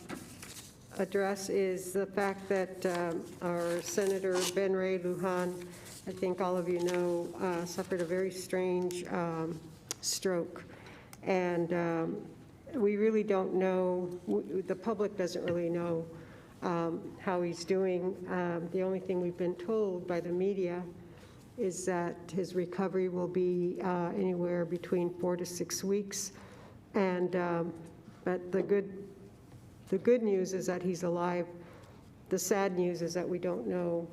address is the fact that our Senator Ben Ray Lujan, I think all of you know, suffered a very strange stroke. And we really don't know, the public doesn't really know how he's doing. The only thing we've been told by the media is that his recovery will be anywhere between 4 to 6 weeks. And but the good news is that he's alive. The sad news is that we don't know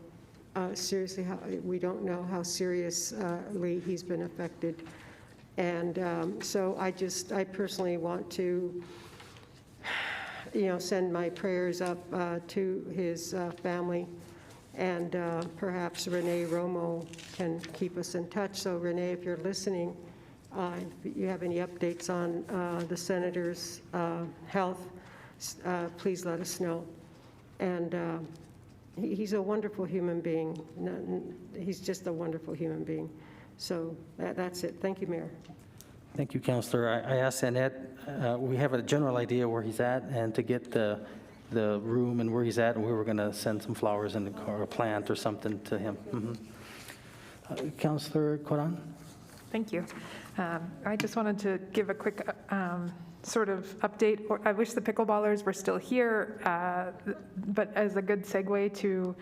seriously how seriously he's been affected. And so I personally want to, send my prayers up to his family, and perhaps Renee Romo can keep us in touch. So Renee, if you're listening, if you have any updates on the senator's health, please let us know. And he's a wonderful human being. He's just a wonderful human being. So that's it. Thank you, Mayor. Thank you, Councilor. I asked Annette, we have a general idea where he's at, and to get the room and where he's at, and we were going to send some flowers and or a plant or something to him. Mm-hmm. Councilor Coran? Thank you. I just wanted to give a quick sort of update. I wish the pickleballers were still here, but as a good segue to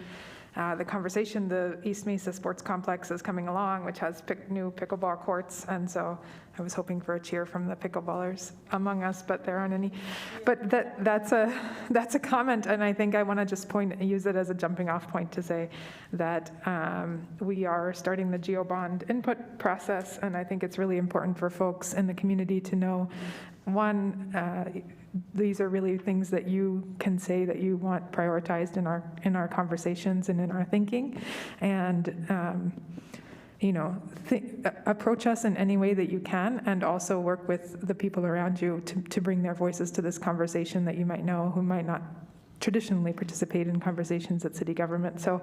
the conversation, the East Mesa Sports Complex is coming along, which has new pickleball courts, and so I was hoping for a cheer from the pickleballers among us, but there aren't any. But that's a comment, and I think I want to just use it as a jumping off point to say that we are starting the GeoBond input process, and I think it's really important for folks in the community to know, one, these are really things that you can say that you want prioritized in our conversations and in our thinking, and approach us in any way that you can, and also work with the people around you to bring their voices to this conversation that you might know who might not traditionally participate in conversations at city government. So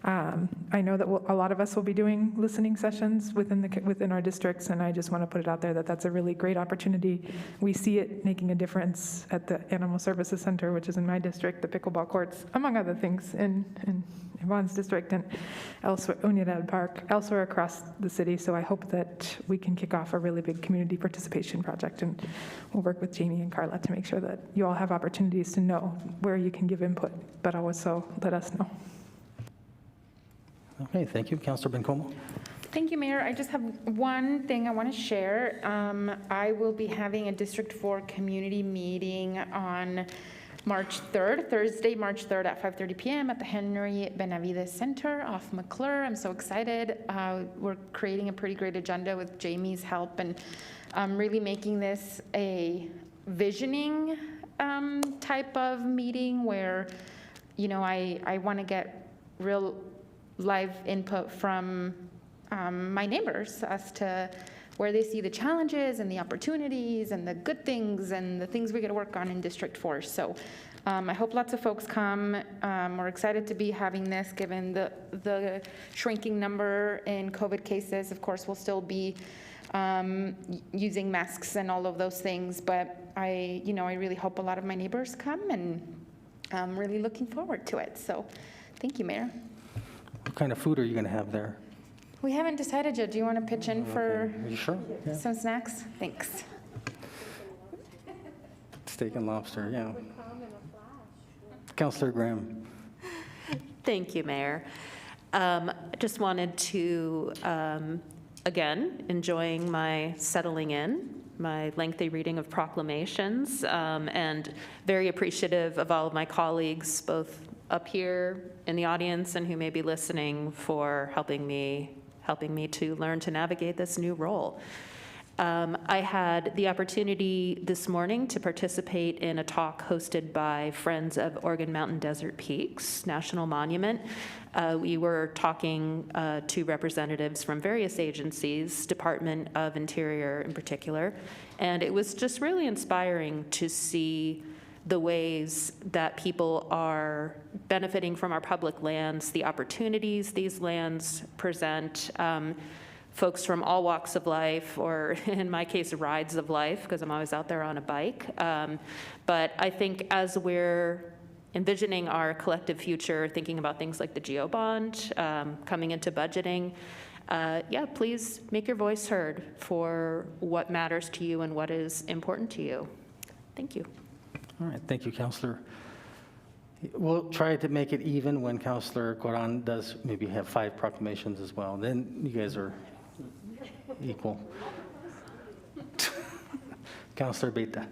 I know that a lot of us will be doing listening sessions within our districts, and I just want to put it out there that that's a really great opportunity. We see it making a difference at the Animal Services Center, which is in my district, the pickleball courts, among other things, in Yvonne's district, and elsewhere, Unidad Park, elsewhere across the city. So I hope that we can kick off a really big community participation project, and we'll work with Jamie and Carla to make sure that you all have opportunities to know where you can give input, but also let us know. Okay, thank you. Councilor Bencomo? Thank you, Mayor. I just have one thing I want to share. I will be having a District 4 community meeting on March 3rd, Thursday, March 3rd at 5:30 p.m. at the Henry Benavides Center off McClure. I'm so excited. We're creating a pretty great agenda with Jamie's help, and really making this a visioning type of meeting where, I want to get real live input from my neighbors as to where they see the challenges and the opportunities and the good things and the things we got to work on in District 4. So I hope lots of folks come. We're excited to be having this given the shrinking number in COVID cases. Of course, we'll still be using masks and all of those things, but I really hope a lot of my neighbors come, and I'm really looking forward to it. So thank you, Mayor. What kind of food are you going to have there? We haven't decided yet. Do you want to pitch in for Are you sure? Yeah. some snacks? Thanks. Steak and lobster, yeah. Councilor Graham. Thank you, Mayor. Just wanted to, again, enjoying my settling in, my lengthy reading of proclamations, and very appreciative of all of my colleagues, both up here in the audience and who may be listening, for helping me to learn to navigate this new role. I had the opportunity this morning to participate in a talk hosted by Friends of Oregon Mountain Desert Peaks National Monument. We were talking to representatives from various agencies, Department of Interior in particular, and it was just really inspiring to see the ways that people are benefiting from our public lands, the opportunities these lands present, folks from all walks of life, or in my case, rides of life, because I'm always out there on a bike. But I think as we're envisioning our collective future, thinking about things like the GeoBond, coming into budgeting, yeah, please make your voice heard for what matters to you and what is important to you. Thank you. All right, thank you, Councilor. We'll try to make it even when Councilor Coran does maybe have 5 proclamations as well. Then you guys are equal. Councilor Beta.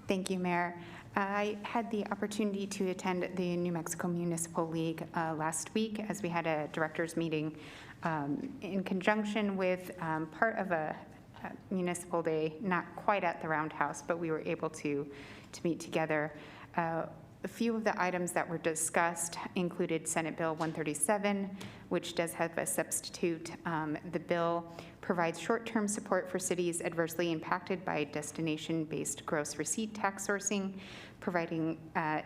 Thank you, Mayor. I had the opportunity to attend the New Mexico Municipal League last week as we had a directors meeting in conjunction with part of a municipal day, not quite at the Roundhouse, but we were able to meet together. A few of the items that were discussed included Senate Bill 137, which does have a substitute. The bill provides short-term support for cities adversely impacted by destination-based gross receipt tax sourcing, providing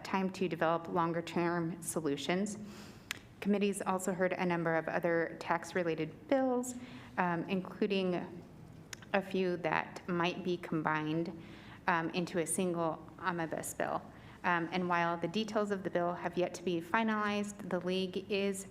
time to develop longer-term solutions. Committees also heard a number of other tax-related bills, including a few that might be combined into a single omnibus bill. And while the details of the bill have yet to be finalized, the League is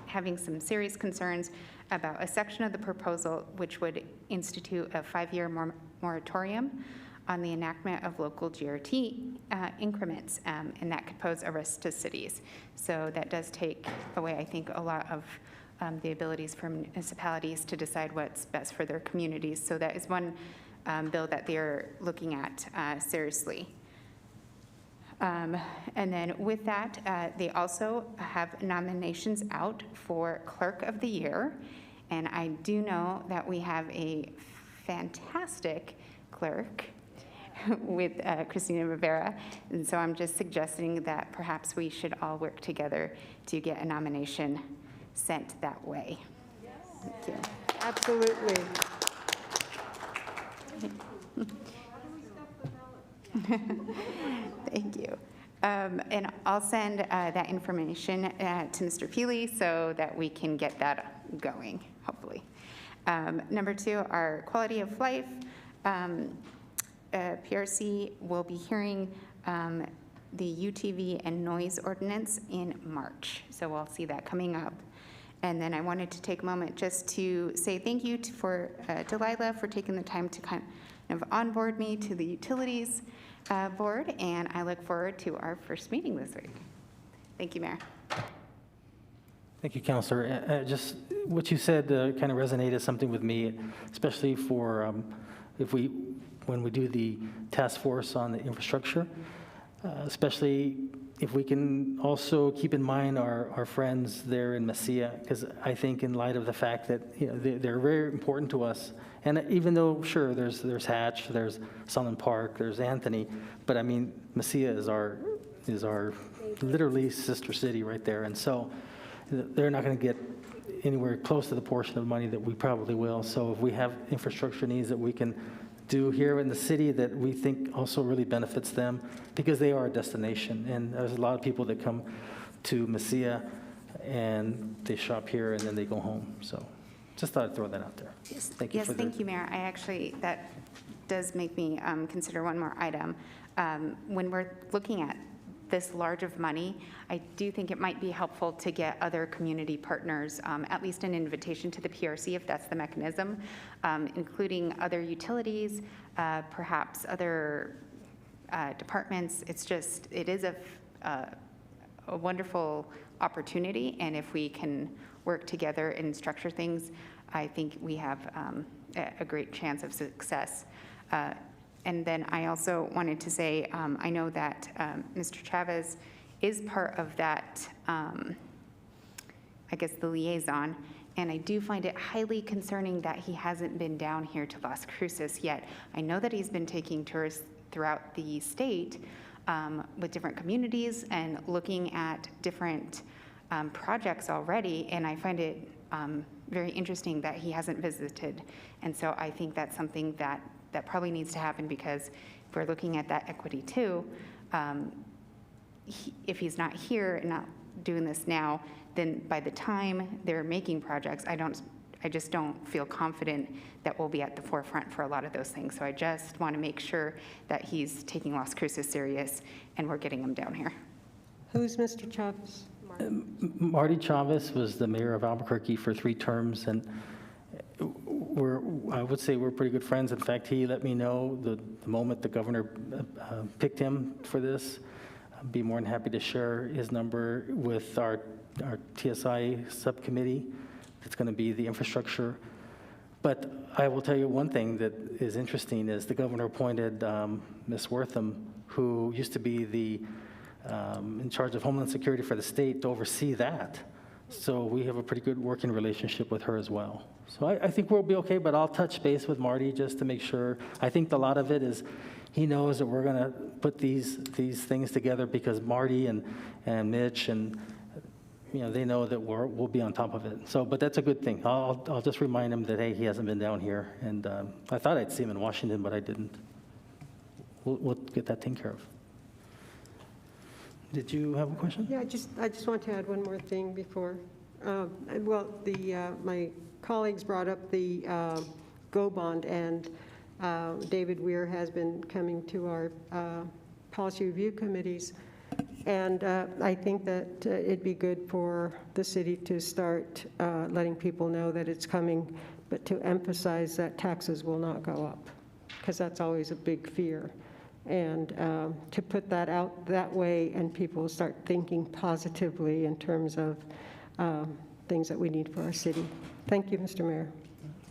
having some serious concerns about a section of the proposal which would institute a 5-year moratorium on the enactment of local GRT increments, and that could pose a risk to cities. So that does take away, I think, a lot of the abilities for municipalities to decide what's best for their communities. So that is one bill that they're looking at seriously. And then with that, they also have nominations out for Clerk of the Year. And I do know that we have a fantastic clerk with Christina Rivera. And so I'm just suggesting that perhaps we should all work together to get a nomination sent that way. Yes. Thank you. Absolutely. Thank you. And I'll send that information to Mr. Feely so that we can get that going, hopefully. Number 2, our quality of life. PRC will be hearing the UTV and noise ordinance in March. So we'll see that coming up. And then I wanted to take a moment just to say thank you for Delilah for taking the time to kind of onboard me to the utilities board, and I look forward to our first meeting this week. Thank you, Mayor. Thank you, Councilor. Just what you said kind of resonated something with me, especially for when we do the task force on the infrastructure, especially if we can also keep in mind our friends there in Mesilla, because I think in light of the fact that they're very important to us. And even though, sure, there's Hatch, there's Sunland Park, there's Anthony, but I mean, Mesilla is our literally sister city right there. And so they're not going to get anywhere close to the portion of money that we probably will. So if we have infrastructure needs that we can do here in the city that we think also really benefits them, because they are a destination. And there's a lot of people that come to Mesilla and they shop here and then they go home. So just thought I'd throw that out there. Yes, thank you. Yes, thank you, Mayor. That does make me consider one more item. When we're looking at this large of money, I do think it might be helpful to get other community partners, at least an invitation to the PRC if that's the mechanism, including other utilities, perhaps other departments. It is a wonderful opportunity, and if we can work together and structure things, I think we have a great chance of success. And then I also wanted to say, I know that Mr. Chavez is part of that, I guess, the liaison, and I do find it highly concerning that he hasn't been down here to Las Cruces yet. I know that he's been taking tourists throughout the state with different communities and looking at different projects already, and I find it very interesting that he hasn't visited. And so I think that's something that probably needs to happen, because if we're looking at that equity too, if he's not here and not doing this now, then by the time they're making projects, I just don't feel confident that we'll be at the forefront for a lot of those things. So I just want to make sure that he's taking Las Cruces serious and we're getting him down here. Who's Mr. Chavez? Marty Chavez was the mayor of Albuquerque for 3 terms, and I would say we're pretty good friends. In fact, he let me know the moment the governor picked him for this. I'd be more than happy to share his number with our TSI subcommittee. It's going to be the infrastructure. But I will tell you one thing that is interesting is the governor appointed Ms. Wortham, who used to be the in charge of Homeland Security for the state, to oversee that. So we have a pretty good working relationship with her as well. So I think we'll be okay, but I'll touch base with Marty just to make sure. I think a lot of it is he knows that we're going to put these things together because Marty and Mitch and they know that we'll be on top of it. So, but that's a good thing. I'll just remind him that, hey, he hasn't been down here. And I thought I'd see him in Washington, but I didn't. We'll get that taken care of. Did you have a question? Yeah, I just want to add one more thing before. Well, my colleagues brought up the GO bond, and David Weir has been coming to our policy review committees. And I think that it'd be good for the city to start letting people know that it's coming, but to emphasize that taxes will not go up, because that's always a big fear. And to put that out that way, and people start thinking positively in terms of things that we need for our city. Thank you, Mr. Mayor.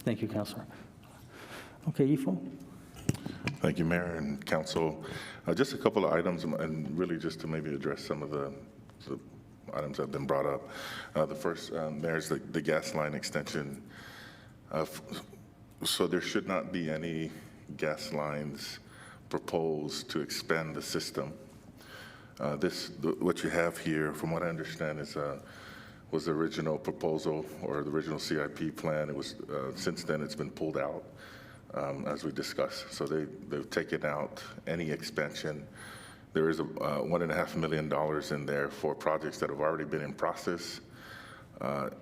Thank you, Councilor. Okay, Ifo. Thank you, Mayor and Council. Just a couple of items, and really just to maybe address some of the items that have been brought up. The first, Mayor, is the gas line extension. So there should not be any gas lines proposed to expand the system. What you have here, from what I understand, was the original proposal or the original CIP plan. It was since then it's been pulled out, as we discussed. So they've taken out any expansion. There is $1.5 million in there for projects that have already been in process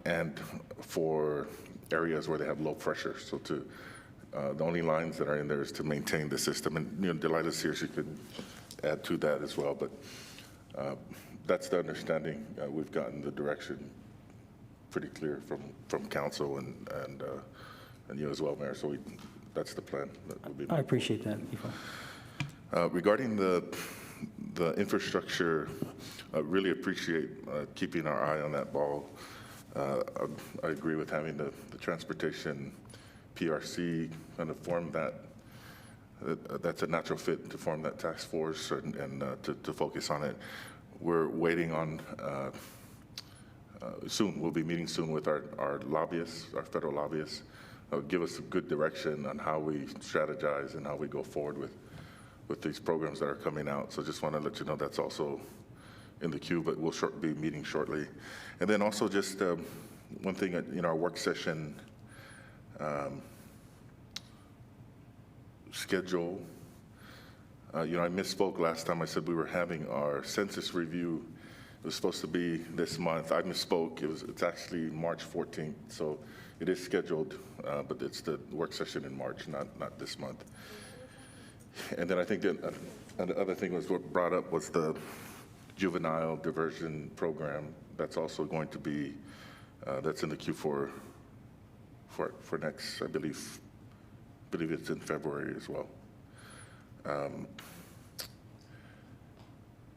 and for areas where they have low pressure. So the only lines that are in there is to maintain the system. And Delilah's here, she could add to that as well. But that's the understanding. We've gotten the direction pretty clear from council and you as well, Mayor. So that's the plan. I appreciate that, Ifo. Regarding the infrastructure, I really appreciate keeping our eye on that ball. I agree with having the transportation PRC kind of form that. That's a natural fit to form that task force and to focus on it. We're waiting on, soon, we'll be meeting soon with our lobbyists, our federal lobbyists. Give us a good direction on how we strategize and how we go forward with these programs that are coming out. So just want to let you know that's also in the queue, but we'll be meeting shortly. And then also just one thing in our work session schedule. I misspoke last time. I said we were having our census review. It was supposed to be this month. I misspoke. It's actually March 14th. So it is scheduled, but it's the work session in March, not this month. And then I think that the other thing was what brought up was the juvenile diversion program. That's also going to be, that's in the queue for next, I believe it's in February as well.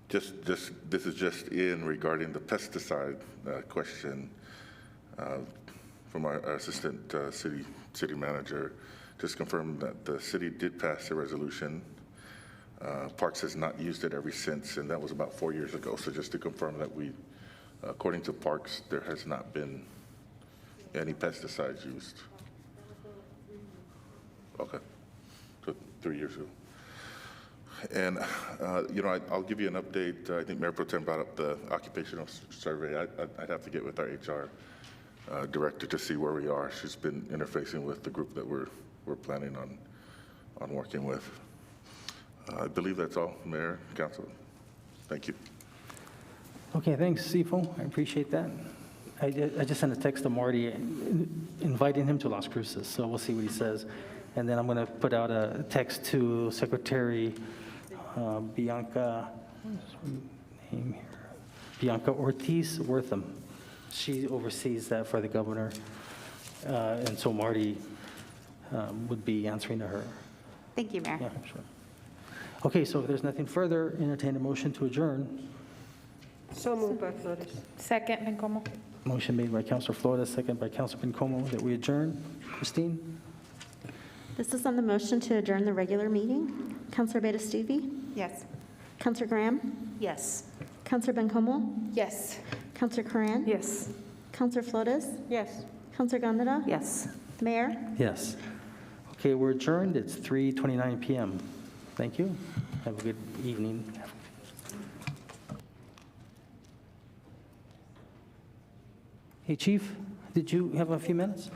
This is just in regarding the pesticide question from our assistant city manager. Just confirmed that the city did pass a resolution. Parks has not used it ever since, and that was about 4 years ago. So just to confirm that according to Parks, there has not been any pesticides used. Okay, so 3 years ago. And, I'll give you an update. I think Mayor Pro Tem brought up the occupational survey. I'd have to get with our HR director to see where we are. She's been interfacing with the group that we're planning on working with. I believe that's all, Mayor, Council. Thank you. Okay, thanks, Ifo. I appreciate that. I just sent a text to Marty inviting him to Las Cruces, so we'll see what he says. And then I'm going to put out a text to Secretary Bianca, what's her name here? Bianca Ortiz Wortham. She oversees that for the governor, and so Marty would be answering to her. Thank you, Mayor. Yeah, sure. Okay, so if there's nothing further, entertain a motion to adjourn. So moved by Flores. Second, Bencomo. Motion made by Councilor Flores, second by Councilor Bencomo, that we adjourn. Christine? This is on the motion to adjourn the regular meeting. Councilor Beda-Stevie? Yes. Councilor Graham? Yes. Councilor Bencomo? Yes. Councilor Curran? Yes. Councilor Flores? Yes. Councilor Gondeta? Yes. Mayor? Yes. Okay, we're adjourned. It's 3:29 p.m. Thank you. Have a good evening. Hey, Chief, did you have a few minutes?